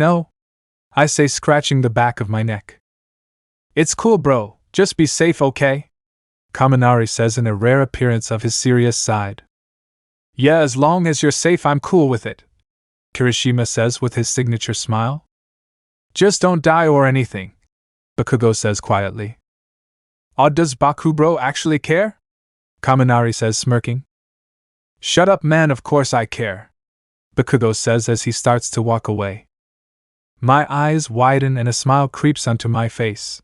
I say, scratching the back of my neck. It's cool, bro, just be safe, okay? Kaminari says in a rare appearance of his serious side. Yeah, as long as you're safe, I'm cool with it, Kirishima says with his signature smile. Just don't die or anything, Bakugo says quietly. Does Bakubro actually care? Kaminari says smirking. Shut up, man, of course I care, Bakugo says as he starts to walk away. My eyes widen and a smile creeps onto my face.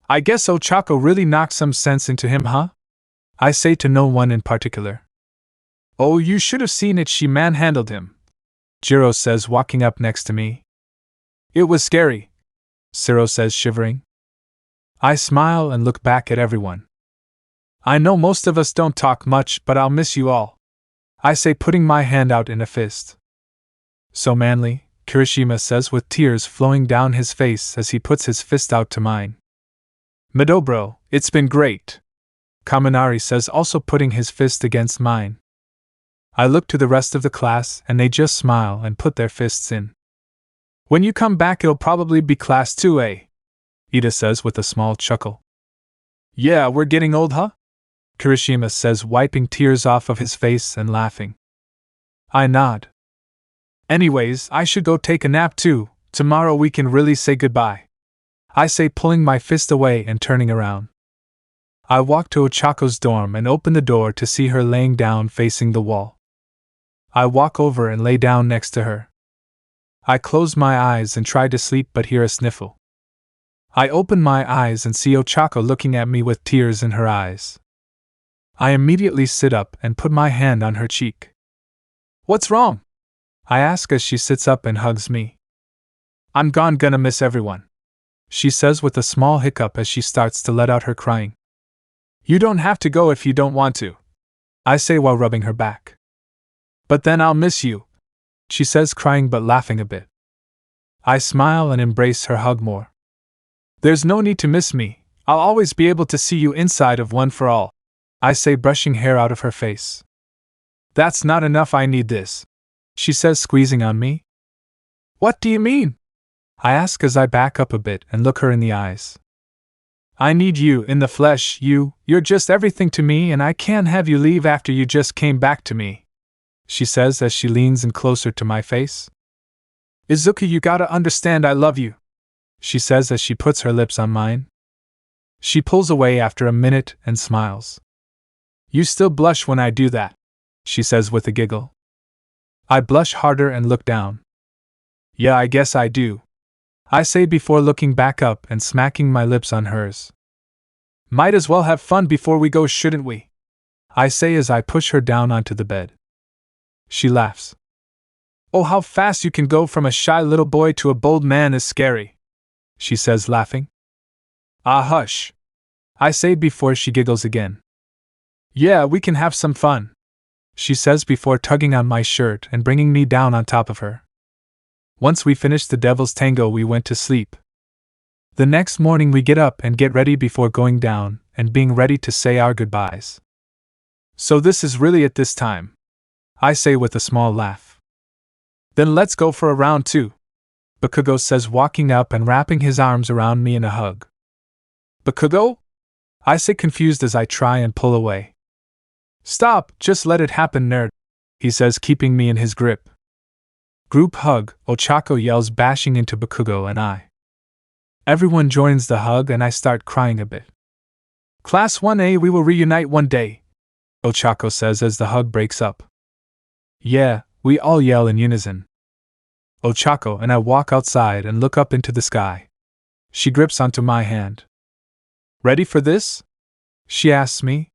I guess Ochaco really knocked some sense into him, huh? I say to no one in particular. Oh, you should have seen it, she manhandled him, Jiro says, walking up next to me. It was scary, Siro says, shivering. I smile and look back at everyone. I know most of us don't talk much, but I'll miss you all, I say, putting my hand out in a fist. So manly, Kirishima says with tears flowing down his face as he puts his fist out to mine. Midobro, it's been great, Kaminari says, also putting his fist against mine. I look to the rest of the class and they just smile and put their fists in. When you come back it'll probably be class 2A, Ida says with a small chuckle. Yeah, we're getting old, huh? Kirishima says, wiping tears off of his face and laughing. I nod. Anyways, I should go take a nap too, tomorrow we can really say goodbye, I say, pulling my fist away and turning around. I walk to Ochaco's dorm and open the door to see her laying down facing the wall. I walk over and lay down next to her. I close my eyes and try to sleep but hear a sniffle. I open my eyes and see Ochaco looking at me with tears in her eyes. I immediately sit up and put my hand on her cheek. What's wrong? I ask as she sits up and hugs me. I'm gonna miss everyone, she says with a small hiccup as she starts to let out her crying. You don't have to go if you don't want to, I say while rubbing her back. But then I'll miss you, she says, crying but laughing a bit. I smile and embrace her hug more. There's no need to miss me, I'll always be able to see you inside of One for All, I say, brushing hair out of her face. That's not enough, I need this, she says, squeezing on me. What do you mean? I ask as I back up a bit and look her in the eyes. I need you in the flesh, you're just everything to me and I can't have you leave after you just came back to me, she says as she leans in closer to my face. Izuku, you gotta understand I love you, she says as she puts her lips on mine. She pulls away after a minute and smiles. You still blush when I do that, she says with a giggle. I blush harder and look down. Yeah, I guess I do, I say before looking back up and smacking my lips on hers. Might as well have fun before we go, shouldn't we? I say as I push her down onto the bed. She laughs. Oh, how fast you can go from a shy little boy to a bold man is scary, she says, laughing. Ah, hush, I say before she giggles again. Yeah, we can have some fun, she says before tugging on my shirt and bringing me down on top of her. Once we finished the Devil's Tango, we went to sleep. The next morning we get up and get ready before going down and being ready to say our goodbyes. So this is really it this time, I say with a small laugh. Then let's go for a round 2, Bakugo says, walking up and wrapping his arms around me in a hug. Bakugo? I say, confused as I try and pull away. Stop, just let it happen, nerd, he says, keeping me in his grip. Group hug, Ochaco yells, bashing into Bakugo and I. Everyone joins the hug and I start crying a bit. Class 1A, we will reunite one day, Ochaco says as the hug breaks up. Yeah, we all yell in unison. Ochaco and I walk outside and look up into the sky. She grips onto my hand. Ready for this? She asks me.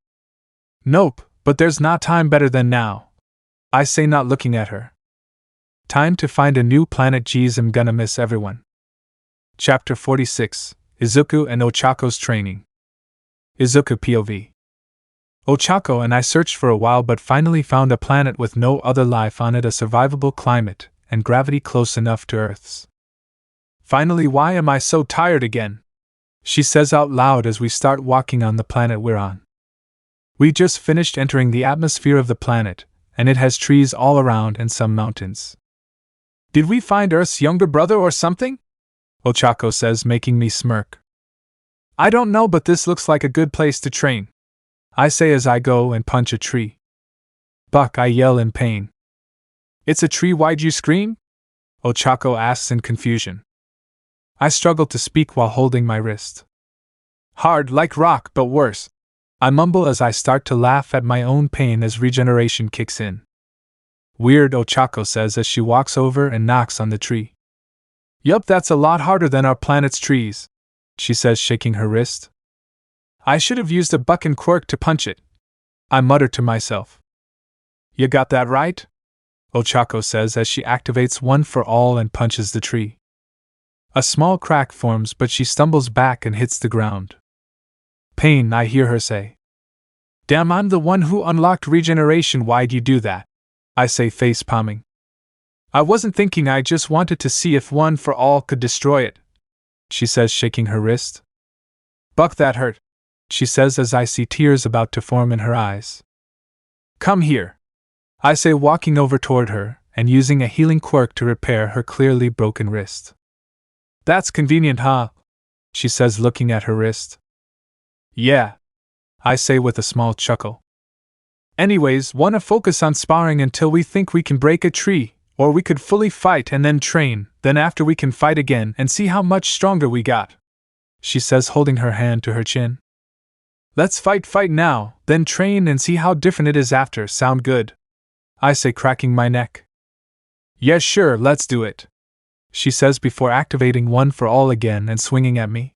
Nope, but there's not time better than now, I say, not looking at her. Time to find a new planet. Geez, I'm gonna miss everyone. Chapter 46, Izuku and Ochaco's Training. Izuku POV. Ochaco and I searched for a while but finally found a planet with no other life on it, a survivable climate, and gravity close enough to Earth's. Finally, why am I so tired again? She says out loud as we start walking on the planet we're on. We just finished entering the atmosphere of the planet, and it has trees all around and some mountains. Did we find Earth's younger brother or something? Ochaco says, making me smirk. I don't know, but this looks like a good place to train, I say as I go and punch a tree. Buck, I yell in pain. It's a tree, why'd you scream? Ochaco asks in confusion. I struggle to speak while holding my wrist. Hard like rock, but worse. I mumble as I start to laugh at my own pain as regeneration kicks in. Weird, Ochaco says as she walks over and knocks on the tree. Yup, that's a lot harder than our planet's trees, she says, shaking her wrist. I should have used a buck and quirk to punch it, I mutter to myself. You got that right? Ochaco says as she activates One for All and punches the tree. A small crack forms, but she stumbles back and hits the ground. Pain, I hear her say. Damn, I'm the one who unlocked regeneration, why'd you do that? I say, face palming. I wasn't thinking, I just wanted to see if One for All could destroy it, she says, shaking her wrist. Buck, that hurt, she says as I see tears about to form in her eyes. Come here, I say, walking over toward her and using a healing quirk to repair her clearly broken wrist. That's convenient, huh? She says, looking at her wrist. Yeah, I say with a small chuckle. Anyways, wanna focus on sparring until we think we can break a tree, or we could fully fight and then train, then after we can fight again and see how much stronger we got, she says, holding her hand to her chin. Let's fight now, then train and see how different it is after, sound good? I say, cracking my neck. Yeah, sure, let's do it, she says before activating One for All again and swinging at me.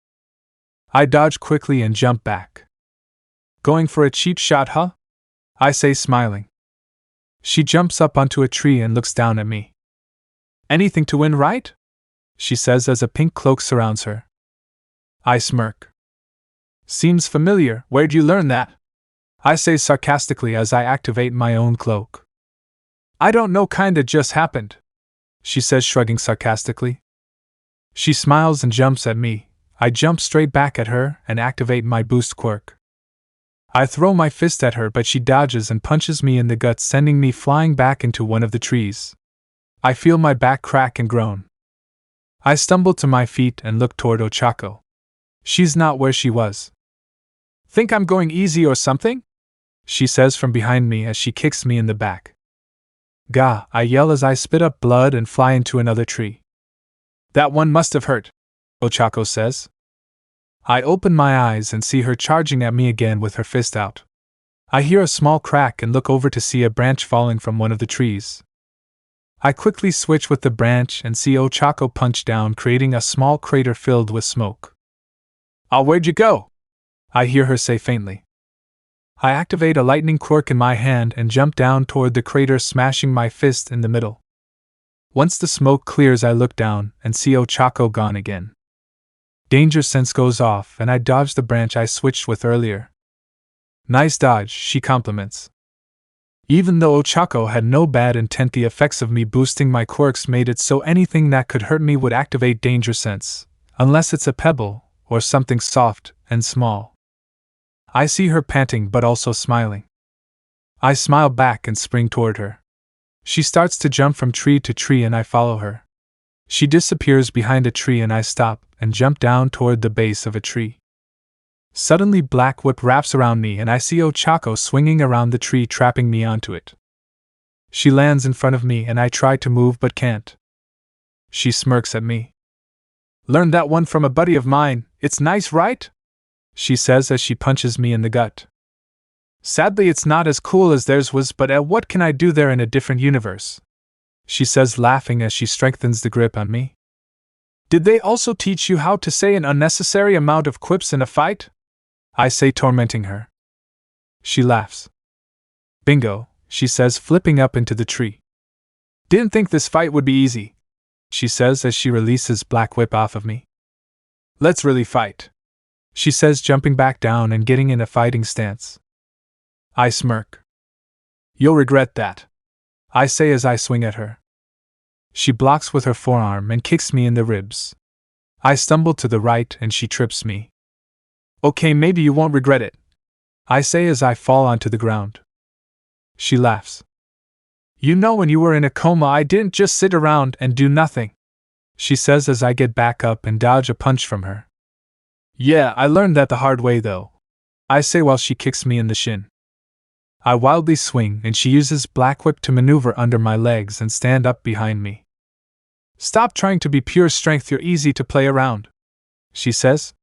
I dodge quickly and jump back. Going for a cheap shot, huh? I say, smiling. She jumps up onto a tree and looks down at me. Anything to win, right? She says as a pink cloak surrounds her. I smirk. Seems familiar, where'd you learn that? I say sarcastically as I activate my own cloak. I don't know, kinda just happened, she says, shrugging sarcastically. She smiles and jumps at me. I jump straight back at her and activate my boost quirk. I throw my fist at her, but she dodges and punches me in the gut, sending me flying back into one of the trees. I feel my back crack and groan. I stumble to my feet and look toward Ochaco. She's not where she was. Think I'm going easy or something? She says from behind me as she kicks me in the back. Gah, I yell as I spit up blood and fly into another tree. That one must have hurt, Ochaco says. I open my eyes and see her charging at me again with her fist out. I hear a small crack and look over to see a branch falling from one of the trees. I quickly switch with the branch and see Ochaco punch down, creating a small crater filled with smoke. "Ah, where'd you go?" I hear her say faintly. I activate a lightning quirk in my hand and jump down toward the crater, smashing my fist in the middle. Once the smoke clears, I look down and see Ochaco gone again. Danger sense goes off and I dodge the branch I switched with earlier. "Nice dodge," she compliments. Even though Ochaco had no bad intent, the effects of me boosting my quirks made it so anything that could hurt me would activate danger sense, unless it's a pebble or something soft and small. I see her panting but also smiling. I smile back and spring toward her. She starts to jump from tree to tree and I follow her. She disappears behind a tree and I stop and jump down toward the base of a tree. Suddenly Black Whip wraps around me and I see Ochaco swinging around the tree, trapping me onto it. She lands in front of me and I try to move but can't. She smirks at me. "Learned that one from a buddy of mine, it's nice, right?" she says as she punches me in the gut. "Sadly it's not as cool as theirs was, but what can I do, there in a different universe?" she says, laughing as she strengthens the grip on me. "Did they also teach you how to say an unnecessary amount of quips in a fight?" I say, tormenting her. She laughs. "Bingo," she says, flipping up into the tree. "Didn't think this fight would be easy," she says as she releases Black Whip off of me. "Let's really fight," she says, jumping back down and getting in a fighting stance. I smirk. "You'll regret that," I say as I swing at her. She blocks with her forearm and kicks me in the ribs. I stumble to the right and she trips me. "Okay, maybe you won't regret it," I say as I fall onto the ground. She laughs. "You know, when you were in a coma I didn't just sit around and do nothing," she says as I get back up and dodge a punch from her. "Yeah, I learned that the hard way though," I say while she kicks me in the shin. I wildly swing and she uses Black Whip to maneuver under my legs and stand up behind me. "Stop trying to be pure strength, you're easy to play around," she says.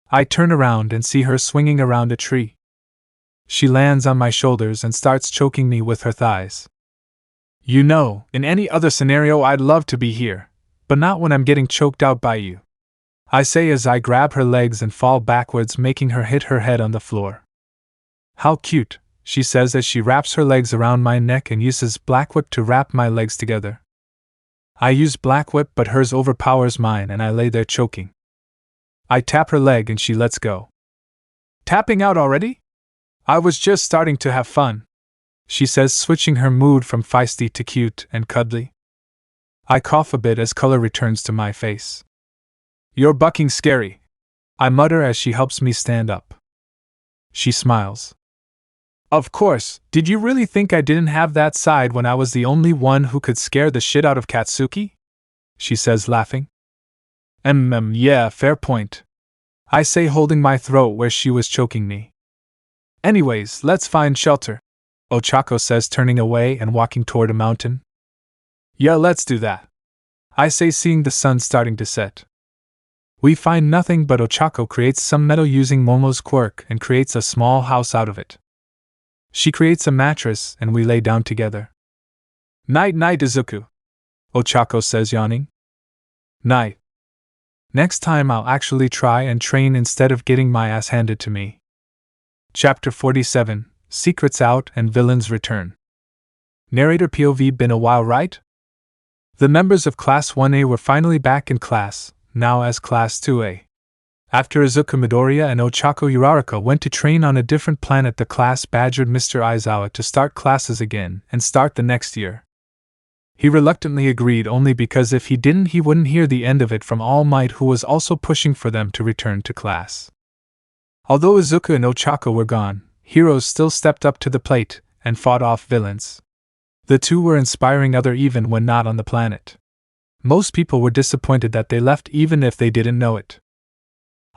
I turn around and see her swinging around a tree. She lands on my shoulders and starts choking me with her thighs. "You know, in any other scenario I'd love to be here, but not when I'm getting choked out by you," I say as I grab her legs and fall backwards, making her hit her head on the floor. "How cute," she says as she wraps her legs around my neck and uses Black Whip to wrap my legs together. I use Black Whip, but hers overpowers mine and I lay there choking. I tap her leg and she lets go. "Tapping out already? I was just starting to have fun," she says, switching her mood from feisty to cute and cuddly. I cough a bit as color returns to my face. "You're bucking scary," I mutter as she helps me stand up. She smiles. "Of course, did you really think I didn't have that side when I was the only one who could scare the shit out of Katsuki?" she says, laughing. Yeah, fair point," I say, holding my throat where she was choking me. "Anyways, let's find shelter," Ochaco says, turning away and walking toward a mountain. "Yeah, let's do that," I say, seeing the sun starting to set. We find nothing, but Ochaco creates some metal using Momo's quirk and creates a small house out of it. She creates a mattress and we lay down together. "Night night, Izuku," Ochaco says, yawning. "Night. Next time I'll actually try and train instead of getting my ass handed to me." Chapter 47, Secrets Out and Villains Return. Narrator POV. Been a while, right? The members of Class 1A were finally back in class, now as Class 2A. After Izuku Midoriya and Ochaco Uraraka went to train on a different planet, the class badgered Mr. Aizawa to start classes again and start the next year. He reluctantly agreed, only because if he didn't he wouldn't hear the end of it from Almight, who was also pushing for them to return to class. Although Izuku and Ochaco were gone, heroes still stepped up to the plate and fought off villains. The two were inspiring others even when not on the planet. Most people were disappointed that they left even if they didn't know it.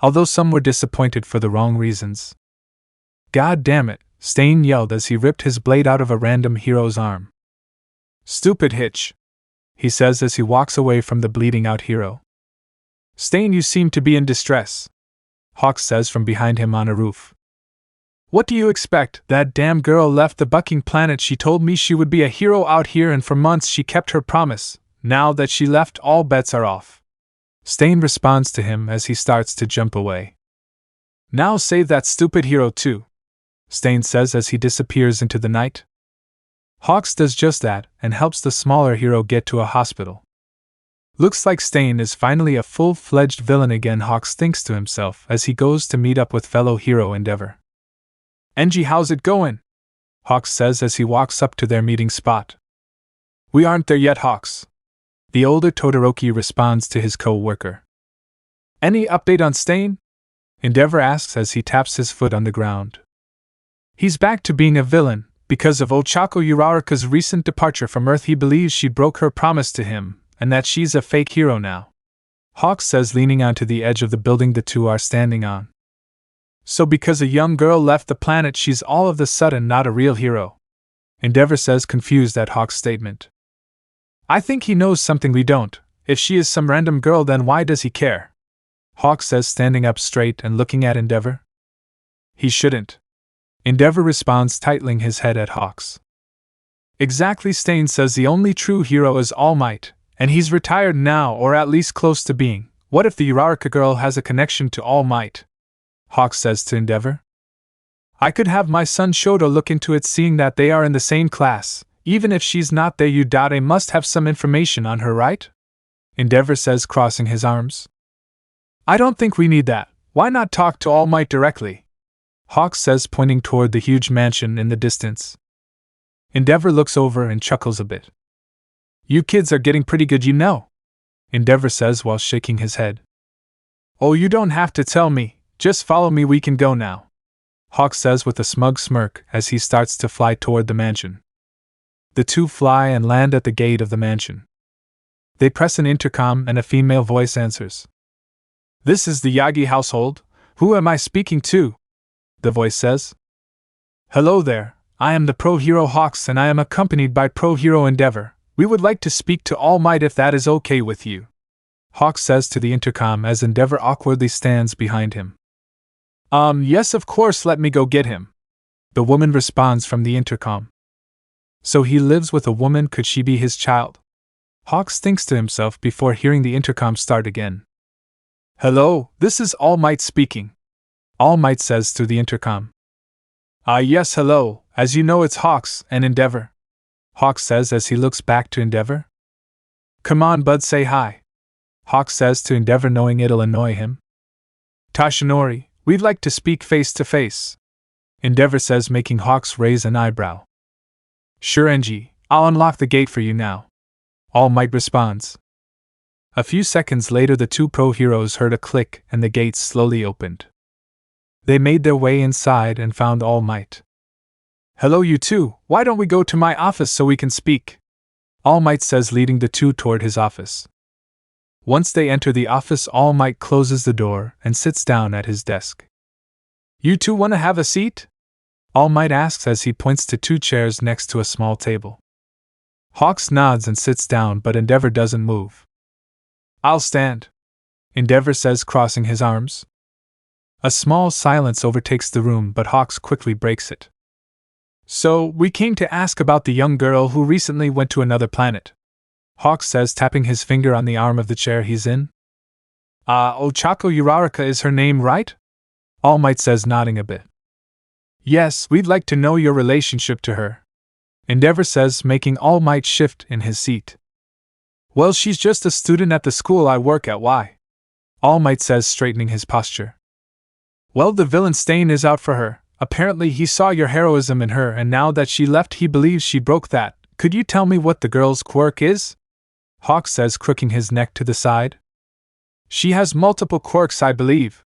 Although some were disappointed for the wrong reasons. "God damn it," Stain yelled as he ripped his blade out of a random hero's arm. "Stupid hitch," he says as he walks away from the bleeding out hero. "Stain, you seem to be in distress," Hawk says from behind him on a roof. "What do you expect? That damn girl left the bucking planet. She told me she would be a hero out here, and for months she kept her promise. Now that she left, all bets are off." Stain responds to him as he starts to jump away. "Now save that stupid hero too," Stain says as he disappears into the night. Hawks does just that and helps the smaller hero get to a hospital. Looks like Stain is finally a full-fledged villain again, Hawks thinks to himself as he goes to meet up with fellow hero Endeavor. "Engie, how's it going?" Hawks says as he walks up to their meeting spot. "We aren't there yet, Hawks," the older Todoroki responds to his co-worker. "Any update on Stain?" Endeavor asks as he taps his foot on the ground. "He's back to being a villain. Because of Ochaco Uraraka's recent departure from Earth, he believes she broke her promise to him, and that she's a fake hero now," Hawks says, leaning onto the edge of the building the two are standing on. "So because a young girl left the planet, she's all of a sudden not a real hero?" Endeavor says, confused at Hawks' statement. "I think he knows something we don't. If she is some random girl, then why does he care?" Hawks says, standing up straight and looking at Endeavor. "He shouldn't," Endeavor responds, titling his head at Hawks. "Exactly," Stain says, "the only true hero is Almight, and he's retired now, or at least close to being. What if the Uraraka girl has a connection to Almight?" Hawks says to Endeavor. "I could have my son Shoto look into it, seeing that they are in the same class. Even if she's not there, Udare must have some information on her, right?" Endeavor says, crossing his arms. "I don't think we need that. Why not talk to Almight directly?" Hawks says, pointing toward the huge mansion in the distance. Endeavor looks over and chuckles a bit. "You kids are getting pretty good, you know," Endeavor says while shaking his head. "Oh, you don't have to tell me, just follow me, we can go now," Hawks says with a smug smirk as he starts to fly toward the mansion. The two fly and land at the gate of the mansion. They press an intercom and a female voice answers. "This is the Yagi household. Who am I speaking to?" the voice says. "Hello there, I am the Pro Hero Hawks and I am accompanied by Pro Hero Endeavor. We would like to speak to All Might if that is okay with you. Hawks says to the intercom as Endeavor awkwardly stands behind him. Yes, of course, let me go get him. The woman responds from the intercom. So he lives with a woman, could she be his child? Hawks thinks to himself before hearing the intercom start again. Hello, this is All Might speaking. All Might says through the intercom. Yes, hello, as you know it's Hawks and Endeavor. Hawks says as he looks back to Endeavor. Come on, bud, say hi. Hawks says to Endeavor, knowing it'll annoy him. Tashinori, we'd like to speak face to face. Endeavor says, making Hawks raise an eyebrow. Sure, NG, I'll unlock the gate for you now. All Might responds. A few seconds later, the two pro heroes heard a click and the gates slowly opened. They made their way inside and found All Might. Hello, you two, why don't we go to my office so we can speak? All Might says, leading the two toward his office. Once they enter the office, All Might closes the door and sits down at his desk. You two want to have a seat? All Might asks as he points to two chairs next to a small table. Hawks nods and sits down, but Endeavor doesn't move. I'll stand, Endeavor says, crossing his arms. A small silence overtakes the room, but Hawks quickly breaks it. So, we came to ask about the young girl who recently went to another planet. Hawks says, tapping his finger on the arm of the chair he's in. Ochaco Uraraka is her name, right? All Might says, nodding a bit. Yes, we'd like to know your relationship to her, Endeavor says, making All Might shift in his seat. Well, she's just a student at the school I work at. Why? All Might says, straightening his posture. Well, the villain Stain is out for her. Apparently he saw your heroism in her, and now that she left he believes she broke that. Could you tell me what the girl's quirk is? Hawks says, crooking his neck to the side. She has multiple quirks, I believe,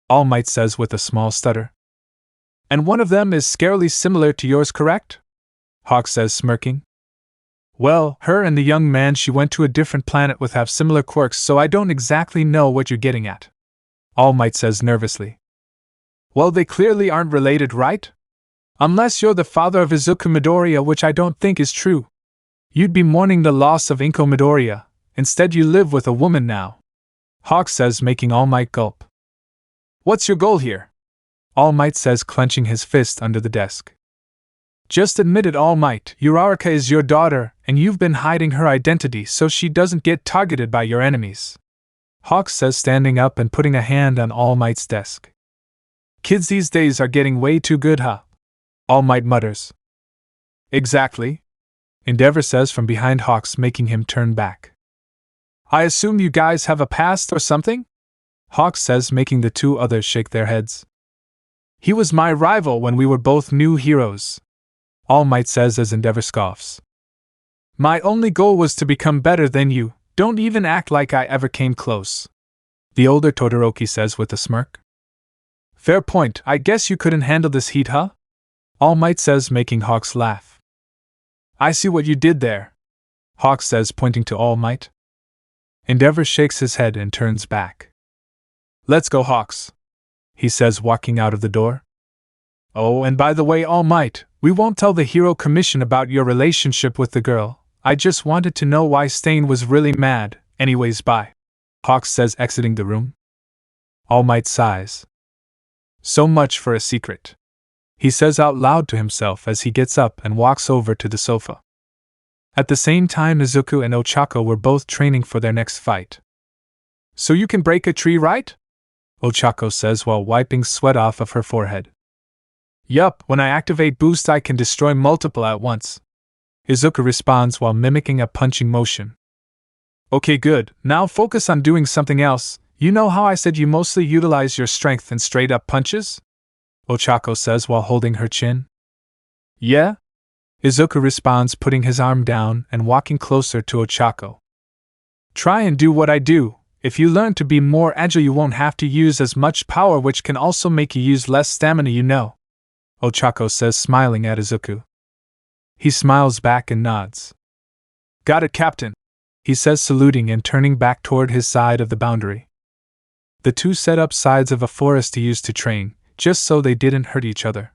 All Might says with a small stutter. And one of them is scarily similar to yours, correct? Hawks says, smirking. Well, her and the young man she went to a different planet with have similar quirks, so I don't exactly know what you're getting at, All Might says nervously. Well, they clearly aren't related, right? Unless you're the father of Izuku Midoriya, which I don't think is true. You'd be mourning the loss of Izuku Midoriya. Instead, you live with a woman now, Hawks says, making All Might gulp. What's your goal here? All Might says, clenching his fist under the desk. Just admit it, All Might. Uraraka is your daughter, and you've been hiding her identity so she doesn't get targeted by your enemies, Hawks says, standing up and putting a hand on All Might's desk. Kids these days are getting way too good, huh? All Might mutters. Exactly, Endeavor says from behind Hawks, making him turn back. I assume you guys have a past or something? Hawks says, making the two others shake their heads. He was my rival when we were both new heroes, All Might says as Endeavor scoffs. My only goal was to become better than you. Don't even act like I ever came close, the older Todoroki says with a smirk. Fair point, I guess you couldn't handle this heat, huh? All Might says, making Hawks laugh. I see what you did there, Hawks says, pointing to All Might. Endeavor shakes his head and turns back. Let's go, Hawks, he says, walking out of the door. Oh, and by the way, All Might, we won't tell the Hero Commission about your relationship with the girl. I just wanted to know why Stain was really mad. Anyways, bye, Hawks says, exiting the room. All Might sighs. So much for a secret, he says out loud to himself as he gets up and walks over to the sofa. At the same time, Izuku and Ochaco were both training for their next fight. So you can break a tree, right? Ochaco says while wiping sweat off of her forehead. Yup, when I activate boost I can destroy multiple at once, Izuku responds while mimicking a punching motion. Okay, good, now focus on doing something else. You know how I said you mostly utilize your strength in straight-up punches? Ochaco says while holding her chin. Yeah? Izuku responds, putting his arm down and walking closer to Ochaco. Try and do what I do. If you learn to be more agile you won't have to use as much power, which can also make you use less stamina, you know, Ochaco says, smiling at Izuku. He smiles back and nods. Got it, Captain, he says, saluting and turning back toward his side of the boundary. The two set up sides of a forest to use to train, just so they didn't hurt each other.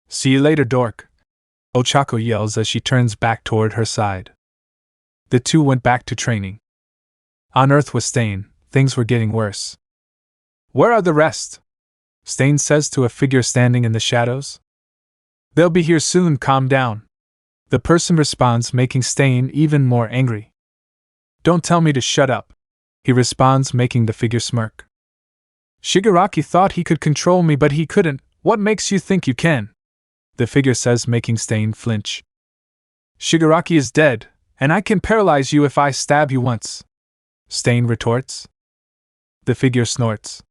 See you later, dork, Ochaco yells as she turns back toward her side. The two went back to training. On Earth with Stain, things were getting worse. Where are the rest? Stain says to a figure standing in the shadows. They'll be here soon, calm down. The person responds, making Stain even more angry. Don't tell me to shut up, he responds, making the figure smirk. Shigaraki thought he could control me, but he couldn't. What makes you think you can? The figure says, making Stain flinch. Shigaraki is dead, and I can paralyze you if I stab you once, Stain retorts. The figure snorts.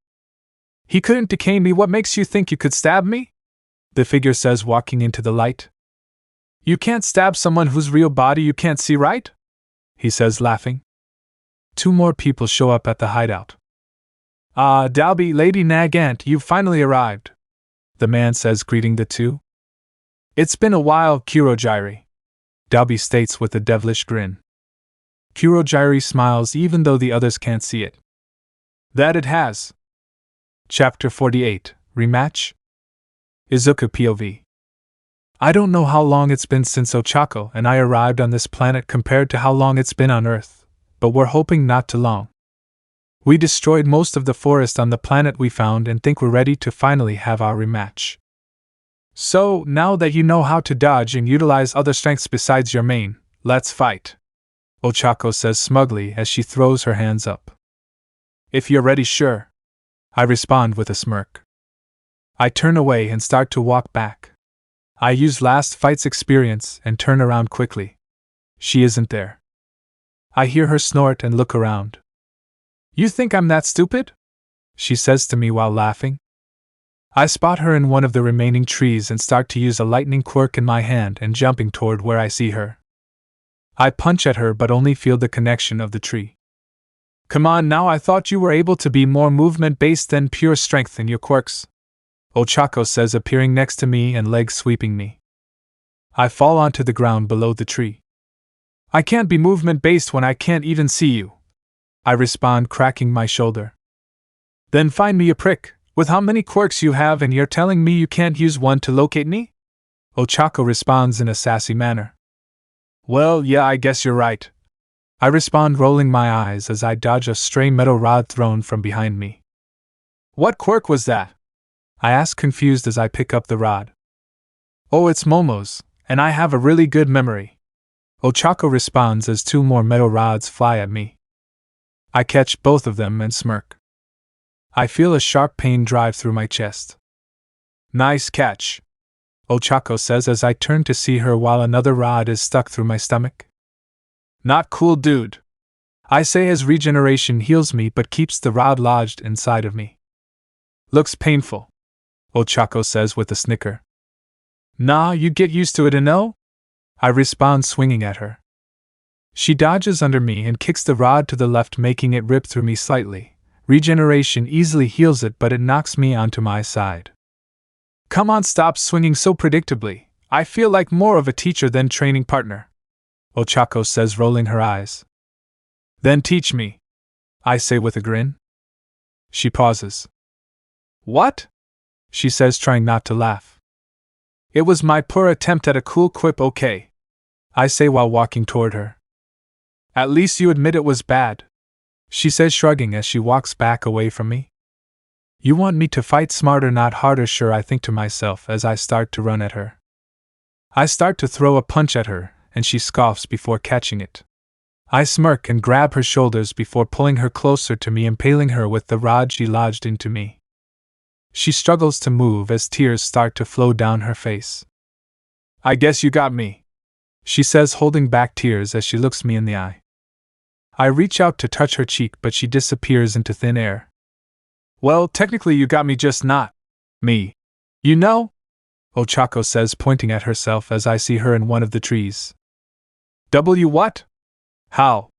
He couldn't decay me, what makes you think you could stab me? The figure says, walking into the light. You can't stab someone whose real body you can't see, right? He says, laughing. Two more people show up at the hideout. Ah, Dalby, Lady Nagant, you've finally arrived, the man says, greeting the two. It's been a while, Kurogyri, Dalby states with a devilish grin. Kurogyri smiles even though the others can't see it. That it has. Chapter 48, Rematch? Izuku POV. I don't know how long it's been since Ochaco and I arrived on this planet compared to how long it's been on Earth, but we're hoping not too long. We destroyed most of the forest on the planet we found and think we're ready to finally have our rematch. So, now that you know how to dodge and utilize other strengths besides your main, let's fight, Ochaco says smugly as she throws her hands up. If you're ready, sure, I respond with a smirk. I turn away and start to walk back. I use last fight's experience and turn around quickly. She isn't there. I hear her snort and look around. You think I'm that stupid? She says to me while laughing. I spot her in one of the remaining trees and start to use a lightning quirk in my hand and jumping toward where I see her. I punch at her but only feel the connection of the tree. Come on now, I thought you were able to be more movement-based than pure strength in your quirks, Ochaco says, appearing next to me and legs sweeping me. I fall onto the ground below the tree. I can't be movement-based when I can't even see you, I respond, cracking my shoulder. Then find me a prick, with how many quirks you have, and you're telling me you can't use one to locate me? Ochaco responds in a sassy manner. Well, yeah, I guess you're right, I respond, rolling my eyes as I dodge a stray metal rod thrown from behind me. What quirk was that? I ask, confused as I pick up the rod. Oh, it's Momo's, and I have a really good memory, Ochaco responds as two more metal rods fly at me. I catch both of them and smirk. I feel a sharp pain drive through my chest. Nice catch, Ochaco says as I turn to see her while another rod is stuck through my stomach. Not cool, dude, I say as regeneration heals me but keeps the rod lodged inside of me. Looks painful, Ochaco says with a snicker. Nah, you get used to it, and no? I respond, swinging at her. She dodges under me and kicks the rod to the left, making it rip through me slightly. Regeneration easily heals it, but it knocks me onto my side. Come on, stop swinging so predictably. I feel like more of a teacher than training partner, Ochaco says, rolling her eyes. Then teach me, I say with a grin. She pauses. What? She says, trying not to laugh. It was my poor attempt at a cool quip, okay, I say while walking toward her. At least you admit it was bad, she says, shrugging as she walks back away from me. You want me to fight smarter, not harder, sure, I think to myself as I start to run at her. I start to throw a punch at her, and she scoffs before catching it. I smirk and grab her shoulders before pulling her closer to me, impaling her with the rod she lodged into me. She struggles to move as tears start to flow down her face. I guess you got me, she says, holding back tears as she looks me in the eye. I reach out to touch her cheek, but she disappears into thin air. Well, technically you got me, just not me, you know? Ochaco says, pointing at herself as I see her in one of the trees. What? How?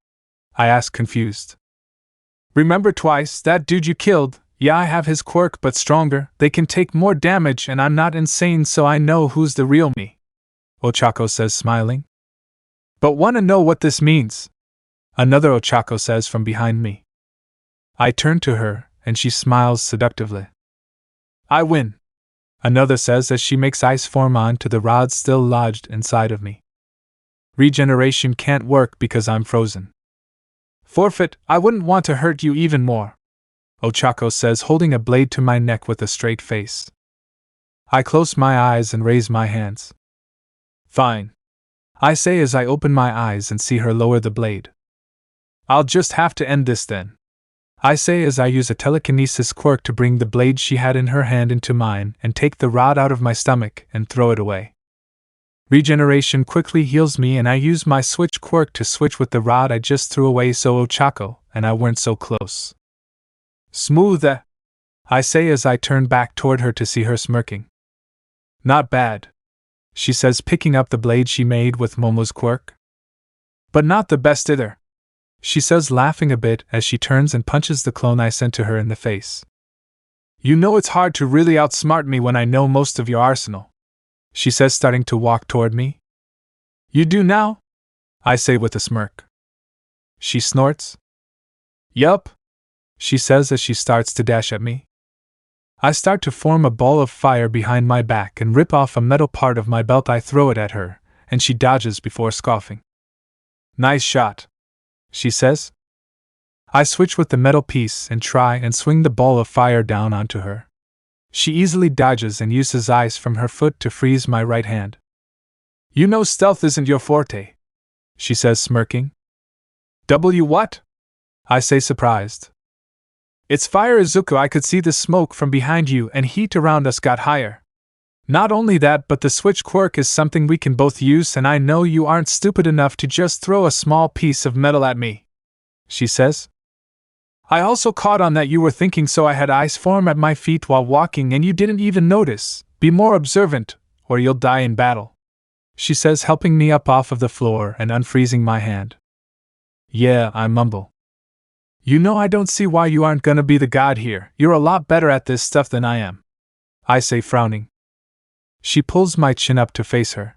I ask, confused. Remember Twice, that dude you killed? Yeah, I have his quirk, but stronger. They can take more damage, and I'm not insane, so I know who's the real me, Ochaco says, smiling. But wanna know what this means? Another Ochaco says from behind me. I turn to her, and she smiles seductively. I win, Another says as she makes ice form onto the rods still lodged inside of me. Regeneration can't work because I'm frozen. Forfeit, I wouldn't want to hurt you even more, Ochaco says, holding a blade to my neck with a straight face. I close my eyes and raise my hands. Fine, I say as I open my eyes and see her lower the blade. I'll just have to end this then, I say as I use a telekinesis quirk to bring the blade she had in her hand into mine and take the rod out of my stomach and throw it away. Regeneration quickly heals me and I use my switch quirk to switch with the rod I just threw away so Ochaco and I weren't so close. Smooth, I say as I turn back toward her to see her smirking. Not bad, she says, picking up the blade she made with Momo's quirk. But not the best either, she says, laughing a bit as she turns and punches the clone I sent to her in the face. You know it's hard to really outsmart me when I know most of your arsenal, she says, starting to walk toward me. You do now? I say with a smirk. She snorts. Yup, she says as she starts to dash at me. I start to form a ball of fire behind my back and rip off a metal part of my belt. I throw it at her, and she dodges before scoffing. Nice shot, she says. I switch with the metal piece and try and swing the ball of fire down onto her. She easily dodges and uses ice from her foot to freeze my right hand. You know stealth isn't your forte, she says, smirking. What? I say, surprised. It's fire, Izuku. I could see the smoke from behind you and heat around us got higher. Not only that, but the switch quirk is something we can both use, and I know you aren't stupid enough to just throw a small piece of metal at me, she says. I also caught on that you were thinking, so I had ice form at my feet while walking and you didn't even notice. Be more observant, or you'll die in battle, she says, helping me up off of the floor and unfreezing my hand. Yeah, I mumble. You know I don't see why you aren't gonna be the god here. You're a lot better at this stuff than I am, I say, frowning. She pulls my chin up to face her.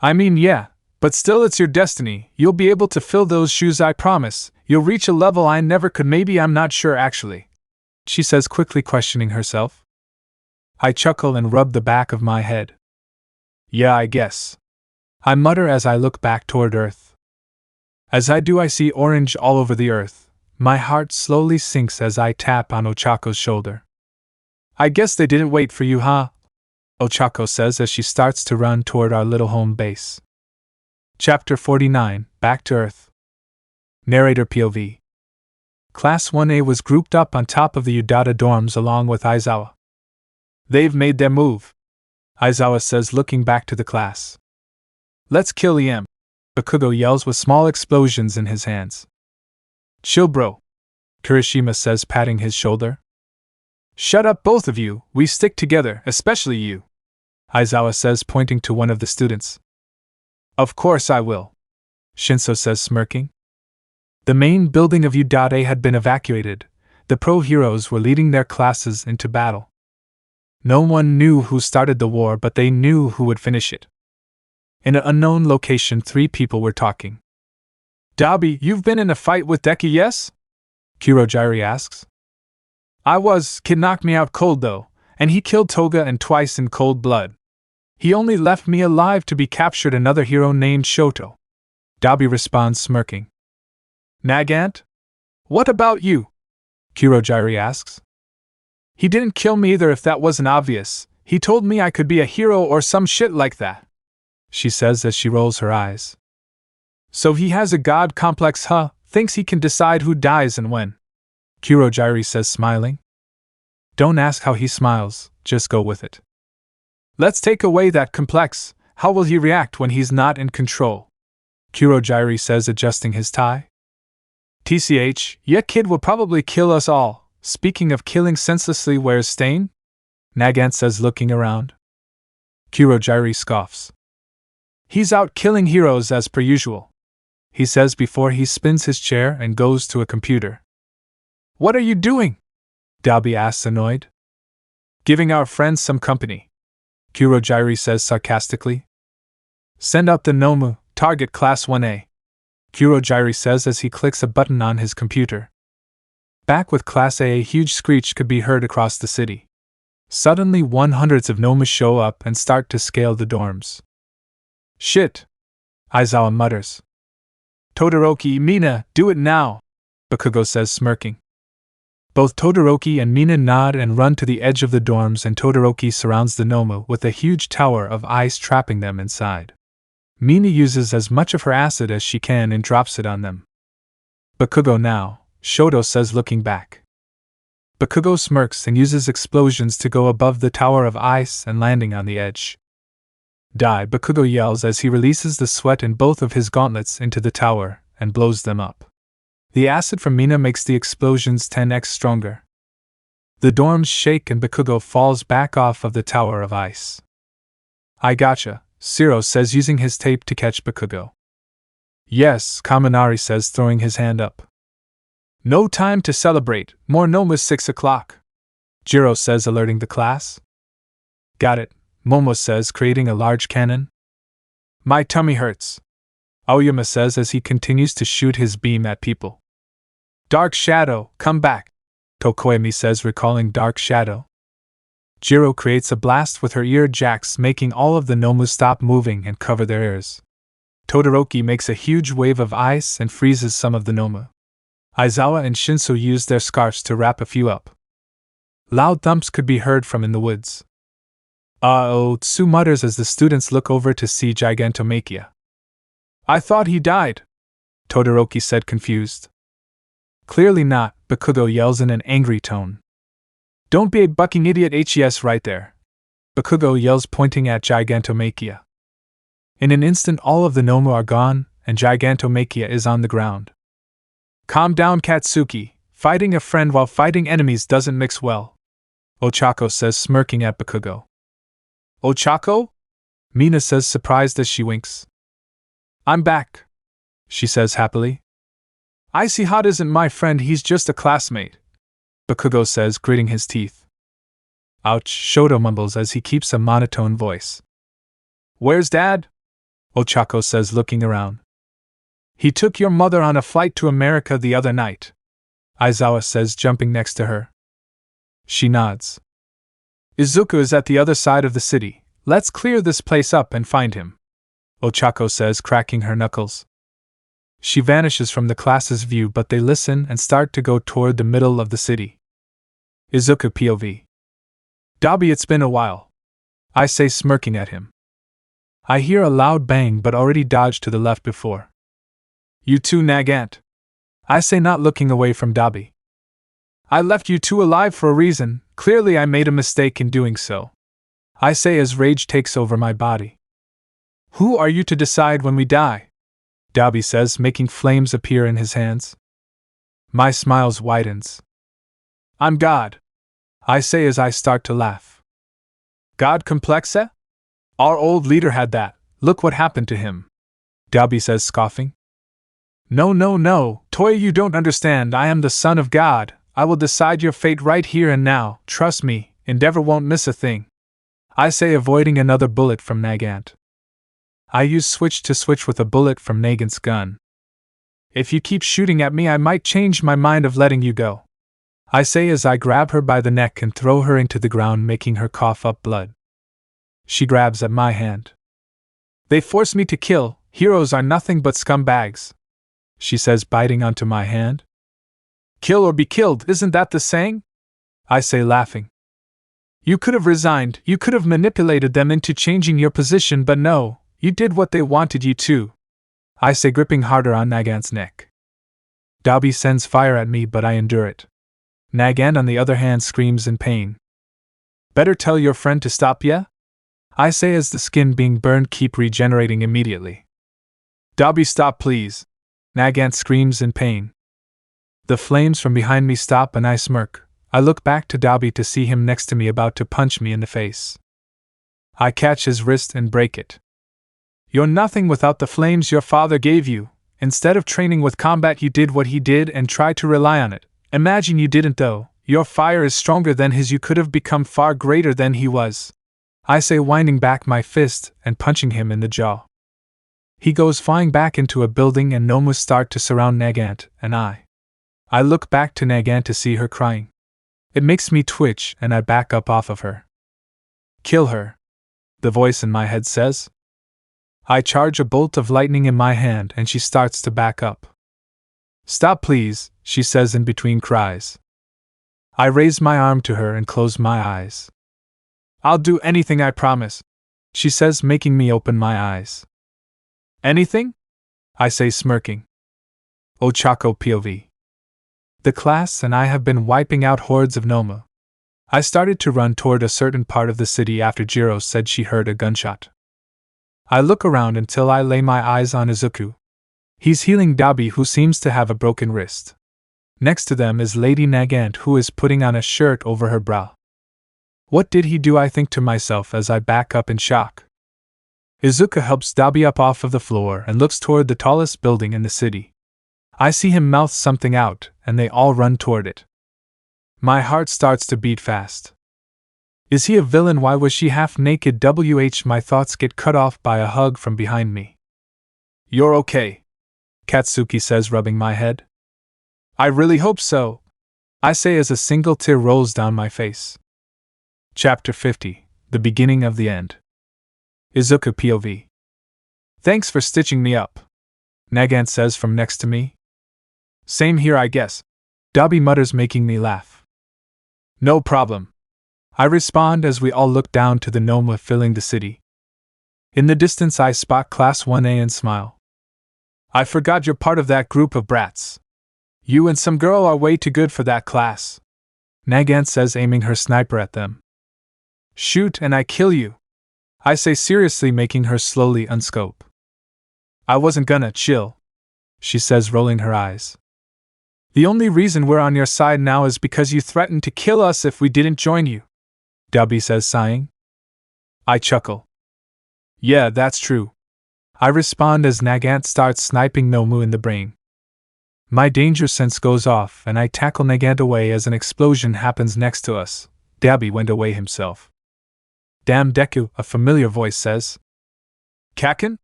I mean, yeah, but still it's your destiny. You'll be able to fill those shoes, I promise. You'll reach a level I never could. Maybe, I'm not sure actually, she says, quickly questioning herself. I chuckle and rub the back of my head. Yeah, I guess, I mutter as I look back toward Earth. As I do, I see orange all over the earth. My heart slowly sinks as I tap on Ochaco's shoulder. I guess they didn't wait for you, huh? Ochaco says as she starts to run toward our little home base. Chapter 49, Back to Earth. Narrator POV. Class 1A was grouped up on top of the Udata dorms along with Aizawa. They've made their move, Aizawa says, looking back to the class. Let's kill EM, Bakugo yells with small explosions in his hands. Chill, bro, Kirishima says, patting his shoulder. Shut up, both of you, we stick together, especially you, Aizawa says, pointing to one of the students. Of course I will, Shinso says, smirking. The main building of Udate had been evacuated. The pro heroes were leading their classes into battle. No one knew who started the war, but they knew who would finish it. In an unknown location, 3 people were talking. Dabi, you've been in a fight with Deku, yes? Kurojairi asks. I was. Kid knocked me out cold though, and he killed Toga and twice in cold blood. He only left me alive to be captured another hero named Shoto. Dabi responds, smirking. Nagant? What about you? Kurojairi asks. He didn't kill me either, if that wasn't obvious. He told me I could be a hero or some shit like that, she says as she rolls her eyes. So he has a god complex, huh? Thinks he can decide who dies and when, Kurojairi says, smiling. Don't ask how he smiles, just go with it. Let's take away that complex. How will he react when he's not in control? Kurojairi says, adjusting his tie. TCH, yeah, kid will probably kill us all. Speaking of killing senselessly, where's Stain? Nagant says, looking around. Kurojairi scoffs. He's out killing heroes as per usual, he says before he spins his chair and goes to a computer. What are you doing? Dabi asks, annoyed. Giving our friends some company, Kurojairi says sarcastically. Send up the Nomu, target class 1A, Kurojairi says as he clicks a button on his computer. Back with class A, a huge screech could be heard across the city. Suddenly, hundreds of gnomes show up and start to scale the dorms. Shit! Aizawa mutters. Todoroki, Mina, do it now! Bakugo says, smirking. Both Todoroki and Mina nod and run to the edge of the dorms, and Todoroki surrounds the Nomu with a huge tower of ice trapping them inside. Mina uses as much of her acid as she can and drops it on them. Bakugo now, Shoto says, looking back. Bakugo smirks and uses explosions to go above the tower of ice and landing on the edge. Die! Bakugo yells as he releases the sweat in both of his gauntlets into the tower and blows them up. The acid from Mina makes the explosions 10x stronger. The dorms shake and Bakugo falls back off of the tower of ice. I gotcha, Shiro says, using his tape to catch Bakugo. Yes, Kaminari says, throwing his hand up. No time to celebrate, more Noma's 6 o'clock. Jiro says, alerting the class. Got it, Momo says, creating a large cannon. My tummy hurts, Aoyama says as he continues to shoot his beam at people. Dark Shadow, come back, Tokoemi says, recalling Dark Shadow. Jiro creates a blast with her ear jacks, making all of the Nomu stop moving and cover their ears. Todoroki makes a huge wave of ice and freezes some of the Nomu. Aizawa and Shinso use their scarves to wrap a few up. Loud thumps could be heard from in the woods. Uh-oh, Tsu mutters as the students look over to see Gigantomachia. I thought he died, Todoroki said, confused. Clearly not, Bakugo yells in an angry tone. Don't be a bucking idiot, HES right there, Bakugo yells, pointing at Gigantomachia. In an instant all of the Nomu are gone, and Gigantomachia is on the ground. Calm down, Katsuki, fighting a friend while fighting enemies doesn't mix well, Ochaco says, smirking at Bakugo. Ochaco? Mina says, surprised as she winks. I'm back, she says happily. Icy Hot isn't my friend, he's just a classmate, Bakugo says, gritting his teeth. Ouch, Shoto mumbles as he keeps a monotone voice. Where's Dad? Ochaco says, looking around. He took your mother on a flight to America the other night, Aizawa says, jumping next to her. She nods. Izuku is at the other side of the city. Let's clear this place up and find him, Ochaco says, cracking her knuckles. She vanishes from the class's view, but they listen and start to go toward the middle of the city. Izuku POV. Dabi, it's been a while, I say, smirking at him. I hear a loud bang but already dodged to the left before. You too, Nagant, I say, not looking away from Dabi. I left you two alive for a reason, clearly I made a mistake in doing so, I say as rage takes over my body. Who are you to decide when we die? Dabi says, making flames appear in his hands. My smile widens. I'm God, I say as I start to laugh. God complexa? Our old leader had that, look what happened to him, Dabi says, scoffing. No, Toya, you don't understand, I am the son of God, I will decide your fate right here and now, trust me, Endeavor won't miss a thing, I say, avoiding another bullet from Nagant. I use switch to switch with a bullet from Nagant's gun. If you keep shooting at me I might change my mind of letting you go, I say as I grab her by the neck and throw her into the ground, making her cough up blood. She grabs at my hand. They force me to kill, heroes are nothing but scumbags, she says, biting onto my hand. Kill or be killed, isn't that the saying? I say, laughing. You could have resigned, you could have manipulated them into changing your position, but no, you did what they wanted you to, I say, gripping harder on Nagant's neck. Dabi sends fire at me, but I endure it. Nagant, on the other hand, screams in pain. Better tell your friend to stop, yeah? I say as the skin being burned keep regenerating immediately. Dabi, stop please, Nagant screams in pain. The flames from behind me stop and I smirk. I look back to Dabi to see him next to me, about to punch me in the face. I catch his wrist and break it. You're nothing without the flames your father gave you. Instead of training with combat you did what he did and tried to rely on it. Imagine you didn't though. Your fire is stronger than his, you could have become far greater than he was, I say, winding back my fist and punching him in the jaw. He goes flying back into a building and Nomu start to surround Nagant and I look back to Nagant to see her crying. It makes me twitch and I back up off of her. Kill her, the voice in my head says. I charge a bolt of lightning in my hand and she starts to back up. Stop please, she says in between cries. I raise my arm to her and close my eyes. I'll do anything, I promise, she says, making me open my eyes. Anything? I say, smirking. Ochaco POV. The class and I have been wiping out hordes of Noma. I started to run toward a certain part of the city after Jiro said she heard a gunshot. I look around until I lay my eyes on Izuku. He's healing Dabi, who seems to have a broken wrist. Next to them is Lady Nagant, who is putting on a shirt over her brow. What did he do, I think to myself as I back up in shock. Izuku helps Dabi up off of the floor and looks toward the tallest building in the city. I see him mouth something out, and they all run toward it. My heart starts to beat fast. Is he a villain? Why was she half naked? My thoughts get cut off by a hug from behind me. You're okay, Katsuki says, rubbing my head. I really hope so, I say as a single tear rolls down my face. Chapter 50, The Beginning of the End. Izuku POV. Thanks for stitching me up, Nagant says from next to me. Same here, I guess, Dabi mutters, making me laugh. No problem, I respond as we all look down to the Noma filling the city. In the distance I spot Class 1A and smile. I forgot you're part of that group of brats. You and some girl are way too good for that class, Nagant says, aiming her sniper at them. Shoot and I kill you, I say seriously, making her slowly unscope. I wasn't gonna, chill, she says, rolling her eyes. The only reason we're on your side now is because you threatened to kill us if we didn't join you, Dabi says, sighing. I chuckle. Yeah, that's true, I respond as Nagant starts sniping Nomu in the brain. My danger sense goes off and I tackle Nagant away as an explosion happens next to us. Dabi went away himself. Damn Deku, a familiar voice says. Kaken?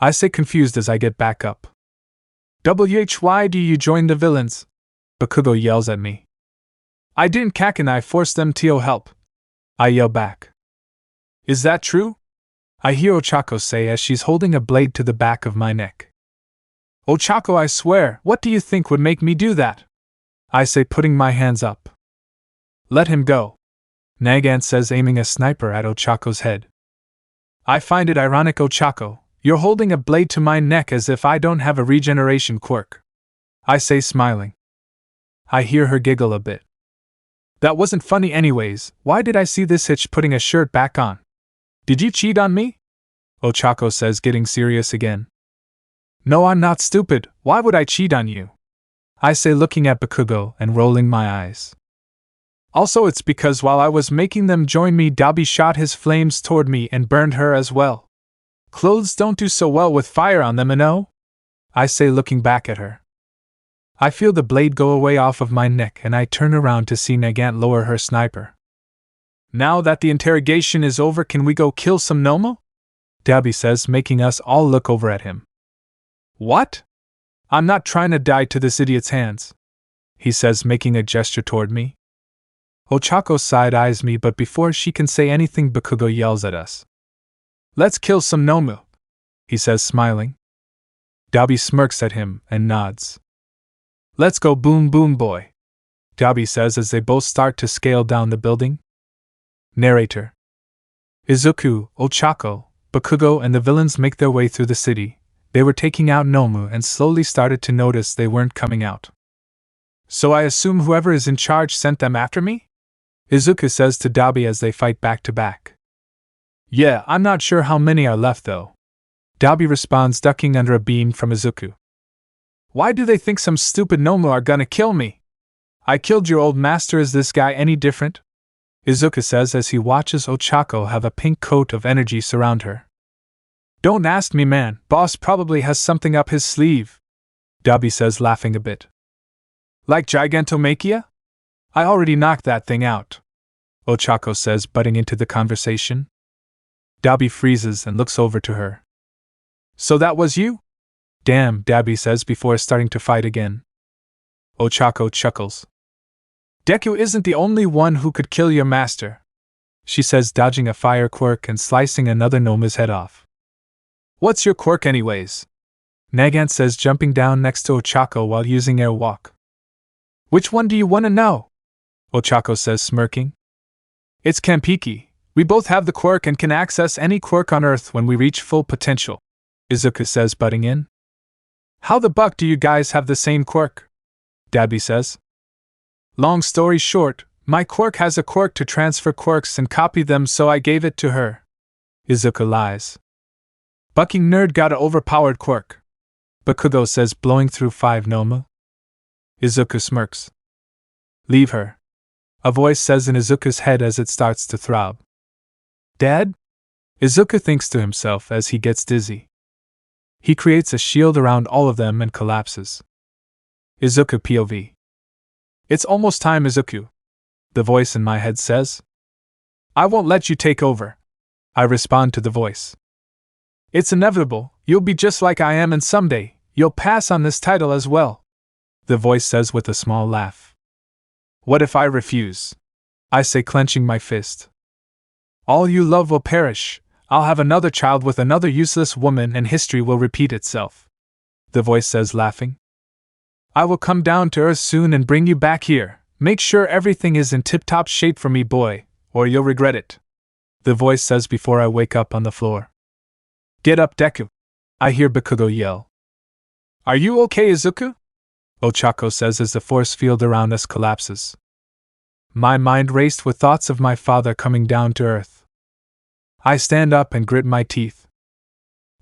I say, confused as I get back up. Why do you join the villains? Bakugo yells at me. I didn't, Kaken, I forced them to help, I yell back. Is that true? I hear Ochaco say as she's holding a blade to the back of my neck. Ochaco, I swear, what do you think would make me do that? I say, putting my hands up. Let him go, Nagant says, aiming a sniper at Ochaco's head. I find it ironic, Ochaco, you're holding a blade to my neck as if I don't have a regeneration quirk, I say, smiling. I hear her giggle a bit. That wasn't funny anyways. Why did I see this hitch putting a shirt back on? Did you cheat on me? Ochaco says, getting serious again. No, I'm not stupid. Why would I cheat on you? I say, looking at Bakugo and rolling my eyes. Also, it's because while I was making them join me, Dabi shot his flames toward me and burned her as well. Clothes don't do so well with fire on them, I say, looking back at her. I feel the blade go away off of my neck and I turn around to see Nagant lower her sniper. Now that the interrogation is over, can we go kill some Nomo? Dabi says, making us all look over at him. What? I'm not trying to die to this idiot's hands, he says, making a gesture toward me. Ochaco side-eyes me, but before she can say anything, Bakugo yells at us. Let's kill some Nomu, he says, smiling. Dabi smirks at him and nods. Let's go, boom boom boy, Dabi says as they both start to scale down the building. Narrator. Izuku, Ochaco, Bakugo and the villains make their way through the city. They were taking out Nomu and slowly started to notice they weren't coming out. So I assume whoever is in charge sent them after me? Izuku says to Dabi as they fight back to back. Yeah, I'm not sure how many are left though, Dabi responds, ducking under a beam from Izuku. Why do they think some stupid Nomu are gonna kill me? I killed your old master, is this guy any different? Izuku says as he watches Ochaco have a pink coat of energy surround her. Don't ask me, man, boss probably has something up his sleeve, Dabi says, laughing a bit. Like Gigantomachia? I already knocked that thing out, Ochaco says, butting into the conversation. Dabi freezes and looks over to her. So that was you? Damn, Dabi says before starting to fight again. Ochaco chuckles. Deku isn't the only one who could kill your master, she says, dodging a fire quirk and slicing another Noma's head off. What's your quirk anyways? Nagant says, jumping down next to Ochaco while using air walk. Which one do you want to know? Ochaco says, smirking. It's Kampiki. We both have the quirk and can access any quirk on Earth when we reach full potential, Izuku says, butting in. How the buck do you guys have the same quirk? Dabi says. Long story short, my quirk has a quirk to transfer quirks and copy them, so I gave it to her. Izuku lies. Bucking nerd got a overpowered quirk, Bakugo says, blowing through 5 Noma. Izuku smirks. Leave her, a voice says in Izuku's head as it starts to throb. Dad? Izuku thinks to himself as he gets dizzy. He creates a shield around all of them and collapses. Izuku POV. It's almost time, Izuku, the voice in my head says. I won't let you take over, I respond to the voice. It's inevitable, you'll be just like I am, and someday, you'll pass on this title as well, the voice says with a small laugh. What if I refuse? I say, clenching my fist. All you love will perish, I'll have another child with another useless woman and history will repeat itself, the voice says, laughing. I will come down to Earth soon and bring you back here. Make sure everything is in tip-top shape for me, boy, or you'll regret it, the voice says before I wake up on the floor. Get up, Deku, I hear Bakugo yell. Are you okay, Izuku? Ochaco says as the force field around us collapses. My mind raced with thoughts of my father coming down to Earth. I stand up and grit my teeth.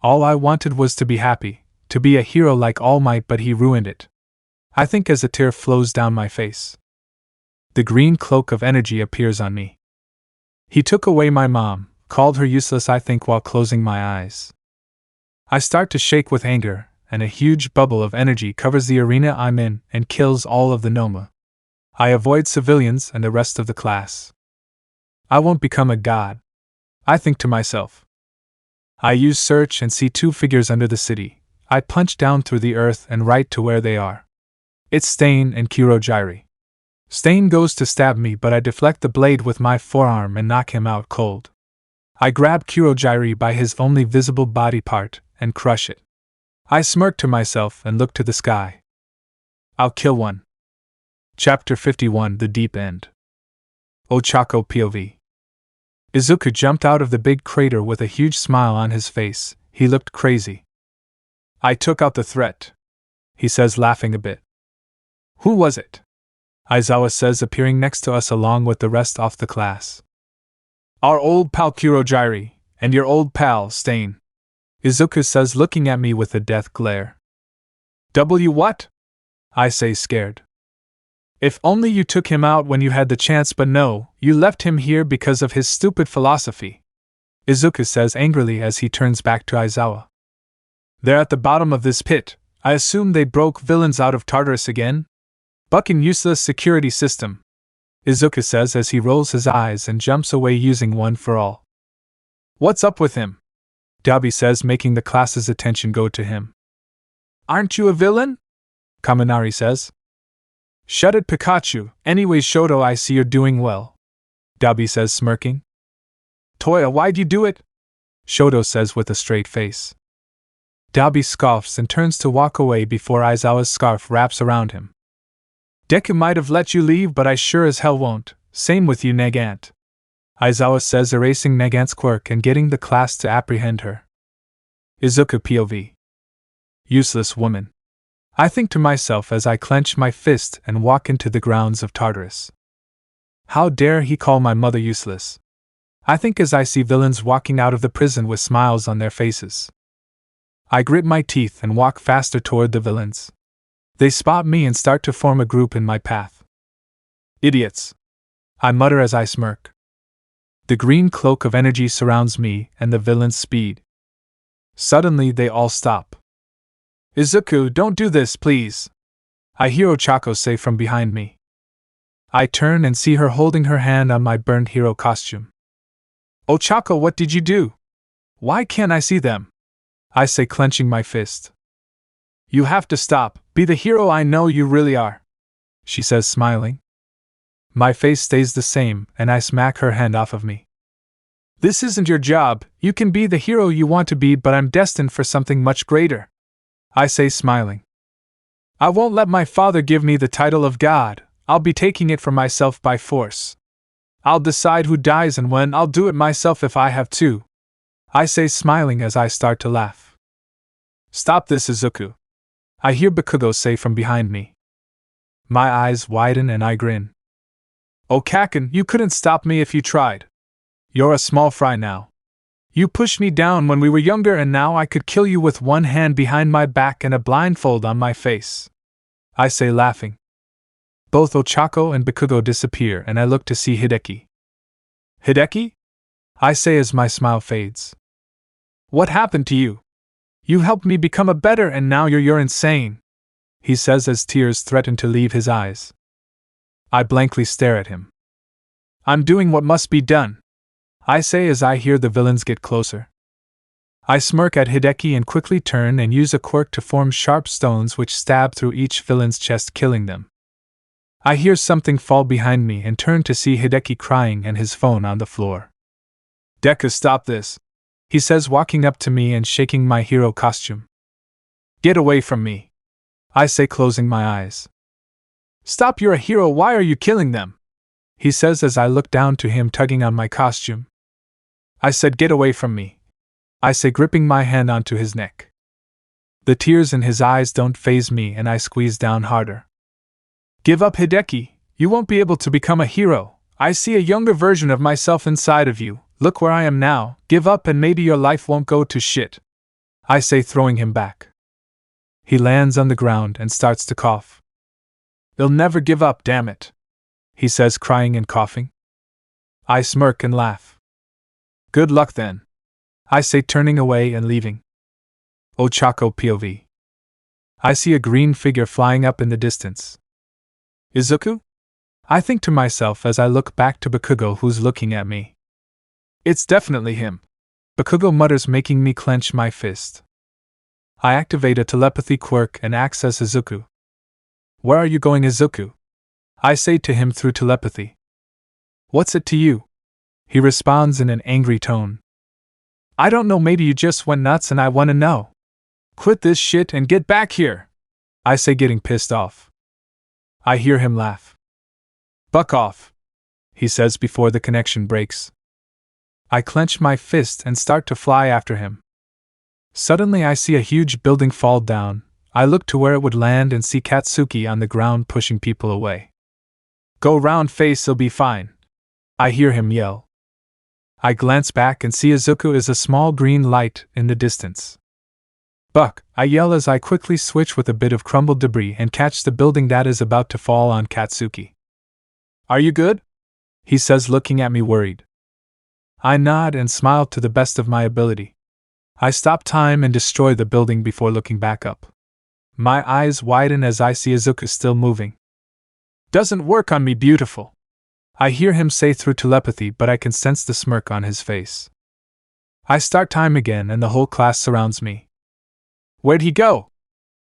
All I wanted was to be happy, to be a hero like Almight, but he ruined it, I think, as a tear flows down my face. The green cloak of energy appears on me. He took away my mom, called her useless, I think, while closing my eyes. I start to shake with anger, and a huge bubble of energy covers the arena I'm in and kills all of the Noma. I avoid civilians and the rest of the class. I won't become a god, I think to myself. I use search and see 2 figures under the city. I punch down through the earth and right to where they are. It's Stain and Kurogyri. Stain goes to stab me, but I deflect the blade with my forearm and knock him out cold. I grab Kurogyri by his only visible body part and crush it. I smirk to myself and look to the sky. I'll kill one. Chapter 51, The Deep End. Ochaco POV. Izuku jumped out of the big crater with a huge smile on his face. He looked crazy. I took out the threat, he says, laughing a bit. Who was it? Aizawa says, appearing next to us along with the rest of the class. Our old pal Kurogyri, and your old pal, Stain, Izuku says, looking at me with a death glare. What? I say, scared. If only you took him out when you had the chance, but no, you left him here because of his stupid philosophy, Izuku says angrily as he turns back to Aizawa. They're at the bottom of this pit. I assume they broke villains out of Tartarus again? Bucking useless security system, Izuku says as he rolls his eyes and jumps away using One for All. What's up with him? Dabi says, making the class's attention go to him. Aren't you a villain? Kaminari says. Shut it, Pikachu. Anyways, Shoto, I see you're doing well, Dabi says, smirking. Toya, why'd you do it? Shoto says with a straight face. Dabi scoffs and turns to walk away before Aizawa's scarf wraps around him. Deku might have let you leave, but I sure as hell won't. Same with you, Nagant, Aizawa says, erasing Nagant's quirk and getting the class to apprehend her. Izuku POV. Useless woman, I think to myself as I clench my fist and walk into the grounds of Tartarus. How dare he call my mother useless? I think as I see villains walking out of the prison with smiles on their faces. I grit my teeth and walk faster toward the villains. They spot me and start to form a group in my path. Idiots, I mutter as I smirk. The green cloak of energy surrounds me and the villains' speed. Suddenly they all stop. Izuku, don't do this, please, I hear Ochaco say from behind me. I turn and see her holding her hand on my burned hero costume. Ochaco, what did you do? Why can't I see them? I say, clenching my fist. You have to stop, be the hero I know you really are, she says, smiling. My face stays the same, and I smack her hand off of me. This isn't your job. You can be the hero you want to be, but I'm destined for something much greater, I say, smiling. I won't let my father give me the title of God. I'll be taking it for myself by force. I'll decide who dies and when. I'll do it myself if I have to, I say, smiling as I start to laugh. Stop this, Izuku, I hear Bakugo say from behind me. My eyes widen and I grin. Ochaco, you couldn't stop me if you tried. You're a small fry now. You pushed me down when we were younger, and now I could kill you with one hand behind my back and a blindfold on my face, I say, laughing. Both Ochaco and Bakugo disappear, and I look to see Hideki. Hideki? I say as my smile fades. What happened to you? You helped me become a better, and now you're insane, he says as tears threaten to leave his eyes. I blankly stare at him. I'm doing what must be done, I say as I hear the villains get closer. I smirk at Hideki and quickly turn and use a quirk to form sharp stones which stab through each villain's chest, killing them. I hear something fall behind me and turn to see Hideki crying and his phone on the floor. Deku, stop this, he says, walking up to me and shaking my hero costume. Get away from me, I say, closing my eyes. Stop, you're a hero, why are you killing them? He says as I look down to him tugging on my costume. I said get away from me, I say, gripping my hand onto his neck. The tears in his eyes don't faze me and I squeeze down harder. Give up, Hideki, you won't be able to become a hero. I see a younger version of myself inside of you. Look where I am now. Give up and maybe your life won't go to shit, I say, throwing him back. He lands on the ground and starts to cough. They'll never give up, damn it, he says, crying and coughing. I smirk and laugh. Good luck then, I say, turning away and leaving. Ochaco POV. I see a green figure flying up in the distance. Izuku? I think to myself as I look back to Bakugo, who's looking at me. It's definitely him, Bakugo mutters, making me clench my fist. I activate a telepathy quirk and access Izuku. Where are you going, Izuku? I say to him through telepathy. What's it to you? He responds in an angry tone. I don't know, maybe you just went nuts and I want to know. Quit this shit and get back here, I say, getting pissed off. I hear him laugh. Buck off, he says before the connection breaks. I clench my fist and start to fly after him. Suddenly I see a huge building fall down. I look to where it would land and see Katsuki on the ground pushing people away. Go round face, it'll be fine, I hear him yell. I glance back and see Izuku is a small green light in the distance. Buck, I yell as I quickly switch with a bit of crumbled debris and catch the building that is about to fall on Katsuki. Are you good? He says, looking at me worried. I nod and smile to the best of my ability. I stop time and destroy the building before looking back up. My eyes widen as I see Izuku still moving. Doesn't work on me, beautiful, I hear him say through telepathy, but I can sense the smirk on his face. I start time again and the whole class surrounds me. Where'd he go?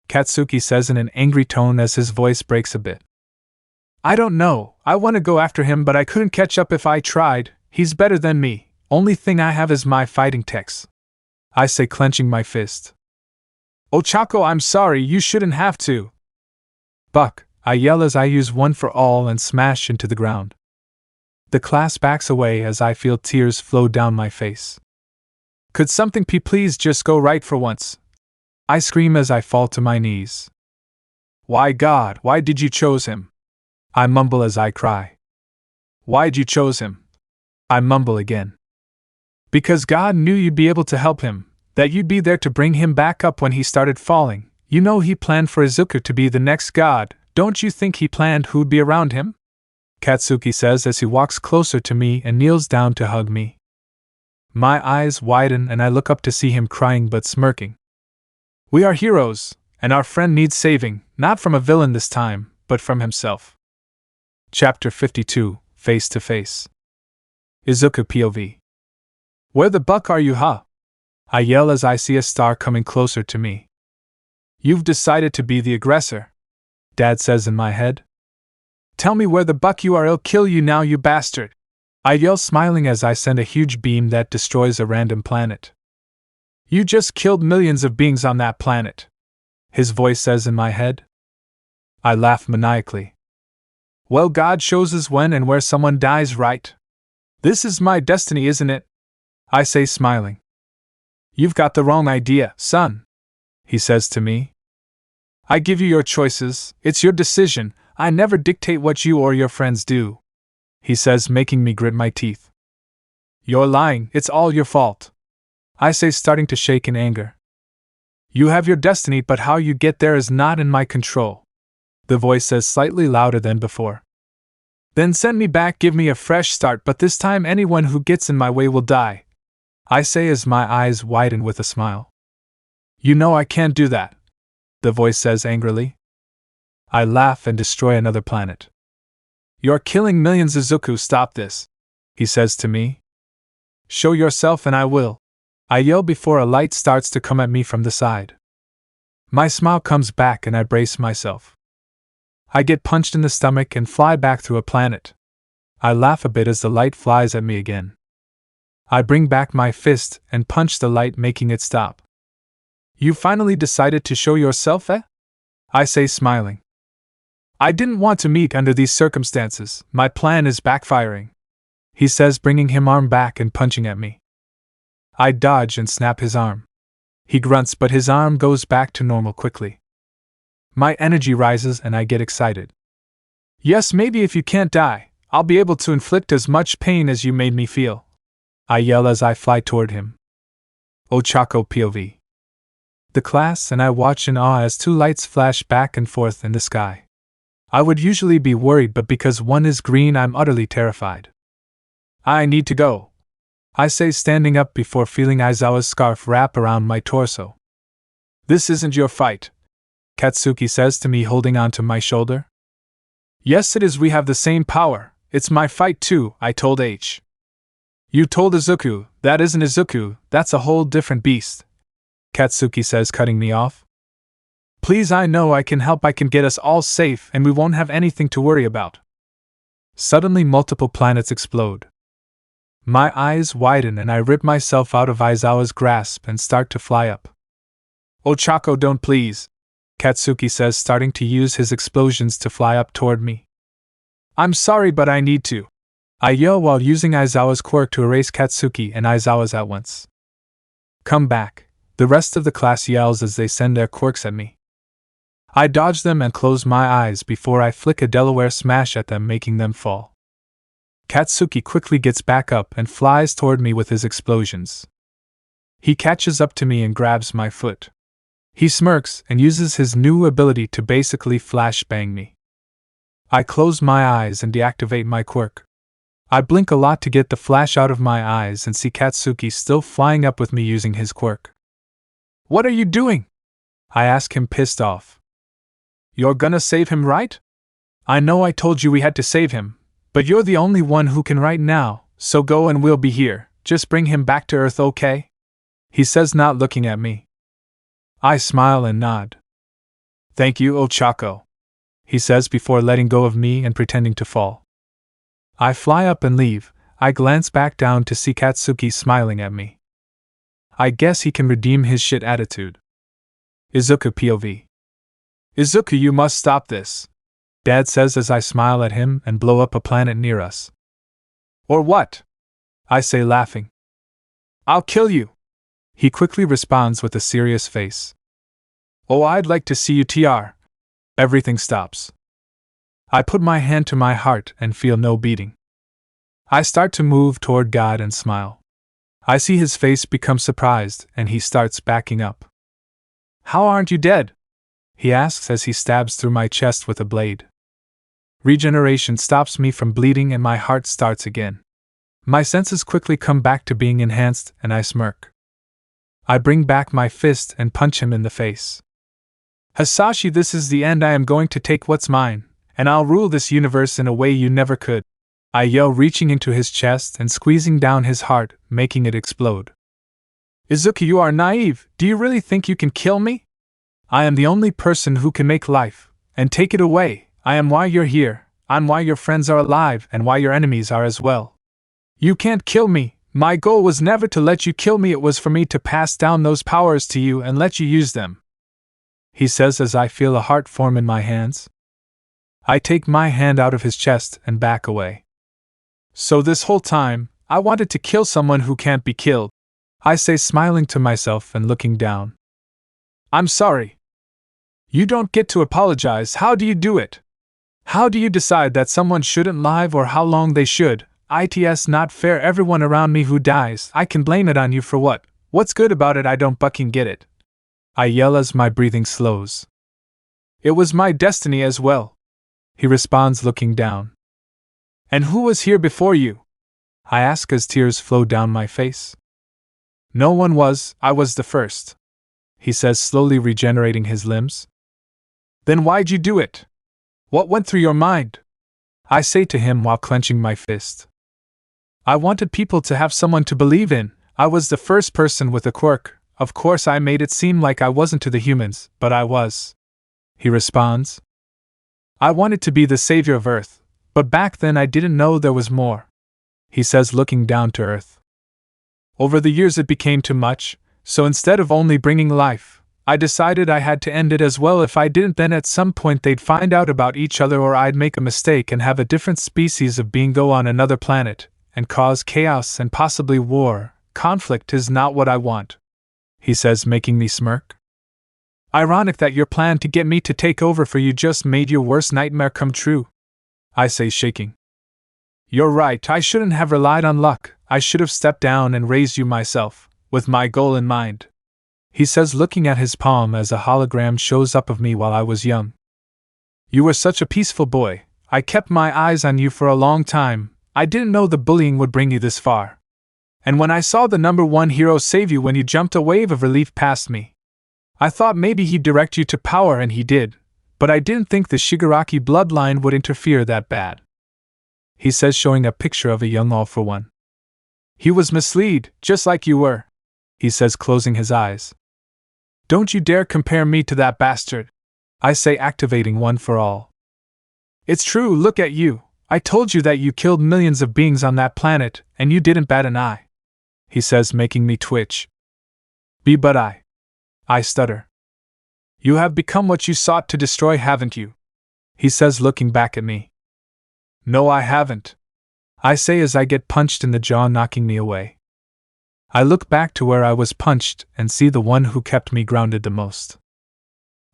Katsuki says in an angry tone as his voice breaks a bit. I don't know, I want to go after him but I couldn't catch up if I tried. He's better than me, only thing I have is my fighting techs, I say, clenching my fist. Ochaco, I'm sorry, you shouldn't have to. Buck, I yell as I use one for all and smash into the ground. The class backs away as I feel tears flow down my face. Could something please just go right for once? I scream as I fall to my knees. Why God, why did you choose him? I mumble as I cry. Why'd you choose him? I mumble again. Because God knew you'd be able to help him, that you'd be there to bring him back up when he started falling. You know he planned for Izuku to be the next god, don't you think he planned who'd be around him? Katsuki says as he walks closer to me and kneels down to hug me. My eyes widen and I look up to see him crying but smirking. We are heroes, and our friend needs saving, not from a villain this time, but from himself. Chapter 52, Face to Face. Izuku POV. Where the buck are you, huh? I yell as I see a star coming closer to me. You've decided to be the aggressor, Dad says in my head. Tell me where the buck you are, I'll kill you now, you bastard! I yell, smiling as I send a huge beam that destroys a random planet. You just killed millions of beings on that planet, his voice says in my head. I laugh maniacally. Well, God shows us when and where someone dies, right? This is my destiny, isn't it? I say, smiling. You've got the wrong idea, son, he says to me. I give you your choices, it's your decision, I never dictate what you or your friends do, he says, making me grit my teeth. You're lying, it's all your fault, I say, starting to shake in anger. You have your destiny, but how you get there is not in my control, the voice says, slightly louder than before. Then send me back, give me a fresh start, but this time anyone who gets in my way will die, I say as my eyes widen with a smile. You know I can't do that, the voice says angrily. I laugh and destroy another planet. You're killing millions, Izuku, stop this, he says to me. Show yourself and I will, I yell before a light starts to come at me from the side. My smile comes back and I brace myself. I get punched in the stomach and fly back through a planet. I laugh a bit as the light flies at me again. I bring back my fist and punch the light, making it stop. You finally decided to show yourself, eh? I say, smiling. I didn't want to meet under these circumstances, my plan is backfiring, he says, bringing his arm back and punching at me. I dodge and snap his arm. He grunts, but his arm goes back to normal quickly. My energy rises and I get excited. Yes, maybe if you can't die, I'll be able to inflict as much pain as you made me feel, I yell as I fly toward him. Ochaco POV. The class and I watch in awe as two lights flash back and forth in the sky. I would usually be worried, but because one is green, I'm utterly terrified. I need to go, I say, standing up before feeling Aizawa's scarf wrap around my torso. This isn't your fight, Katsuki says to me, holding onto my shoulder. Yes it is, we have the same power, it's my fight too, I told H. You told Izuku, that isn't Izuku, that's a whole different beast, Katsuki says, cutting me off. Please, I know I can help, I can get us all safe and we won't have anything to worry about. Suddenly multiple planets explode. My eyes widen and I rip myself out of Aizawa's grasp and start to fly up. Ochaco, don't please, Katsuki says, starting to use his explosions to fly up toward me. I'm sorry, but I need to, I yell while using Aizawa's quirk to erase Katsuki and Aizawa's at once. Come back, the rest of the class yells as they send their quirks at me. I dodge them and close my eyes before I flick a Delaware smash at them, making them fall. Katsuki quickly gets back up and flies toward me with his explosions. He catches up to me and grabs my foot. He smirks and uses his new ability to basically flashbang me. I close my eyes and deactivate my quirk. I blink a lot to get the flash out of my eyes and see Katsuki still flying up with me using his quirk. What are you doing? I ask him, pissed off. You're gonna save him, right? I know I told you we had to save him, but you're the only one who can right now, so go and we'll be here, just bring him back to Earth, okay? He says, not looking at me. I smile and nod. Thank you, Ochaco, he says before letting go of me and pretending to fall. I fly up and leave. I glance back down to see Katsuki smiling at me. I guess he can redeem his shit attitude. Izuku POV. Izuku, you must stop this, Dad says as I smile at him and blow up a planet near us. Or what? I say, laughing. I'll kill you, he quickly responds with a serious face. Oh, I'd like to see you, TR. Everything stops. I put my hand to my heart and feel no beating. I start to move toward God and smile. I see his face become surprised and he starts backing up. How aren't you dead? He asks as he stabs through my chest with a blade. Regeneration stops me from bleeding and my heart starts again. My senses quickly come back to being enhanced and I smirk. I bring back my fist and punch him in the face. Hasashi, this is the end. I am going to take what's mine, and I'll rule this universe in a way you never could, I yell, reaching into his chest and squeezing down his heart, making it explode. Izuku, you are naive. Do you really think you can kill me? I am the only person who can make life, and take it away. I am why you're here. I'm why your friends are alive and why your enemies are as well. You can't kill me. My goal was never to let you kill me, it was for me to pass down those powers to you and let you use them," he says as I feel a heart form in my hands. I take my hand out of his chest and back away. "So this whole time, I wanted to kill someone who can't be killed," I say, smiling to myself and looking down. "I'm sorry." "You don't get to apologize. How do you do it? How do you decide that someone shouldn't live or how long they should? It's not fair. Everyone around me who dies, I can blame it on you for what? What's good about it? I don't fucking get it," I yell as my breathing slows. "It was my destiny as well," he responds, looking down. "And who was here before you?" I ask as tears flow down my face. "No one was, I was the first," he says, slowly regenerating his limbs. "Then why'd you do it? What went through your mind?" I say to him while clenching my fist. "I wanted people to have someone to believe in. I was the first person with a quirk. Of course I made it seem like I wasn't to the humans, but I was," he responds. "I wanted to be the savior of Earth, but back then I didn't know there was more," he says, looking down to Earth. "Over the years it became too much, so instead of only bringing life, I decided I had to end it as well. If I didn't, then at some point they'd find out about each other or I'd make a mistake and have a different species of being go on another planet and cause chaos and possibly war. Conflict is not what I want," he says, making me smirk. "Ironic that your plan to get me to take over for you just made your worst nightmare come true," I say, shaking. "You're right, I shouldn't have relied on luck. I should have stepped down and raised you myself, with my goal in mind," he says, looking at his palm as a hologram shows up of me while I was young. "You were such a peaceful boy. I kept my eyes on you for a long time. I didn't know the bullying would bring you this far. And when I saw the #1 hero save you when you jumped, a wave of relief past me. I thought maybe he'd direct you to power, and he did, but I didn't think the Shigaraki bloodline would interfere that bad," he says, showing a picture of a young All for One. "He was misled, just like you were," he says, closing his eyes. "Don't you dare compare me to that bastard," I say, activating One for All. "It's true, look at you. I told you that you killed millions of beings on that planet, and you didn't bat an eye," he says, making me twitch. But I stutter. "You have become what you sought to destroy, haven't you?" he says, looking back at me. "No, I haven't," I say as I get punched in the jaw, knocking me away. I look back to where I was punched and see the one who kept me grounded the most.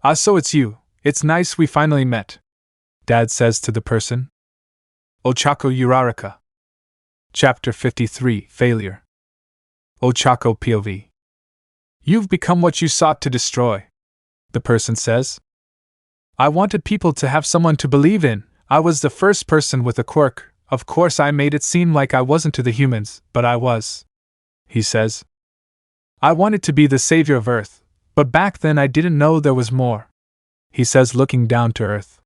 "Ah, so it's you. It's nice we finally met," Dad says to the person. Ochaco Uraraka. Chapter 53, Failure. Ochaco POV. "You've become what you sought to destroy," the person says. "I wanted people to have someone to believe in. I was the first person with a quirk. Of course I made it seem like I wasn't to the humans, but I was," he says. "I wanted to be the savior of Earth, but back then I didn't know there was more," he says, looking down to Earth.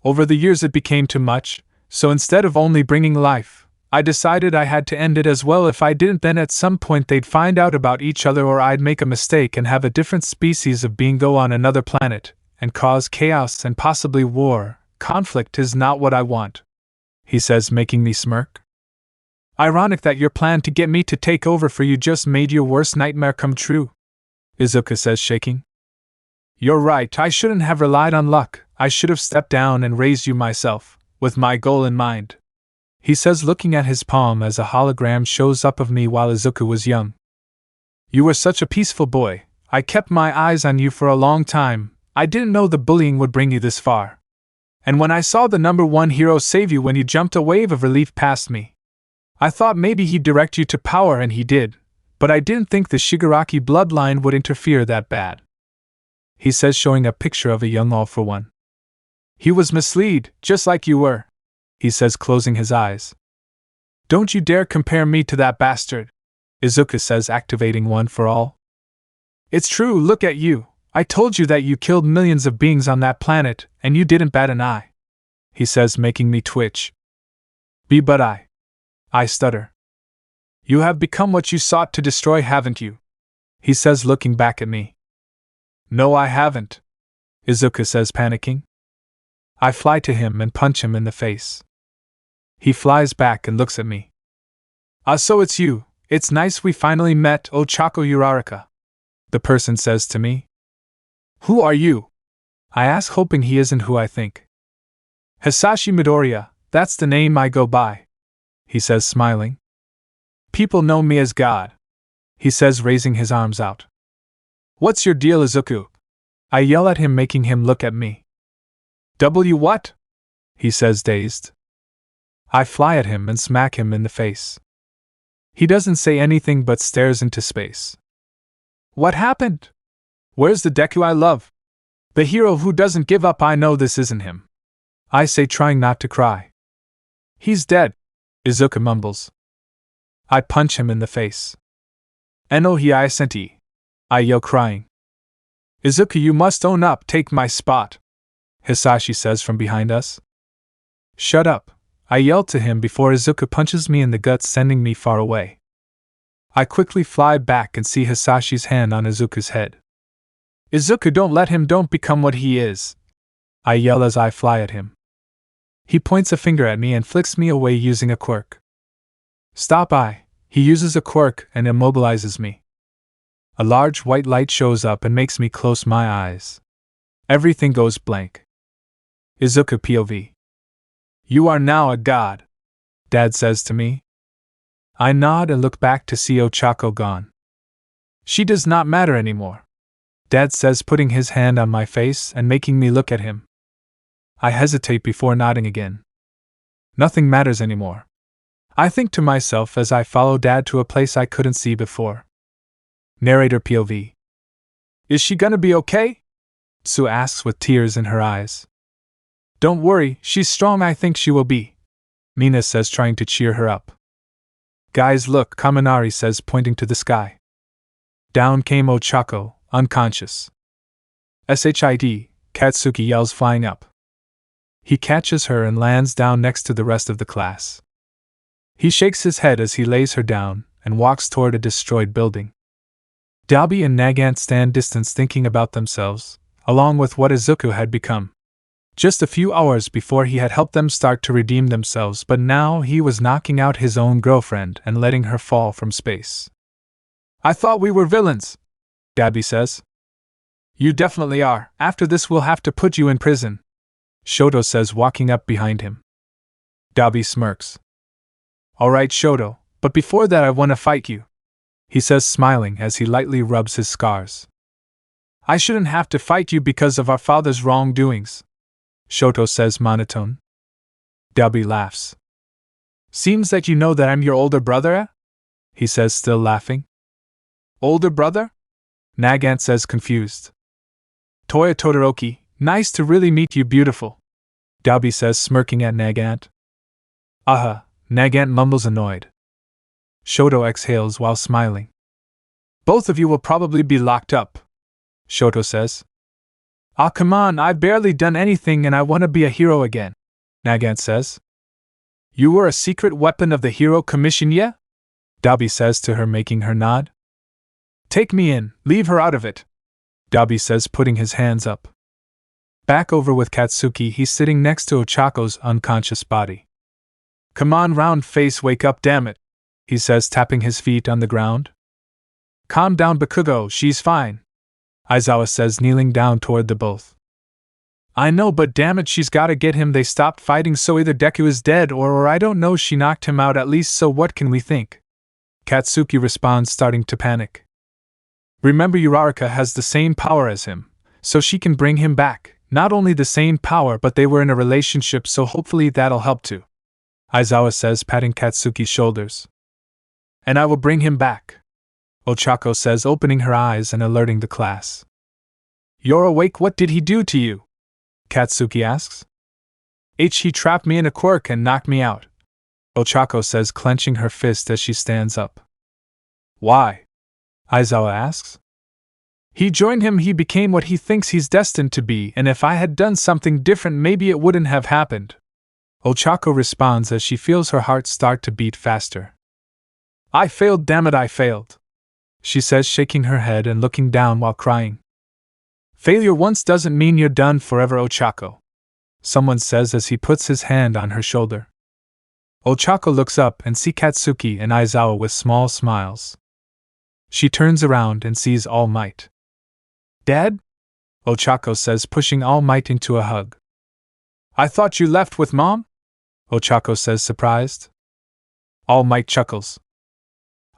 "Over the years it became too much, so instead of only bringing life, I decided I had to end it as well. If I didn't, then at some point they'd find out about each other or I'd make a mistake and have a different species of being go on another planet and cause chaos and possibly war. Conflict is not what I want," he says, making me smirk. "Ironic that your plan to get me to take over for you just made your worst nightmare come true," Izuku says, shaking. "You're right, I shouldn't have relied on luck. I should have stepped down and raised you myself, with my goal in mind," he says, looking at his palm as a hologram shows up of me while Izuku was young. "You were such a peaceful boy. I kept my eyes on you for a long time. I didn't know the bullying would bring you this far. And when I saw the #1 hero save you when you jumped, a wave of relief past me. I thought maybe he'd direct you to power, and he did, but I didn't think the Shigaraki bloodline would interfere that bad," he says, showing a picture of a young All for One. "He was misled, just like you were," he says, closing his eyes. "Don't you dare compare me to that bastard," Izuku says, activating One for All. "It's true, look at you. I told you that you killed millions of beings on that planet, and you didn't bat an eye," he says, making me twitch. But I stutter. "You have become what you sought to destroy, haven't you?" he says, looking back at me. "No, I haven't," Izuku says, panicking. I fly to him and punch him in the face. He flies back and looks at me. "Ah, so it's you. It's nice we finally met, Ochaco Uraraka," the person says to me. "Who are you?" I ask, hoping he isn't who I think. "Hisashi Midoriya, that's the name I go by," he says, smiling. "People know me as God," he says, raising his arms out. "What's your deal, Izuku?" I yell at him, making him look at me. What?" he says, dazed. I fly at him and smack him in the face. He doesn't say anything but stares into space. "What happened? Where's the Deku I love? The hero who doesn't give up? I know this isn't him," I say, trying not to cry. "He's dead," Izuku mumbles. I punch him in the face. "Eno hiai senti," I yell, crying. "Izuku, you must own up, take my spot," Hisashi says from behind us. "Shut up," I yell to him before Izuku punches me in the gut, sending me far away. I quickly fly back and see Hisashi's hand on Izuku's head. "Izuku, don't let him, don't become what he is," I yell as I fly at him. He points a finger at me and flicks me away using a quirk. "Stop!" He uses a quirk and immobilizes me. A large white light shows up and makes me close my eyes. Everything goes blank. Izuku POV. "You are now a god," Dad says to me. I nod and look back to see Ochaco gone. "She does not matter anymore," Dad says, putting his hand on my face and making me look at him. I hesitate before nodding again. Nothing matters anymore, I think to myself as I follow Dad to a place I couldn't see before. Narrator POV. "Is she gonna be okay?" Sue asks with tears in her eyes. "Don't worry, she's strong, I think she will be," Mina says, trying to cheer her up. "Guys, look," Kaminari says, pointing to the sky. Down came Ochaco, unconscious. "Shit," Katsuki yells, flying up. He catches her and lands down next to the rest of the class. He shakes his head as he lays her down and walks toward a destroyed building. Dabi and Nagant stand distant, thinking about themselves, along with what Izuku had become. Just a few hours before he had helped them start to redeem themselves, but now he was knocking out his own girlfriend and letting her fall from space. "I thought we were villains," Dabi says. "You definitely are. After this we'll have to put you in prison," Shoto says, walking up behind him. Dabi smirks. "Alright, Shoto, but before that I want to fight you," he says, smiling as he lightly rubs his scars. "I shouldn't have to fight you because of our father's wrongdoings," Shoto says, monotone. Dabi laughs. "Seems that you know that I'm your older brother, eh?" he says, still laughing. "Older brother?" Nagant says, confused. "Toya Todoroki, nice to really meet you, beautiful," Dabi says, smirking at Nagant. Nagant mumbles, annoyed. Shoto exhales while smiling. "Both of you will probably be locked up," Shoto says. "Ah, come on, I've barely done anything and I want to be a hero again," Nagant says. "You were a secret weapon of the Hero Commission, yeah?" Dabi says to her, making her nod. "Take me in, leave her out of it," Dabi says, putting his hands up. Back over with Katsuki, he's sitting next to Ochaco's unconscious body. "Come on, round face, wake up, damn it," he says, tapping his feet on the ground. "Calm down, Bakugo, she's fine," Aizawa says, kneeling down toward the both. "I know, but damn it, she's gotta get him. They stopped fighting, so either Deku is dead or I don't know, she knocked him out at least, so what can we think?" Katsuki responds, starting to panic. "Remember, Uraraka has the same power as him, so she can bring him back. Not only the same power, but they were in a relationship, so hopefully that'll help too," Aizawa says, patting Katsuki's shoulders. "And I will bring him back," Ochaco says, opening her eyes and alerting the class. "You're awake, what did he do to you?" Katsuki asks. He trapped me in a quirk and knocked me out," Ochaco says, clenching her fist as she stands up. "Why?" Aizawa asks. "He joined him, he became what he thinks he's destined to be, and if I had done something different maybe it wouldn't have happened," Ochaco responds as she feels her heart start to beat faster. "I failed, damn it, I failed," she says, shaking her head and looking down while crying. "Failure once doesn't mean you're done forever, Ochaco," someone says as he puts his hand on her shoulder. Ochaco looks up and sees Katsuki and Aizawa with small smiles. She turns around and sees Almight. Dad? Ochaco says, pushing Almight into a hug. I thought you left with Mom? Ochaco says, surprised. Almight chuckles.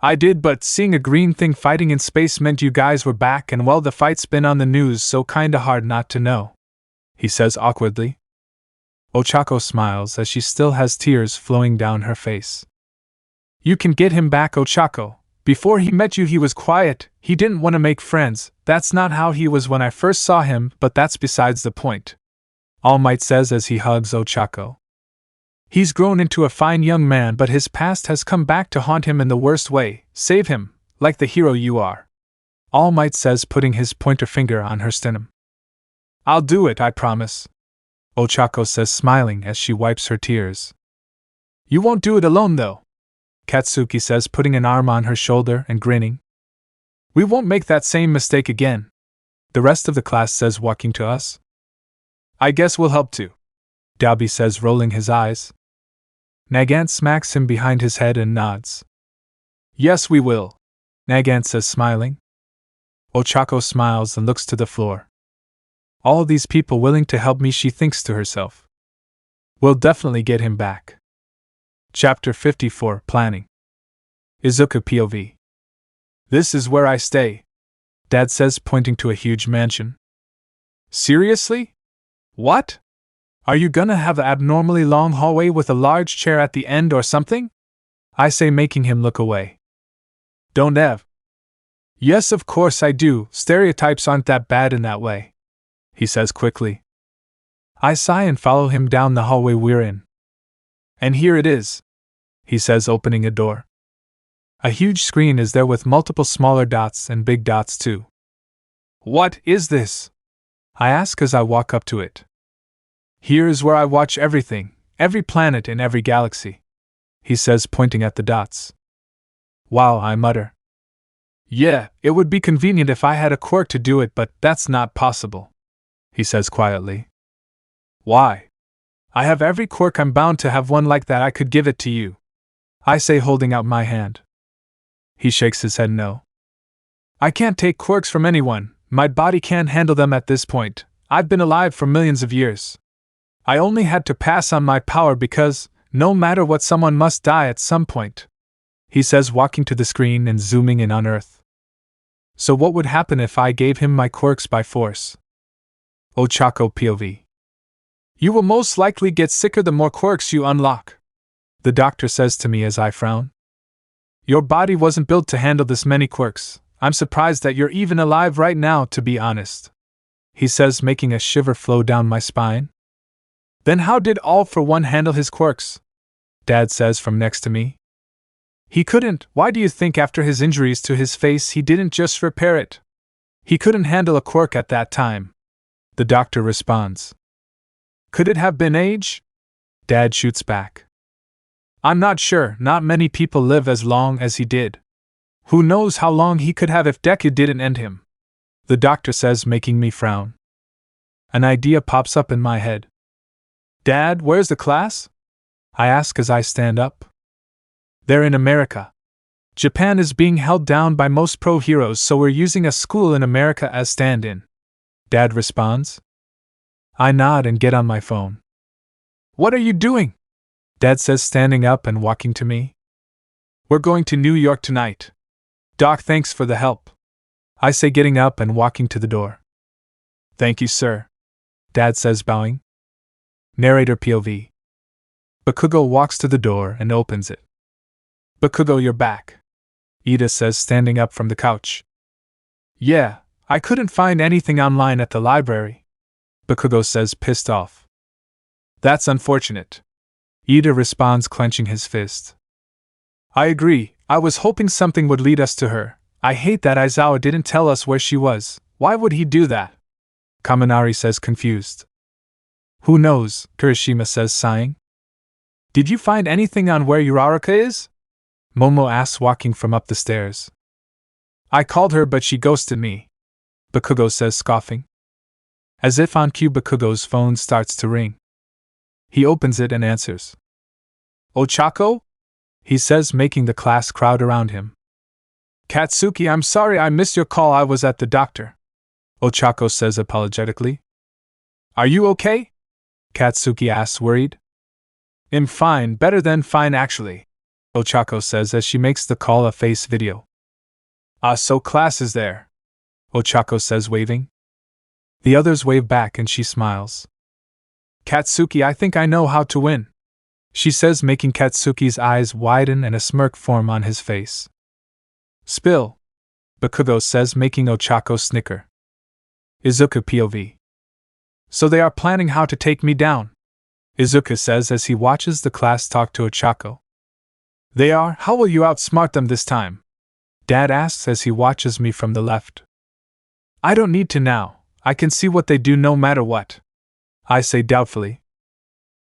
I did, but seeing a green thing fighting in space meant you guys were back, and well, the fight's been on the news, so kinda hard not to know, he says awkwardly. Ochaco smiles as she still has tears flowing down her face. You can get him back, Ochaco. Before he met you he was quiet, he didn't want to make friends. That's not how he was when I first saw him, but that's besides the point, Almight says as he hugs Ochaco. He's grown into a fine young man, but his past has come back to haunt him in the worst way. Save him, like the hero you are, Almight says, putting his pointer finger on her sternum. I'll do it, I promise, Ochaco says, smiling as she wipes her tears. You won't do it alone though, Katsuki says, putting an arm on her shoulder and grinning. We won't make that same mistake again, the rest of the class says, walking to us. I guess we'll help too, Dabi says, rolling his eyes. Nagant smacks him behind his head and nods. Yes, we will, Nagant says, smiling. Ochaco smiles and looks to the floor. All these people willing to help me, she thinks to herself. We'll definitely get him back. Chapter 54, Planning. Izuku POV. This is where I stay, Dad says, pointing to a huge mansion. Seriously? What? Are you gonna have an abnormally long hallway with a large chair at the end or something? I say, making him look away. Don't Ev. Yes, of course I do. Stereotypes aren't that bad in that way, he says quickly. I sigh and follow him down the hallway we're in. And here it is, he says, opening a door. A huge screen is there with multiple smaller dots and big dots too. What is this? I ask as I walk up to it. Here is where I watch everything, every planet in every galaxy, he says, pointing at the dots. Wow, I mutter. Yeah, it would be convenient if I had a quirk to do it, but that's not possible, he says quietly. Why? I have every quirk. I'm bound to have one like that. I could give it to you, I say, holding out my hand. He shakes his head no. I can't take quirks from anyone. My body can't handle them at this point. I've been alive for millions of years. I only had to pass on my power because, no matter what, someone must die at some point, he says, walking to the screen and zooming in on Earth. So what would happen if I gave him my quirks by force? Ochaco POV. You will most likely get sicker the more quirks you unlock, the doctor says to me as I frown. Your body wasn't built to handle this many quirks. I'm surprised that you're even alive right now, to be honest, he says, making a shiver flow down my spine. Then how did All for One handle his quirks? Dad says from next to me. He couldn't. Why do you think after his injuries to his face he didn't just repair it? He couldn't handle a quirk at that time, the doctor responds. Could it have been age? Dad shoots back. I'm not sure. Not many people live as long as he did. Who knows how long he could have if Deku didn't end him, the doctor says, making me frown. An idea pops up in my head. Dad, where's the class? I ask as I stand up. They're in America. Japan is being held down by most pro-heroes, so we're using a school in America as stand-in, Dad responds. I nod and get on my phone. What are you doing? Dad says, standing up and walking to me. We're going to New York tonight. Doc, thanks for the help, I say, getting up and walking to the door. Thank you, sir, Dad says, bowing. Narrator POV. Bakugo walks to the door and opens it. Bakugo, you're back, Ida says, standing up from the couch. Yeah, I couldn't find anything online at the library, Bakugo says, pissed off. That's unfortunate, Ida responds, clenching his fist. I agree. I was hoping something would lead us to her. I hate that Aizawa didn't tell us where she was. Why would he do that? Kaminari says, confused. Who knows, Kirishima says, sighing. Did you find anything on where Uraraka is? Momo asks, walking from up the stairs. I called her, but she ghosted me, Bakugo says, scoffing. As if on cue, Bakugo's phone starts to ring. He opens it and answers. Ochaco? He says, making the class crowd around him. Katsuki, I'm sorry I missed your call, I was at the doctor. Ochaco says apologetically. Are you okay? Katsuki asks, worried. I'm fine, better than fine actually, Ochaco says as she makes the call a face video. So class is there, Ochaco says, waving. The others wave back and she smiles. Katsuki, I think I know how to win, she says, making Katsuki's eyes widen and a smirk form on his face. Spill, Bakugo says, making Ochaco snicker. Izuku POV. So they are planning how to take me down, Izuku says as he watches the class talk to Ochaco. They are? How will you outsmart them this time? Dad asks as he watches me from the left. I don't need to now, I can see what they do no matter what, I say doubtfully.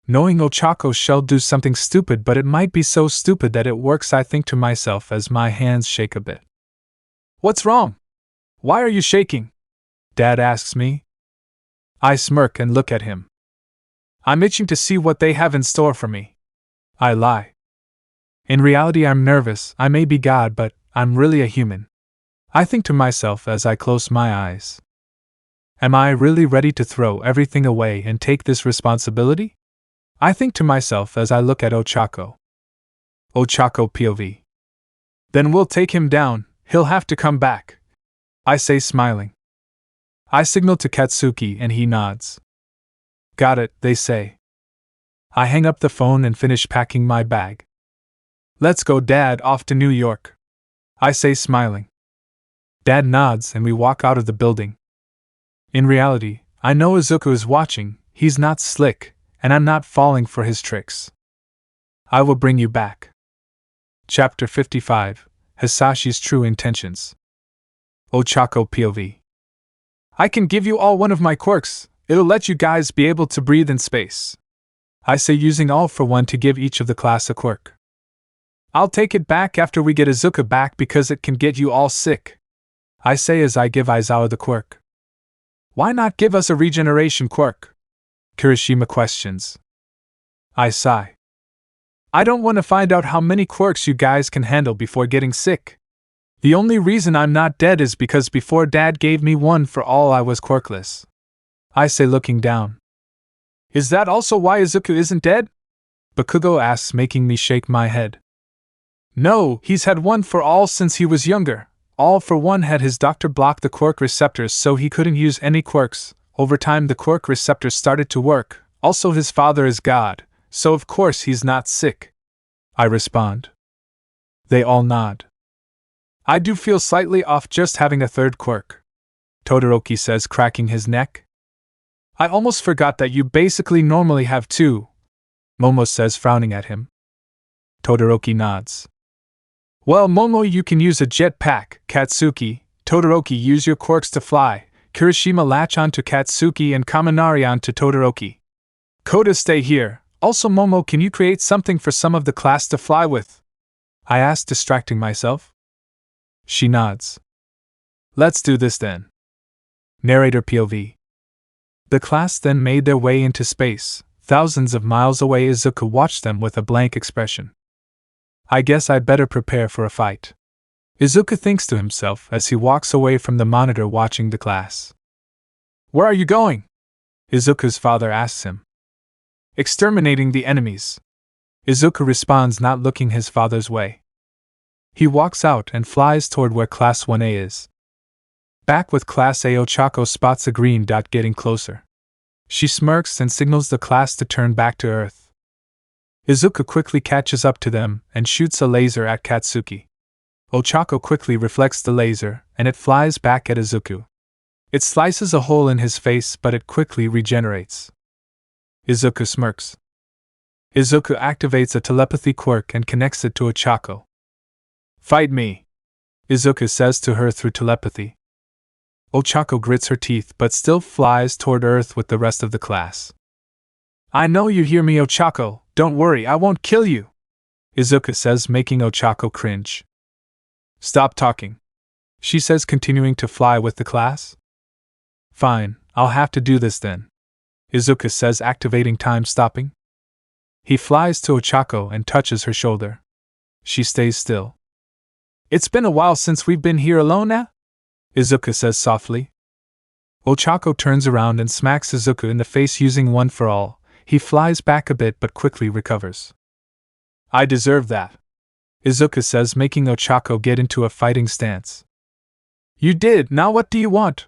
Knowing Ochaco shall do something stupid, but it might be so stupid that it works, I think to myself as my hands shake a bit. What's wrong? Why are you shaking? Dad asks me. I smirk and look at him. I'm itching to see what they have in store for me, I lie. In reality, I'm nervous. I may be God, but I'm really a human, I think to myself as I close my eyes. Am I really ready to throw everything away and take this responsibility? I think to myself as I look at Ochaco. Ochaco POV. Then we'll take him down, he'll have to come back, I say, smiling. I signal to Katsuki and he nods. Got it, they say. I hang up the phone and finish packing my bag. Let's go, Dad, off to New York, I say, smiling. Dad nods and we walk out of the building. In reality, I know Izuku is watching, he's not slick, and I'm not falling for his tricks. I will bring you back. Chapter 55, Hisashi's True Intentions. Ochaco POV. I can give you all one of my quirks, it'll let you guys be able to breathe in space, I say, using all for one to give each of the class a quirk. I'll take it back after we get Izuku back because it can get you all sick, I say as I give Aizawa the quirk. Why not give us a regeneration quirk? Kirishima questions. I sigh. I don't want to find out how many quirks you guys can handle before getting sick. The only reason I'm not dead is because before Dad gave me one for all I was quirkless, I say, looking down. Is that also why Izuku isn't dead? Bakugo asks, making me shake my head. No, he's had one for all since he was younger. All for one had his doctor block the quirk receptors so he couldn't use any quirks. Over time the quirk receptors started to work. Also his father is God, so of course he's not sick, I respond. They all nod. I do feel slightly off just having a third quirk, Todoroki says, cracking his neck. I almost forgot that you basically normally have two, Momo says, frowning at him. Todoroki nods. Well, Momo, you can use a jetpack. Katsuki, Todoroki, use your quirks to fly. Kirishima, latch on to Katsuki, and Kaminari on to Todoroki. Koda, stay here. Also, Momo, can you create something for some of the class to fly with? I ask, distracting myself. She nods. Let's do this then. Narrator POV. The class then made their way into space. Thousands of miles away, Izuku watched them with a blank expression. I guess I'd better prepare for a fight, Izuku thinks to himself as he walks away from the monitor watching the class. Where are you going? Izuku's father asks him. Exterminating the enemies, Izuku responds, not looking his father's way. He walks out and flies toward where Class 1A is. Back with Class A, Ochaco spots a green dot getting closer. She smirks and signals the class to turn back to Earth. Izuku quickly catches up to them and shoots a laser at Katsuki. Ochaco quickly reflects the laser, and it flies back at Izuku. It slices a hole in his face, but it quickly regenerates. Izuku smirks. Izuku activates a telepathy quirk and connects it to Ochaco. Fight me, Izuku says to her through telepathy. Ochaco grits her teeth but still flies toward Earth with the rest of the class. I know you hear me, Ochaco. Don't worry, I won't kill you, Izuku says, making Ochaco cringe. Stop talking, she says, continuing to fly with the class. Fine, I'll have to do this then, Izuku says, activating time stopping. He flies to Ochaco and touches her shoulder. She stays still. It's been a while since we've been here alone now? Izuku says softly. Ochaco turns around and smacks Izuku in the face using One for All. He flies back a bit but quickly recovers. I deserve that, Izuku says, making Ochaco get into a fighting stance. You did, now what do you want?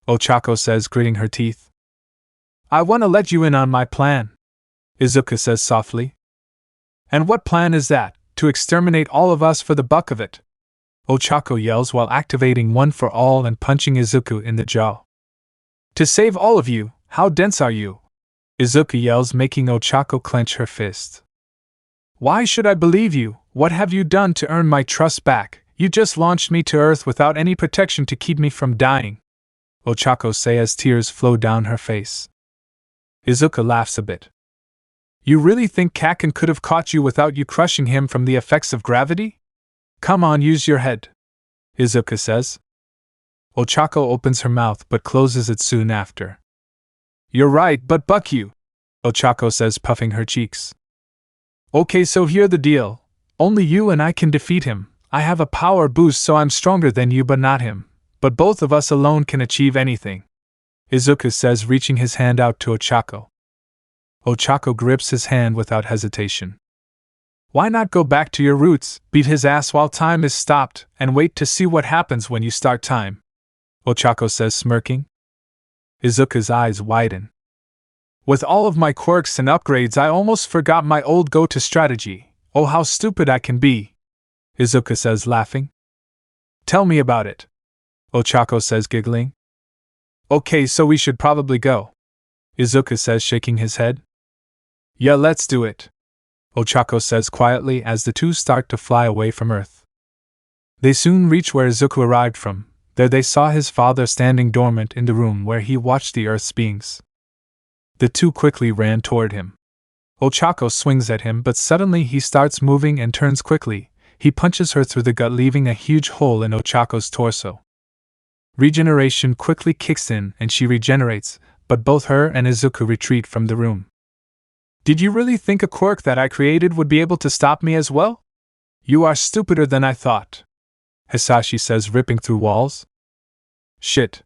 Ochaco says, gritting her teeth. I want to let you in on my plan, Izuku says softly. And what plan is that? To exterminate all of us for the buck of it? Ochaco yells while activating One for All and punching Izuku in the jaw. To save all of you, how dense are you? Izuku yells, making Ochaco clench her fist. Why should I believe you? What have you done to earn my trust back? You just launched me to Earth without any protection to keep me from dying, Ochaco says as tears flow down her face. Izuku laughs a bit. You really think Kaisen could have caught you without you crushing him from the effects of gravity? Come on, use your head, Izuku says. Ochaco opens her mouth but closes it soon after. You're right, but buck you, Ochaco says, puffing her cheeks. Okay, so here's the deal. Only you and I can defeat him. I have a power boost, so I'm stronger than you but not him. But both of us alone can achieve anything, Izuku says, reaching his hand out to Ochaco. Ochaco grips his hand without hesitation. Why not go back to your roots, beat his ass while time is stopped, and wait to see what happens when you start time? Ochaco says, smirking. Izuku's eyes widen. With all of my quirks and upgrades, I almost forgot my old go-to strategy. Oh, how stupid I can be, Izuku says, laughing. Tell me about it, Ochaco says, giggling. Okay, so we should probably go, Izuku says, shaking his head. Yeah, let's do it, Ochaco says quietly as the two start to fly away from Earth. They soon reach where Izuku arrived from. There they saw his father standing dormant in the room where he watched the Earth's beings. The two quickly ran toward him. Ochaco swings at him, but suddenly he starts moving and turns quickly. He punches her through the gut, leaving a huge hole in Ochaco's torso. Regeneration quickly kicks in and she regenerates, but both her and Izuku retreat from the room. Did you really think a quirk that I created would be able to stop me as well? You are stupider than I thought, Hisashi says, ripping through walls. Shit,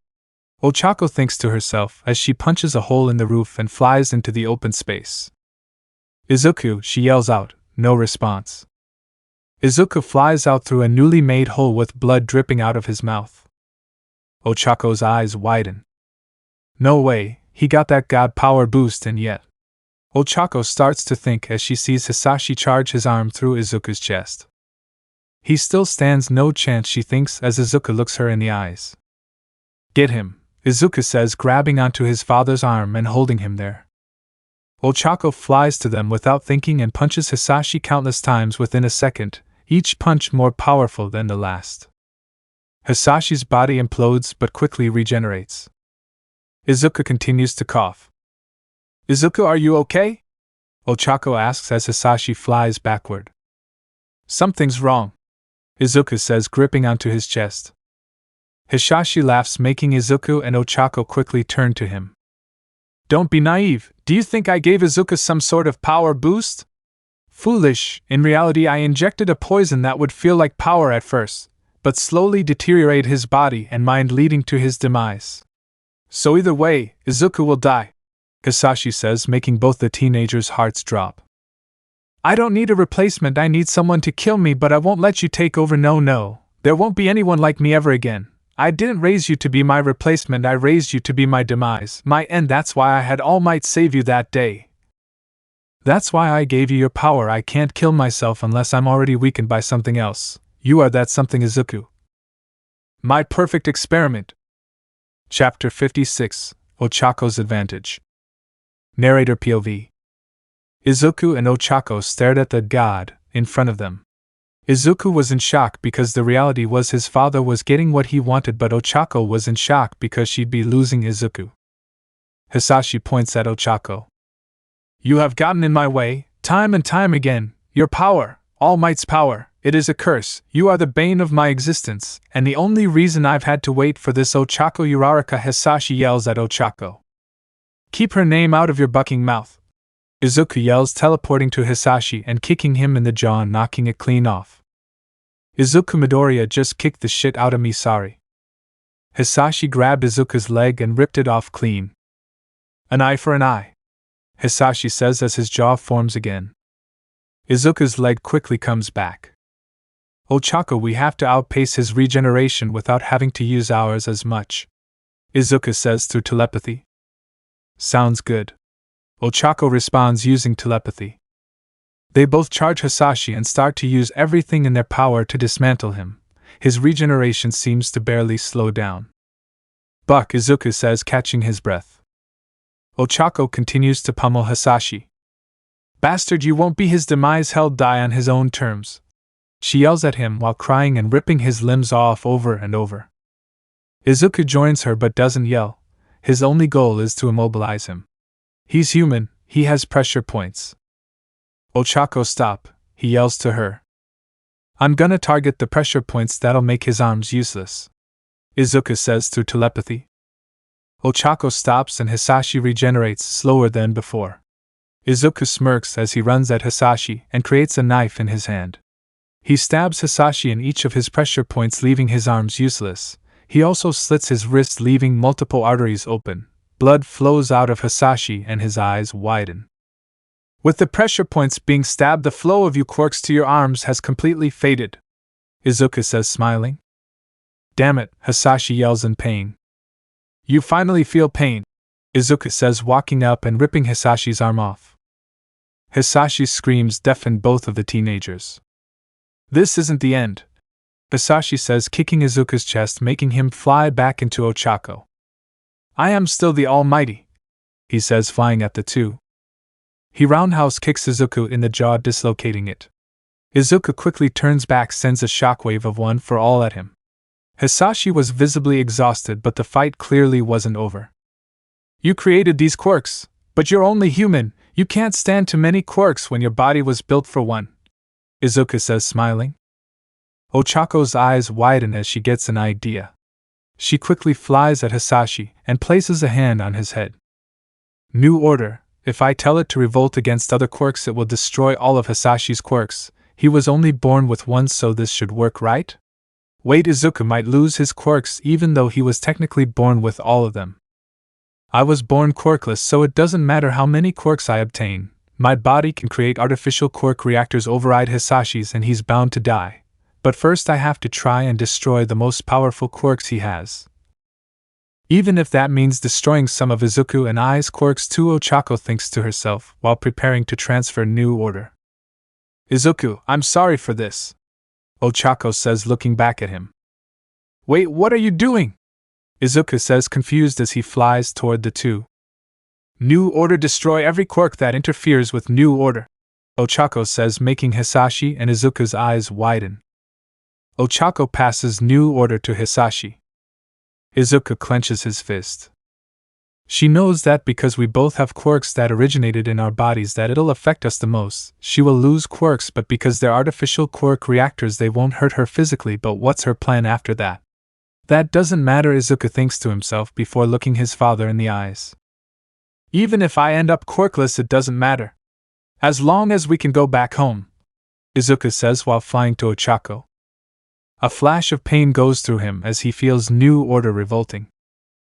Ochaco thinks to herself as she punches a hole in the roof and flies into the open space. Izuku, she yells out, no response. Izuku flies out through a newly made hole with blood dripping out of his mouth. Ochaco's eyes widen. No way, he got that god power boost, and yet. Ochaco starts to think as she sees Hisashi charge his arm through Izuku's chest. He still stands no chance, she thinks, as Izuku looks her in the eyes. Get him, Izuku says, grabbing onto his father's arm and holding him there. Ochaco flies to them without thinking and punches Hisashi countless times within a second, each punch more powerful than the last. Hisashi's body implodes but quickly regenerates. Izuku continues to cough. Izuku, are you okay? Ochaco asks as Hisashi flies backward. Something's wrong, Izuku says, gripping onto his chest. Hisashi laughs, making Izuku and Ochaco quickly turn to him. Don't be naive, do you think I gave Izuku some sort of power boost? Foolish, in reality I injected a poison that would feel like power at first, but slowly deteriorate his body and mind, leading to his demise. So either way, Izuku will die, Hisashi says, making both the teenagers' hearts drop. I don't need a replacement, I need someone to kill me, but I won't let you take over, no, there won't be anyone like me ever again. I didn't raise you to be my replacement, I raised you to be my demise, my end. That's why I had Almight save you that day. That's why I gave you your power. I can't kill myself unless I'm already weakened by something else. You are that something, Izuku. My perfect experiment. Chapter 56, Ochaco's Advantage. Narrator POV. Izuku and Ochaco stared at the god in front of them. Izuku was in shock because the reality was his father was getting what he wanted, but Ochaco was in shock because she'd be losing Izuku. Hisashi points at Ochaco. You have gotten in my way, time and time again. Your power, All Might's power, it is a curse. You are the bane of my existence, and the only reason I've had to wait for this. Ochaco Uraraka, Hisashi yells at Ochaco. Keep her name out of your bucking mouth. Izuku yells, teleporting to Hisashi and kicking him in the jaw and knocking it clean off. Izuku Midoriya just kicked the shit out of me, sorry. Hisashi grabbed Izuku's leg and ripped it off clean. An eye for an eye, Hisashi says as his jaw forms again. Izuku's leg quickly comes back. Ochaco, we have to outpace his regeneration without having to use ours as much, Izuku says through telepathy. Sounds good. Ochaco responds using telepathy. They both charge Hisashi and start to use everything in their power to dismantle him. His regeneration seems to barely slow down. Buck, Izuku says, catching his breath. Ochaco continues to pummel Hisashi. Bastard, you won't be his demise, he'll die on his own terms. She yells at him while crying and ripping his limbs off over and over. Izuku joins her but doesn't yell. His only goal is to immobilize him. He's human, he has pressure points. Ochaco, stop, he yells to her. I'm gonna target the pressure points that'll make his arms useless, Izuku says through telepathy. Ochaco stops and Hisashi regenerates slower than before. Izuku smirks as he runs at Hisashi and creates a knife in his hand. He stabs Hisashi in each of his pressure points, leaving his arms useless. He also slits his wrist, leaving multiple arteries open. Blood flows out of Hisashi and his eyes widen. With the pressure points being stabbed, the flow of you quirks to your arms has completely faded, Izuku says, smiling. Damn it, Hisashi yells in pain. You finally feel pain, Izuku says, walking up and ripping Hisashi's arm off. Hisashi's screams deafen both of the teenagers. This isn't the end, Hisashi says, kicking Izuku's chest, making him fly back into Ochaco. I am still the Almighty, he says, flying at the two. He roundhouse kicks Izuku in the jaw, dislocating it. Izuku quickly turns back, sends a shockwave of one for all at him. Hisashi was visibly exhausted, but the fight clearly wasn't over. You created these quirks, but you're only human. You can't stand too many quirks when your body was built for one, Izuku says, smiling. Ochaco's eyes widen as she gets an idea. She quickly flies at Hisashi and places a hand on his head. New order. If I tell it to revolt against other quirks, it will destroy all of Hisashi's quirks. He was only born with one, so this should work, right? Wait, Izuku might lose his quirks even though he was technically born with all of them. I was born quirkless, so it doesn't matter how many quirks I obtain. My body can create artificial quirk reactors, override Hisashi's, and he's bound to die. But first I have to try and destroy the most powerful quirks he has. Even if that means destroying some of Izuku and I's quirks too, Ochaco thinks to herself while preparing to transfer new order. Izuku, I'm sorry for this, Ochaco says, looking back at him. Wait, what are you doing? Izuku says, confused as he flies toward the two. New order, destroy every quirk that interferes with new order, Ochaco says, making Hisashi and Izuku's eyes widen. Ochaco passes new order to Hisashi. Izuku clenches his fist. She knows that because we both have quirks that originated in our bodies that it'll affect us the most. She will lose quirks, but because they're artificial quirk reactors they won't hurt her physically. But what's her plan after that? That doesn't matter, Izuku thinks to himself before looking his father in the eyes. Even if I end up quirkless, it doesn't matter. As long as we can go back home, Izuku says while flying to Ochaco. A flash of pain goes through him as he feels new order revolting.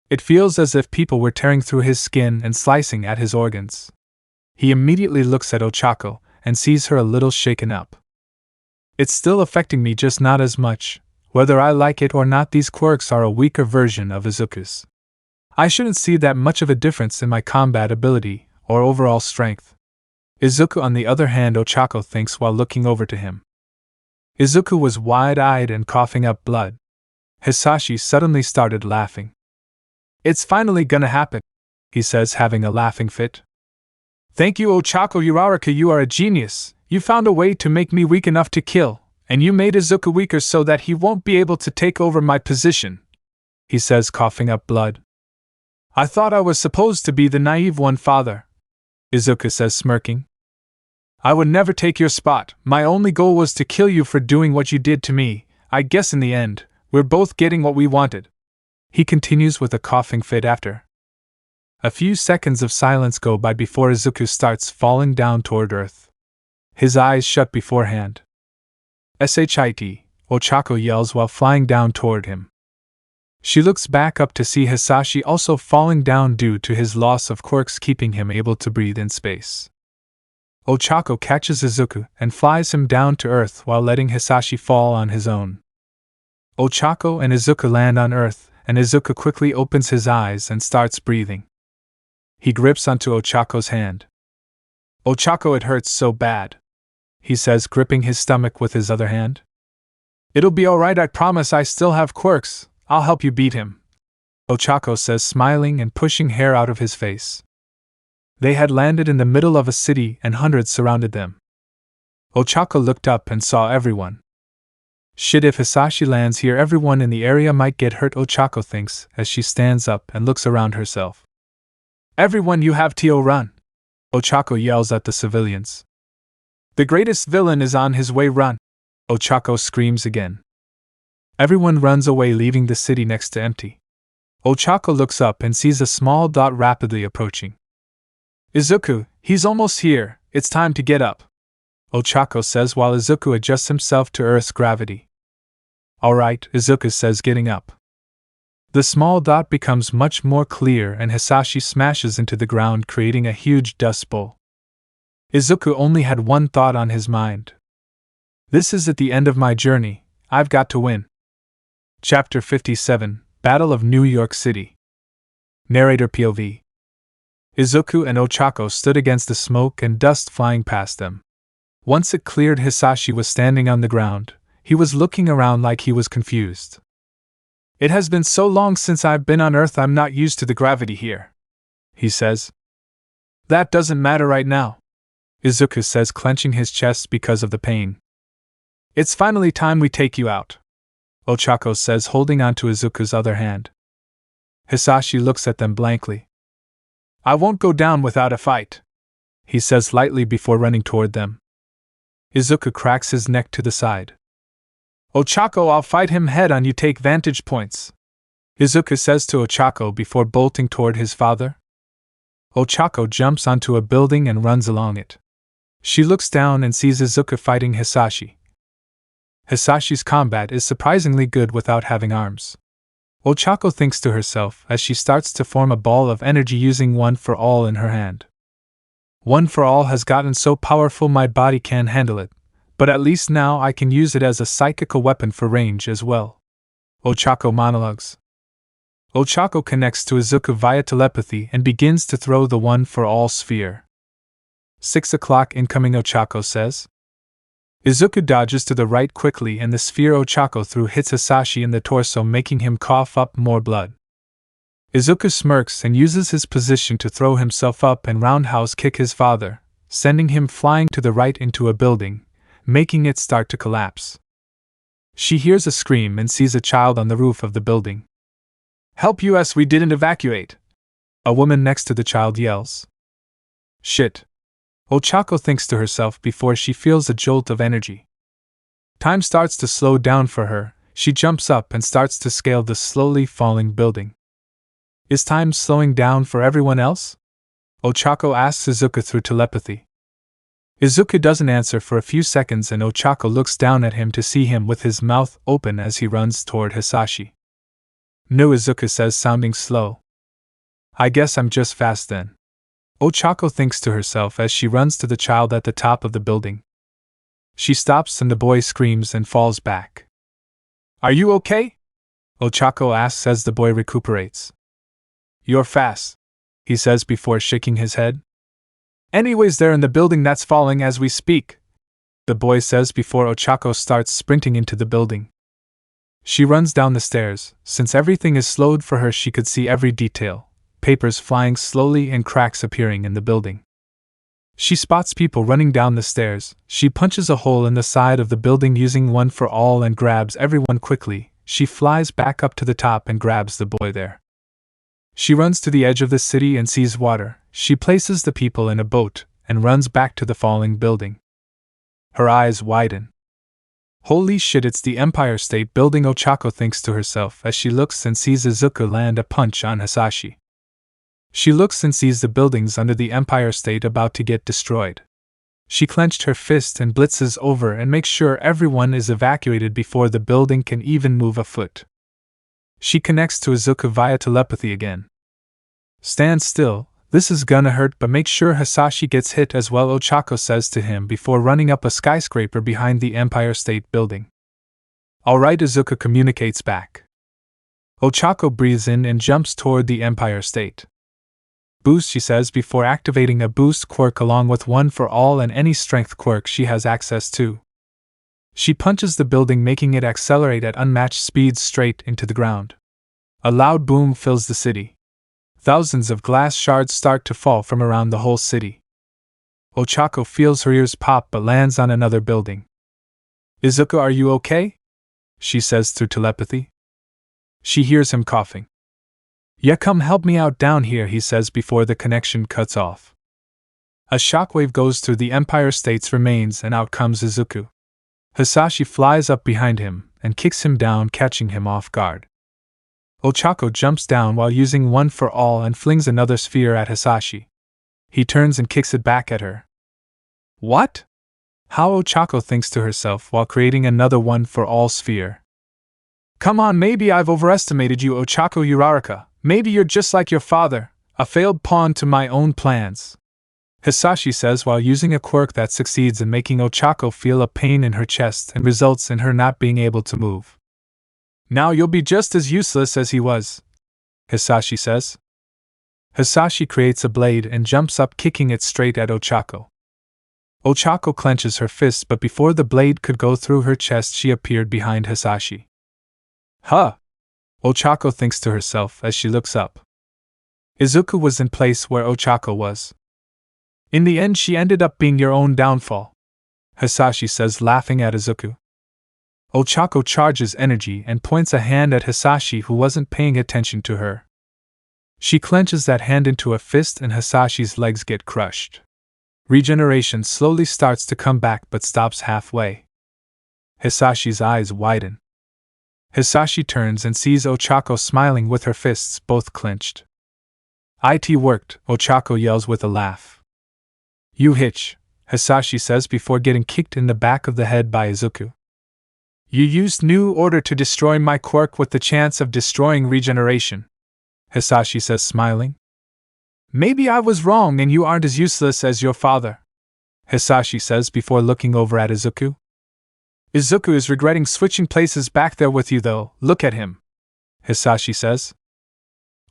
It feels as if people were tearing through his skin and slicing at his organs. He immediately looks at Ochaco and sees her a little shaken up. It's still affecting me, just not as much. Whether I like it or not, these quirks are a weaker version of Izuku's. I shouldn't see that much of a difference in my combat ability or overall strength. Izuku, on the other hand, Ochaco thinks while looking over to him. Izuku was wide-eyed and coughing up blood. Hisashi suddenly started laughing. It's finally gonna happen, he says, having a laughing fit. Thank you, Ochaco. Uraraka, you are a genius. You found a way to make me weak enough to kill, and you made Izuku weaker so that he won't be able to take over my position, he says, coughing up blood. I thought I was supposed to be the naive one, father, Izuku says, smirking. I would never take your spot. My only goal was to kill you for doing what you did to me. I guess in the end, we're both getting what we wanted, he continues with a coughing fit after. A few seconds of silence go by before Izuku starts falling down toward earth. His eyes shut beforehand. "Shit!" Ochaco yells while flying down toward him. She looks back up to see Hisashi also falling down due to his loss of quirks keeping him able to breathe in space. Ochaco catches Izuku and flies him down to earth while letting Hisashi fall on his own. Ochaco and Izuku land on earth, and Izuku quickly opens his eyes and starts breathing. He grips onto Ochaco's hand. "Ochaco, it hurts so bad," he says, gripping his stomach with his other hand. "It'll be alright, I promise. I still have quirks. I'll help you beat him," Ochaco says, smiling and pushing hair out of his face. They had landed in the middle of a city and hundreds surrounded them. Ochaco looked up and saw everyone. Shit, if Hisashi lands here, everyone in the area might get hurt, Ochaco thinks as she stands up and looks around herself. "Everyone, you have to run!" Ochaco yells at the civilians. "The greatest villain is on his way, run!" Ochaco screams again. Everyone runs away, leaving the city next to empty. Ochaco looks up and sees a small dot rapidly approaching. "Izuku, he's almost here, it's time to get up," Ochaco says while Izuku adjusts himself to Earth's gravity. "Alright," Izuku says, getting up. The small dot becomes much more clear and Hisashi smashes into the ground, creating a huge dust bowl. Izuku only had one thought on his mind. "This is at the end of my journey, I've got to win." Chapter 57, Battle of New York City. Narrator POV. Izuku and Ochaco stood against the smoke and dust flying past them. Once it cleared, Hisashi was standing on the ground. He was looking around like he was confused. "It has been so long since I've been on Earth, I'm not used to the gravity here," he says. "That doesn't matter right now," Izuku says, clenching his chest because of the pain. "It's finally time we take you out," Ochaco says, holding onto Izuku's other hand. Hisashi looks at them blankly. "I won't go down without a fight," he says lightly before running toward them. Izuku cracks his neck to the side. "Ochaco, I'll fight him head on, you take vantage points," Izuku says to Ochaco before bolting toward his father. Ochaco jumps onto a building and runs along it. She looks down and sees Izuku fighting Hisashi. Hisashi's combat is surprisingly good without having arms. Ochaco thinks to herself as she starts to form a ball of energy using One for All in her hand. One for All has gotten so powerful my body can't handle it, but at least now I can use it as a psychical weapon for range as well, Ochaco monologues. Ochaco connects to Izuku via telepathy and begins to throw the One for All sphere. 6 o'clock incoming, Ochaco says. Izuku dodges to the right quickly and the sphere Ochaco threw hits Hisashi in the torso, making him cough up more blood. Izuku smirks and uses his position to throw himself up and roundhouse kick his father, sending him flying to the right into a building, making it start to collapse. She hears a scream and sees a child on the roof of the building. "Help us, we didn't evacuate," a woman next to the child yells. "Shit," Ochaco thinks to herself before she feels a jolt of energy. Time starts to slow down for her. She jumps up and starts to scale the slowly falling building. Is time slowing down for everyone else? Ochaco asks Izuku through telepathy. Izuku doesn't answer for a few seconds and Ochaco looks down at him to see him with his mouth open as he runs toward Hisashi. "No," Izuku says, sounding slow. "I guess I'm just fast then," Ochaco thinks to herself as she runs to the child at the top of the building. She stops and the boy screams and falls back. "Are you okay?" Ochaco asks as the boy recuperates. "You're fast," he says before shaking his head. "Anyways, they're in the building that's falling as we speak," the boy says before Ochaco starts sprinting into the building. She runs down the stairs. Since everything is slowed for her, she could see every detail, papers flying slowly and cracks appearing in the building. She spots people running down the stairs. She punches a hole in the side of the building using One for All and grabs everyone quickly. She flies back up to the top and grabs the boy there. She runs to the edge of the city and sees water. She places the people in a boat and runs back to the falling building. Her eyes widen. "Holy shit, it's the Empire State Building," Ochaco thinks to herself as she looks and sees Izuku land a punch on Hisashi. She looks and sees the buildings under the Empire State about to get destroyed. She clenched her fist and blitzes over and makes sure everyone is evacuated before the building can even move a foot. She connects to Izuku via telepathy again. Stand still, this is gonna hurt, but make sure Hisashi gets hit as well, Ochaco says to him before running up a skyscraper behind the Empire State Building. Alright, Izuku communicates back. Ochaco breathes in and jumps toward the Empire State. Boost, she says before activating a boost quirk along with one for all and any strength quirk she has access to. She punches the building, making it accelerate at unmatched speeds straight into the ground. A loud boom fills the city. Thousands of glass shards start to fall from around the whole city. Ochaco feels her ears pop but lands on another building. Izuku, are you okay? She says through telepathy. She hears him coughing. Yeah, come help me out down here, he says before the connection cuts off. A shockwave goes through the Empire State's remains and out comes Izuku. Hisashi flies up behind him and kicks him down, catching him off guard. Ochaco jumps down while using one for all and flings another sphere at Hisashi. He turns and kicks it back at her. What? How, Ochaco thinks to herself while creating another one for all sphere. Come on, maybe I've overestimated you, Ochaco Uraraka. Maybe you're just like your father, a failed pawn to my own plans. Hisashi says while using a quirk that succeeds in making Ochaco feel a pain in her chest and results in her not being able to move. Now you'll be just as useless as he was, Hisashi says. Hisashi creates a blade and jumps up, kicking it straight at Ochaco. Ochaco clenches her fist, but before the blade could go through her chest, she appeared behind Hisashi. Huh! Ochaco thinks to herself as she looks up. Izuku was in place where Ochaco was. In the end, she ended up being your own downfall, Hisashi says, laughing at Izuku. Ochaco charges energy and points a hand at Hisashi, who wasn't paying attention to her. She clenches that hand into a fist and Hisashi's legs get crushed. Regeneration slowly starts to come back but stops halfway. Hisashi's eyes widen. Hisashi turns and sees Ochaco smiling with her fists both clenched. It worked, Ochaco yells with a laugh. You hitch, Hisashi says before getting kicked in the back of the head by Izuku. You used New Order to destroy my quirk with the chance of destroying regeneration, Hisashi says, smiling. Maybe I was wrong and you aren't as useless as your father, Hisashi says before looking over at Izuku. Izuku is regretting switching places back there with you though, look at him, Hisashi says.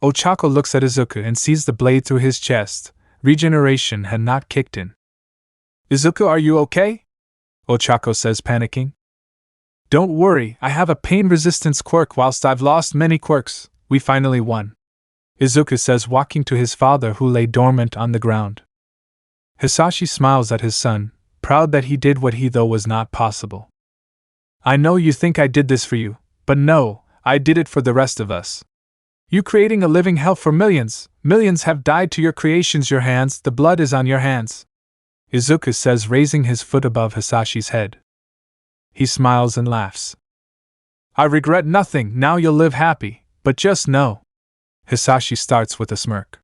Ochaco looks at Izuku and sees the blade through his chest. Regeneration had not kicked in. Izuku, are you okay? Ochaco says, panicking. Don't worry, I have a pain resistance quirk. Whilst I've lost many quirks, we finally won, Izuku says, walking to his father who lay dormant on the ground. Hisashi smiles at his son, proud that he did what he thought was not possible. I know you think I did this for you, but no, I did it for the rest of us. You creating a living hell for millions. Millions have died to your creations. Your hands, the blood is on your hands, Izuku says, raising his foot above Hisashi's head. He smiles and laughs. I regret nothing, now you'll live happy, but just know. Hisashi starts with a smirk.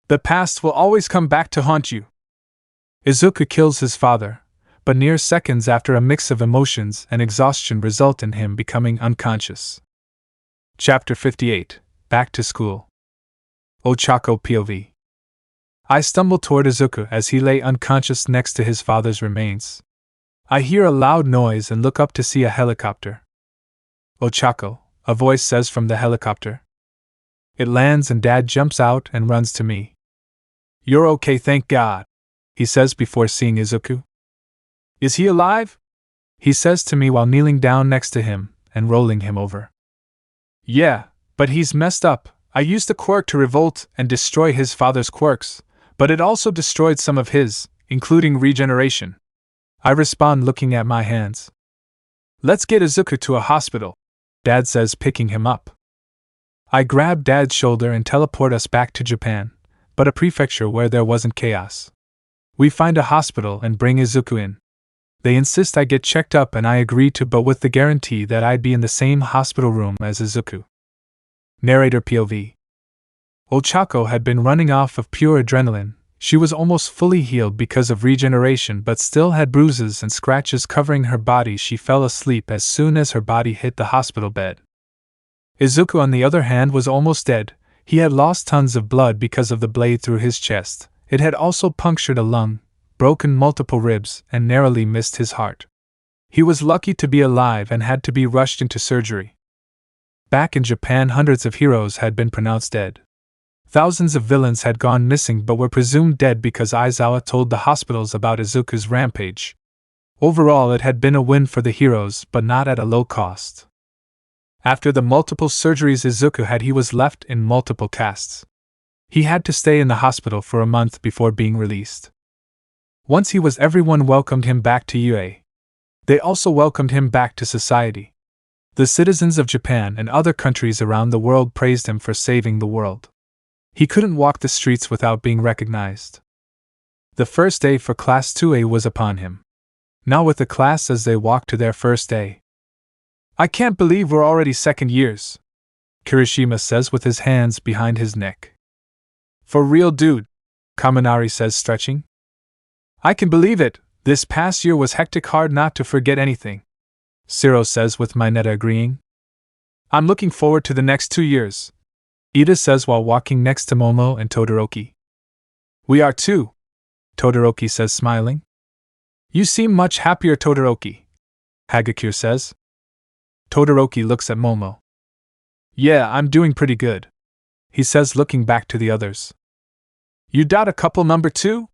The past will always come back to haunt you. Izuku kills his father, but near seconds after a mix of emotions and exhaustion result in him becoming unconscious. Chapter 58, Back to School. Ochaco POV. I stumble toward Izuku as he lay unconscious next to his father's remains. I hear a loud noise and look up to see a helicopter. Ochaco, a voice says from the helicopter. It lands and Dad jumps out and runs to me. You're okay, thank God, he says before seeing Izuku. Is he alive? He says to me while kneeling down next to him and rolling him over. Yeah, but he's messed up. I used the quirk to revolt and destroy his father's quirks, but it also destroyed some of his, including regeneration. I respond, looking at my hands. Let's get Izuku to a hospital, Dad says, picking him up. I grab Dad's shoulder and teleport us back to Japan, but a prefecture where there wasn't chaos. We find a hospital and bring Izuku in. They insist I get checked up and I agree to, but with the guarantee that I'd be in the same hospital room as Izuku. Narrator POV. Ochaco had been running off of pure adrenaline. She was almost fully healed because of regeneration but still had bruises and scratches covering her body. She fell asleep as soon as her body hit the hospital bed. Izuku, on the other hand, was almost dead. He had lost tons of blood because of the blade through his chest. It had also punctured a lung, broken multiple ribs, and narrowly missed his heart. He was lucky to be alive and had to be rushed into surgery. Back in Japan, hundreds of heroes had been pronounced dead. Thousands of villains had gone missing but were presumed dead because Aizawa told the hospitals about Izuku's rampage. Overall, it had been a win for the heroes, but not at a low cost. After the multiple surgeries Izuku had, he was left in multiple casts. He had to stay in the hospital for a month before being released. Once he was, everyone welcomed him back to UA. They also welcomed him back to society. The citizens of Japan and other countries around the world praised him for saving the world. He couldn't walk the streets without being recognized. The first day for Class 2A was upon him. Now with the class as they walked to their first day. "I can't believe we're already second years," Kirishima says with his hands behind his neck. "For real, dude," Kaminari says, stretching. "I can believe it. This past year was hectic, hard not to forget anything," Siro says with Mineta agreeing. "I'm looking forward to the next 2 years," Ida says while walking next to Momo and Todoroki. "We are too," Todoroki says, smiling. "You seem much happier, Todoroki," Hagakure says. Todoroki looks at Momo. "Yeah, I'm doing pretty good," he says, looking back to the others. "You doubt a couple number 2?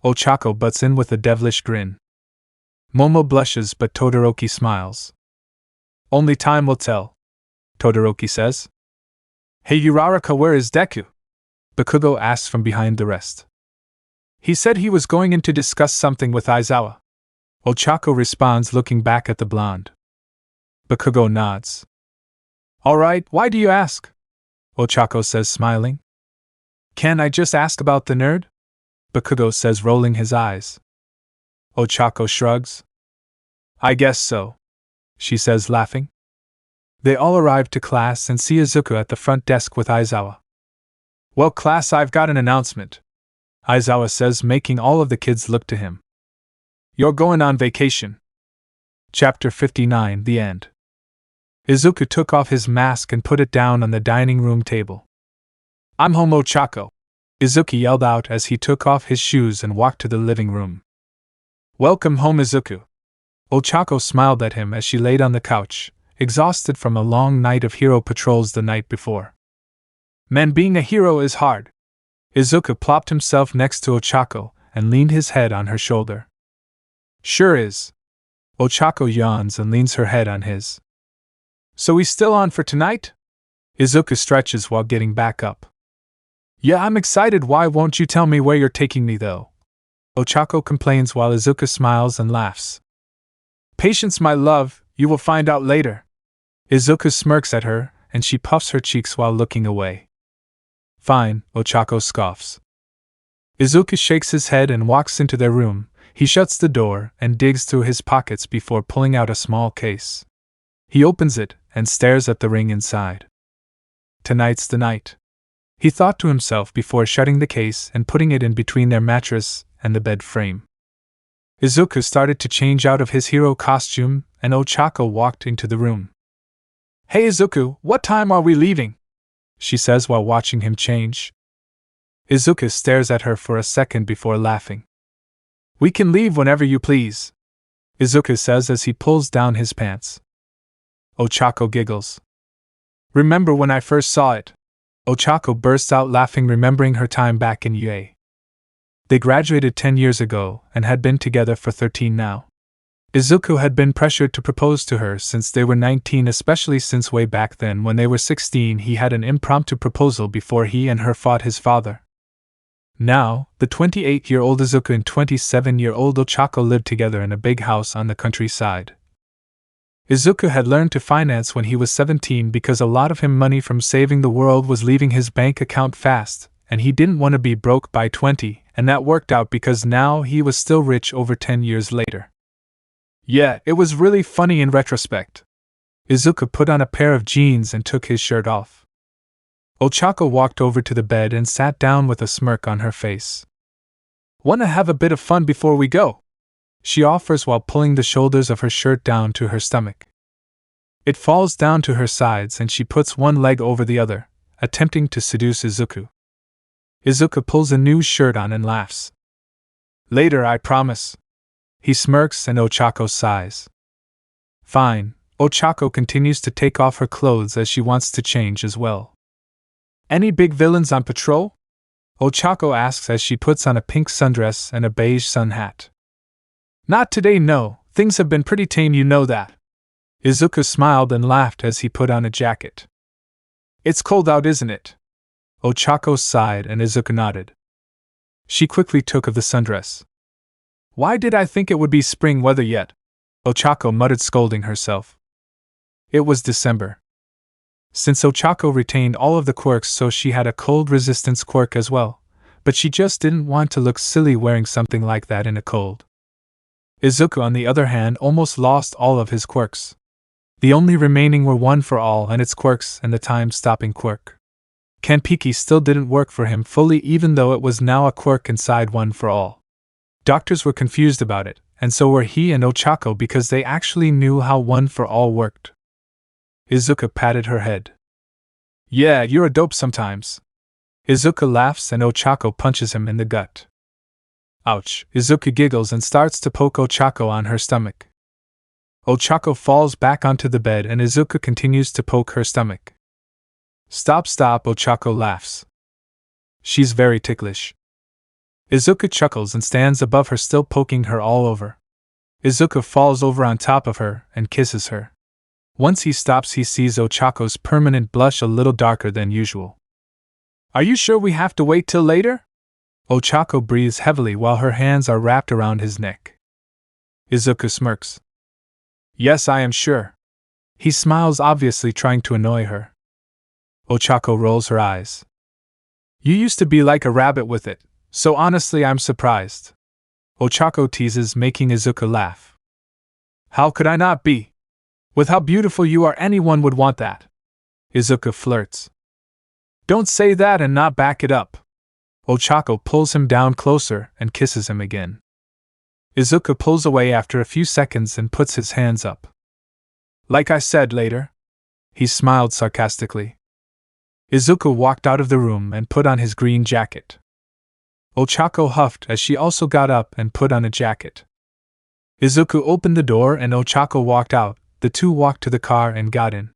Ochaco butts in with a devilish grin. Momo blushes but Todoroki smiles. "Only time will tell," Todoroki says. "Hey Uraraka, where is Deku?" Bakugo asks from behind the rest. "He said he was going in to discuss something with Aizawa," Ochaco responds, looking back at the blonde. Bakugo nods. "Alright, why do you ask?" Ochaco says, smiling. "Can I just ask about the nerd?" Bakugo says, rolling his eyes. Ochaco shrugs. "I guess so," she says, laughing. They all arrive to class and see Izuku at the front desk with Aizawa. "Well, class, I've got an announcement," Aizawa says, making all of the kids look to him. "You're going on vacation." Chapter 59, The End. Izuku took off his mask and put it down on the dining room table. "I'm home, Ochaco," Izuku yelled out as he took off his shoes and walked to the living room. "Welcome home, Izuku." Ochaco smiled at him as she laid on the couch, exhausted from a long night of hero patrols the night before. "Man, being a hero is hard." Izuku plopped himself next to Ochaco and leaned his head on her shoulder. "Sure is." Ochaco yawns and leans her head on his. "So we still on for tonight?" Izuku stretches while getting back up. "Yeah, I'm excited. Why won't you tell me where you're taking me, though?" Ochaco complains while Izuku smiles and laughs. "Patience, my love, you will find out later." Izuku smirks at her, and she puffs her cheeks while looking away. "Fine," Ochaco scoffs. Izuku shakes his head and walks into their room. He shuts the door and digs through his pockets before pulling out a small case. He opens it and stares at the ring inside. "Tonight's the night," he thought to himself before shutting the case and putting it in between their mattress and the bed frame. Izuku started to change out of his hero costume, and Ochaco walked into the room. "Hey Izuku, what time are we leaving?" she says while watching him change. Izuku stares at her for a second before laughing. "We can leave whenever you please," Izuku says as he pulls down his pants. Ochaco giggles. "Remember when I first saw it?" Ochaco bursts out laughing, remembering her time back in UA. They graduated 10 years ago and had been together for 13 now. Izuku had been pressured to propose to her since they were 19, especially since way back then when they were 16 he had an impromptu proposal before he and her fought his father. Now, the 28-year-old Izuku and 27-year-old Ochaco lived together in a big house on the countryside. Izuku had learned to finance when he was 17 because a lot of him money from saving the world was leaving his bank account fast, and he didn't want to be broke by 20, and that worked out because now he was still rich over 10 years later. Yeah, it was really funny in retrospect. Izuku put on a pair of jeans and took his shirt off. Ochaco walked over to the bed and sat down with a smirk on her face. "Wanna have a bit of fun before we go?" she offers while pulling the shoulders of her shirt down to her stomach. It falls down to her sides and she puts one leg over the other, attempting to seduce Izuku. Izuku pulls a new shirt on and laughs. "Later, I promise." He smirks and Ochaco sighs. Fine, Ochaco continues to take off her clothes as she wants to change as well. "Any big villains on patrol?" Ochaco asks as she puts on a pink sundress and a beige sun hat. "Not today, no. Things have been pretty tame, you know that." Izuku smiled and laughed as he put on a jacket. "It's cold out, isn't it?" Ochaco sighed and Izuku nodded. She quickly took of the sundress. "Why did I think it would be spring weather yet?" Ochaco muttered, scolding herself. It was December. Since Ochaco retained all of the quirks, so she had a cold resistance quirk as well, but she just didn't want to look silly wearing something like that in a cold. Izuku, on the other hand, almost lost all of his quirks. The only remaining were One for All and its quirks and the time-stopping quirk. Kanpiki still didn't work for him fully, even though it was now a quirk inside One for All. Doctors were confused about it, and so were he and Ochaco, because they actually knew how One for All worked. Izuku patted her head. "Yeah, you're a dope sometimes." Izuku laughs and Ochaco punches him in the gut. Ouch! Izuku giggles and starts to poke Ochaco on her stomach. Ochaco falls back onto the bed and Izuku continues to poke her stomach. Stop, Ochaco laughs. She's very ticklish. Izuku chuckles and stands above her, still poking her all over. Izuku falls over on top of her and kisses her. Once he stops, he sees Ochaco's permanent blush a little darker than usual. "Are you sure we have to wait till later?" Ochaco breathes heavily while her hands are wrapped around his neck. Izuku smirks. "Yes, I am sure." He smiles, obviously trying to annoy her. Ochaco rolls her eyes. "You used to be like a rabbit with it, so honestly I'm surprised." Ochaco teases, making Izuku laugh. "How could I not be? With how beautiful you are, anyone would want that." Izuku flirts. "Don't say that and not back it up." Ochaco pulls him down closer and kisses him again. Izuku pulls away after a few seconds and puts his hands up. "Like I said, later." He smiled sarcastically. Izuku walked out of the room and put on his green jacket. Ochaco huffed as she also got up and put on a jacket. Izuku opened the door and Ochaco walked out. The two walked to the car and got in.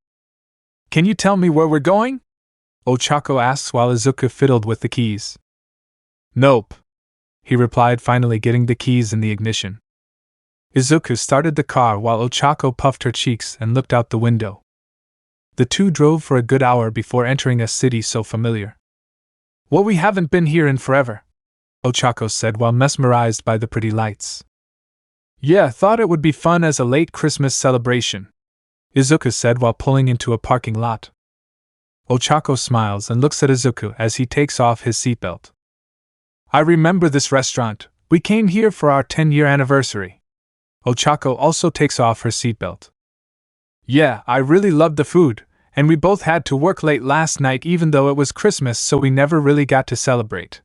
"Can you tell me where we're going?" Ochaco asks while Izuku fiddled with the keys. "Nope," he replied, finally getting the keys in the ignition. Izuku started the car while Ochaco puffed her cheeks and looked out the window. The two drove for a good hour before entering a city so familiar. "Well, we haven't been here in forever," Ochaco said while mesmerized by the pretty lights. "Yeah, thought it would be fun as a late Christmas celebration," Izuku said while pulling into a parking lot. Ochaco smiles and looks at Izuku as he takes off his seatbelt. "I remember this restaurant. We came here for our 10-year anniversary." Ochaco also takes off her seatbelt. "Yeah, I really loved the food, and we both had to work late last night even though it was Christmas, so we never really got to celebrate."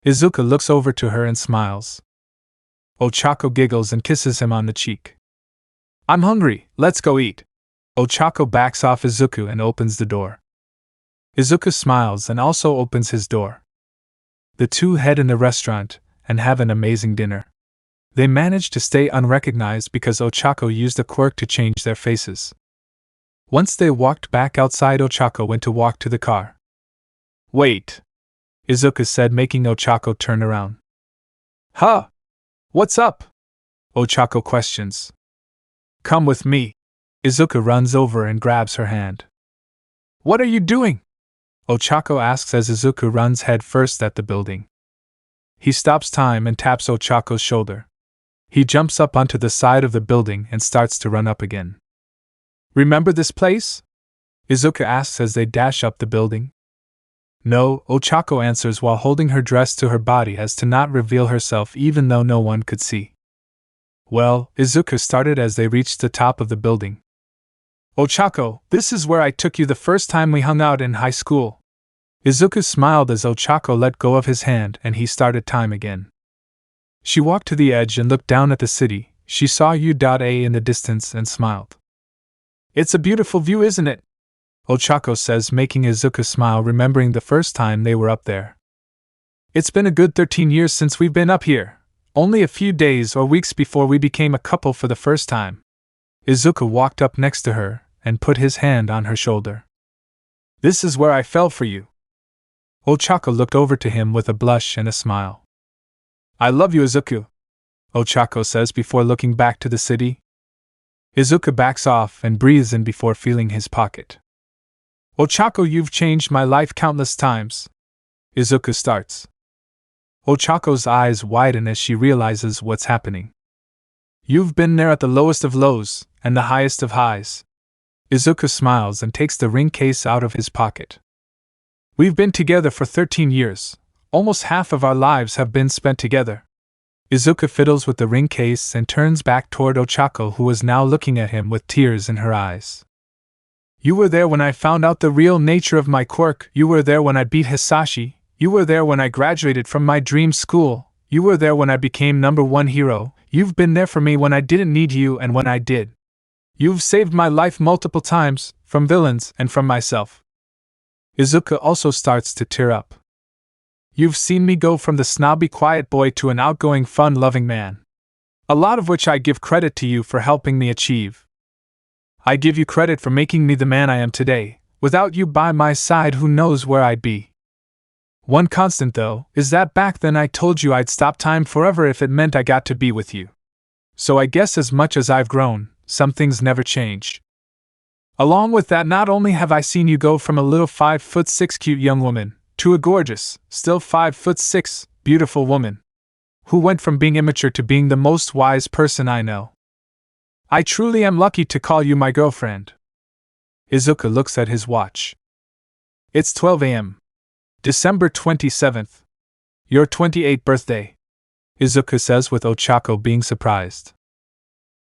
Izuku looks over to her and smiles. Ochaco giggles and kisses him on the cheek. "I'm hungry, let's go eat." Ochaco backs off Izuku and opens the door. Izuku smiles and also opens his door. The two head in the restaurant and have an amazing dinner. They manage to stay unrecognized because Ochaco used a quirk to change their faces. Once they walked back outside, Ochaco went to walk to the car. "Wait," Izuku said, making Ochaco turn around. "Huh? What's up?" Ochaco questions. "Come with me." Izuku runs over and grabs her hand. "What are you doing?" Ochaco asks as Izuku runs head first at the building. He stops time and taps Ochaco's shoulder. He jumps up onto the side of the building and starts to run up again. "Remember this place?" Izuku asks as they dash up the building. "No," Ochaco answers while holding her dress to her body as to not reveal herself even though no one could see. "Well," Izuku started as they reached the top of the building. "Ochaco, this is where I took you the first time we hung out in high school." Izuku smiled as Ochaco let go of his hand and he started time again. She walked to the edge and looked down at the city. She saw U.A in the distance and smiled. It's a beautiful view, isn't it? Ochaco says, making Izuku smile, remembering the first time they were up there. It's been a good 13 years since we've been up here, only a few days or weeks before we became a couple for the first time. Izuku walked up next to her and put his hand on her shoulder. This is where I fell for you. Ochaco looked over to him with a blush and a smile. I love you, Izuku, Ochaco says before looking back to the city. Izuku backs off and breathes in before feeling his pocket. Ochaco, you've changed my life countless times. Izuku starts. Ochaco's eyes widen as she realizes what's happening. You've been there at the lowest of lows and the highest of highs. Izuku smiles and takes the ring case out of his pocket. We've been together for 13 years. Almost half of our lives have been spent together. Izuku fiddles with the ring case and turns back toward Ochaco, who was now looking at him with tears in her eyes. You were there when I found out the real nature of my quirk. You were there when I beat Hisashi. You were there when I graduated from my dream school. You were there when I became #1 hero. You've been there for me when I didn't need you and when I did. You've saved my life multiple times, from villains and from myself. Izuku also starts to tear up. You've seen me go from the snobby quiet boy to an outgoing fun-loving man. A lot of which I give credit to you for helping me achieve. I give you credit for making me the man I am today. Without you by my side, who knows where I'd be. One constant, though, is that back then I told you I'd stop time forever if it meant I got to be with you. So I guess as much as I've grown, some things never change. Along with that, not only have I seen you go from a little 5'6" cute young woman to a gorgeous, still 5'6", beautiful woman, who went from being immature to being the most wise person I know. I truly am lucky to call you my girlfriend. Izuku looks at his watch. It's 12 a.m. December 27th. Your 28th birthday, Izuku says with Ochaco being surprised.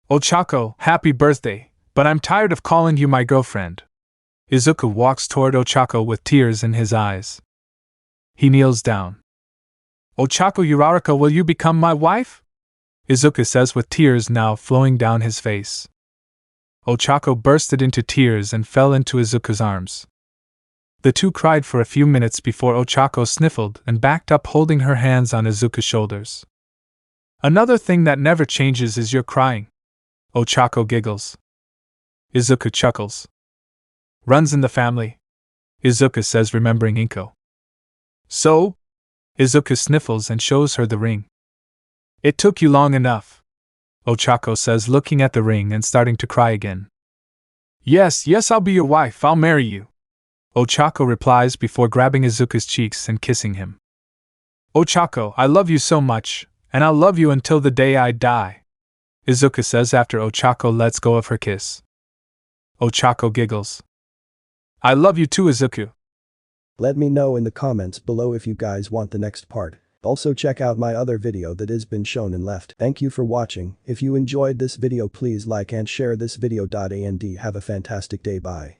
Ochaco, happy birthday, but I'm tired of calling you my girlfriend. Izuku walks toward Ochaco with tears in his eyes. He kneels down. Ochaco Uraraka, will you become my wife? Izuku says with tears now flowing down his face. Ochaco bursted into tears and fell into Izuku's arms. The two cried for a few minutes before Ochaco sniffled and backed up, holding her hands on Izuku's shoulders. Another thing that never changes is your crying. Ochaco giggles. Izuku chuckles. Runs in the family, Izuku says, remembering Inko. So? Izuku sniffles and shows her the ring. It took you long enough, Ochaco says, looking at the ring and starting to cry again. Yes, I'll be your wife, I'll marry you, Ochaco replies before grabbing Izuku's cheeks and kissing him. Ochaco, I love you so much, and I'll love you until the day I die, Izuku says after Ochaco lets go of her kiss. Ochaco giggles. I love you too, Izuku. Let me know in the comments below if you guys want the next part. Also check out my other video that has been shown and left. Thank you for watching. If you enjoyed this video, please like and share this video. And have a fantastic day. Bye.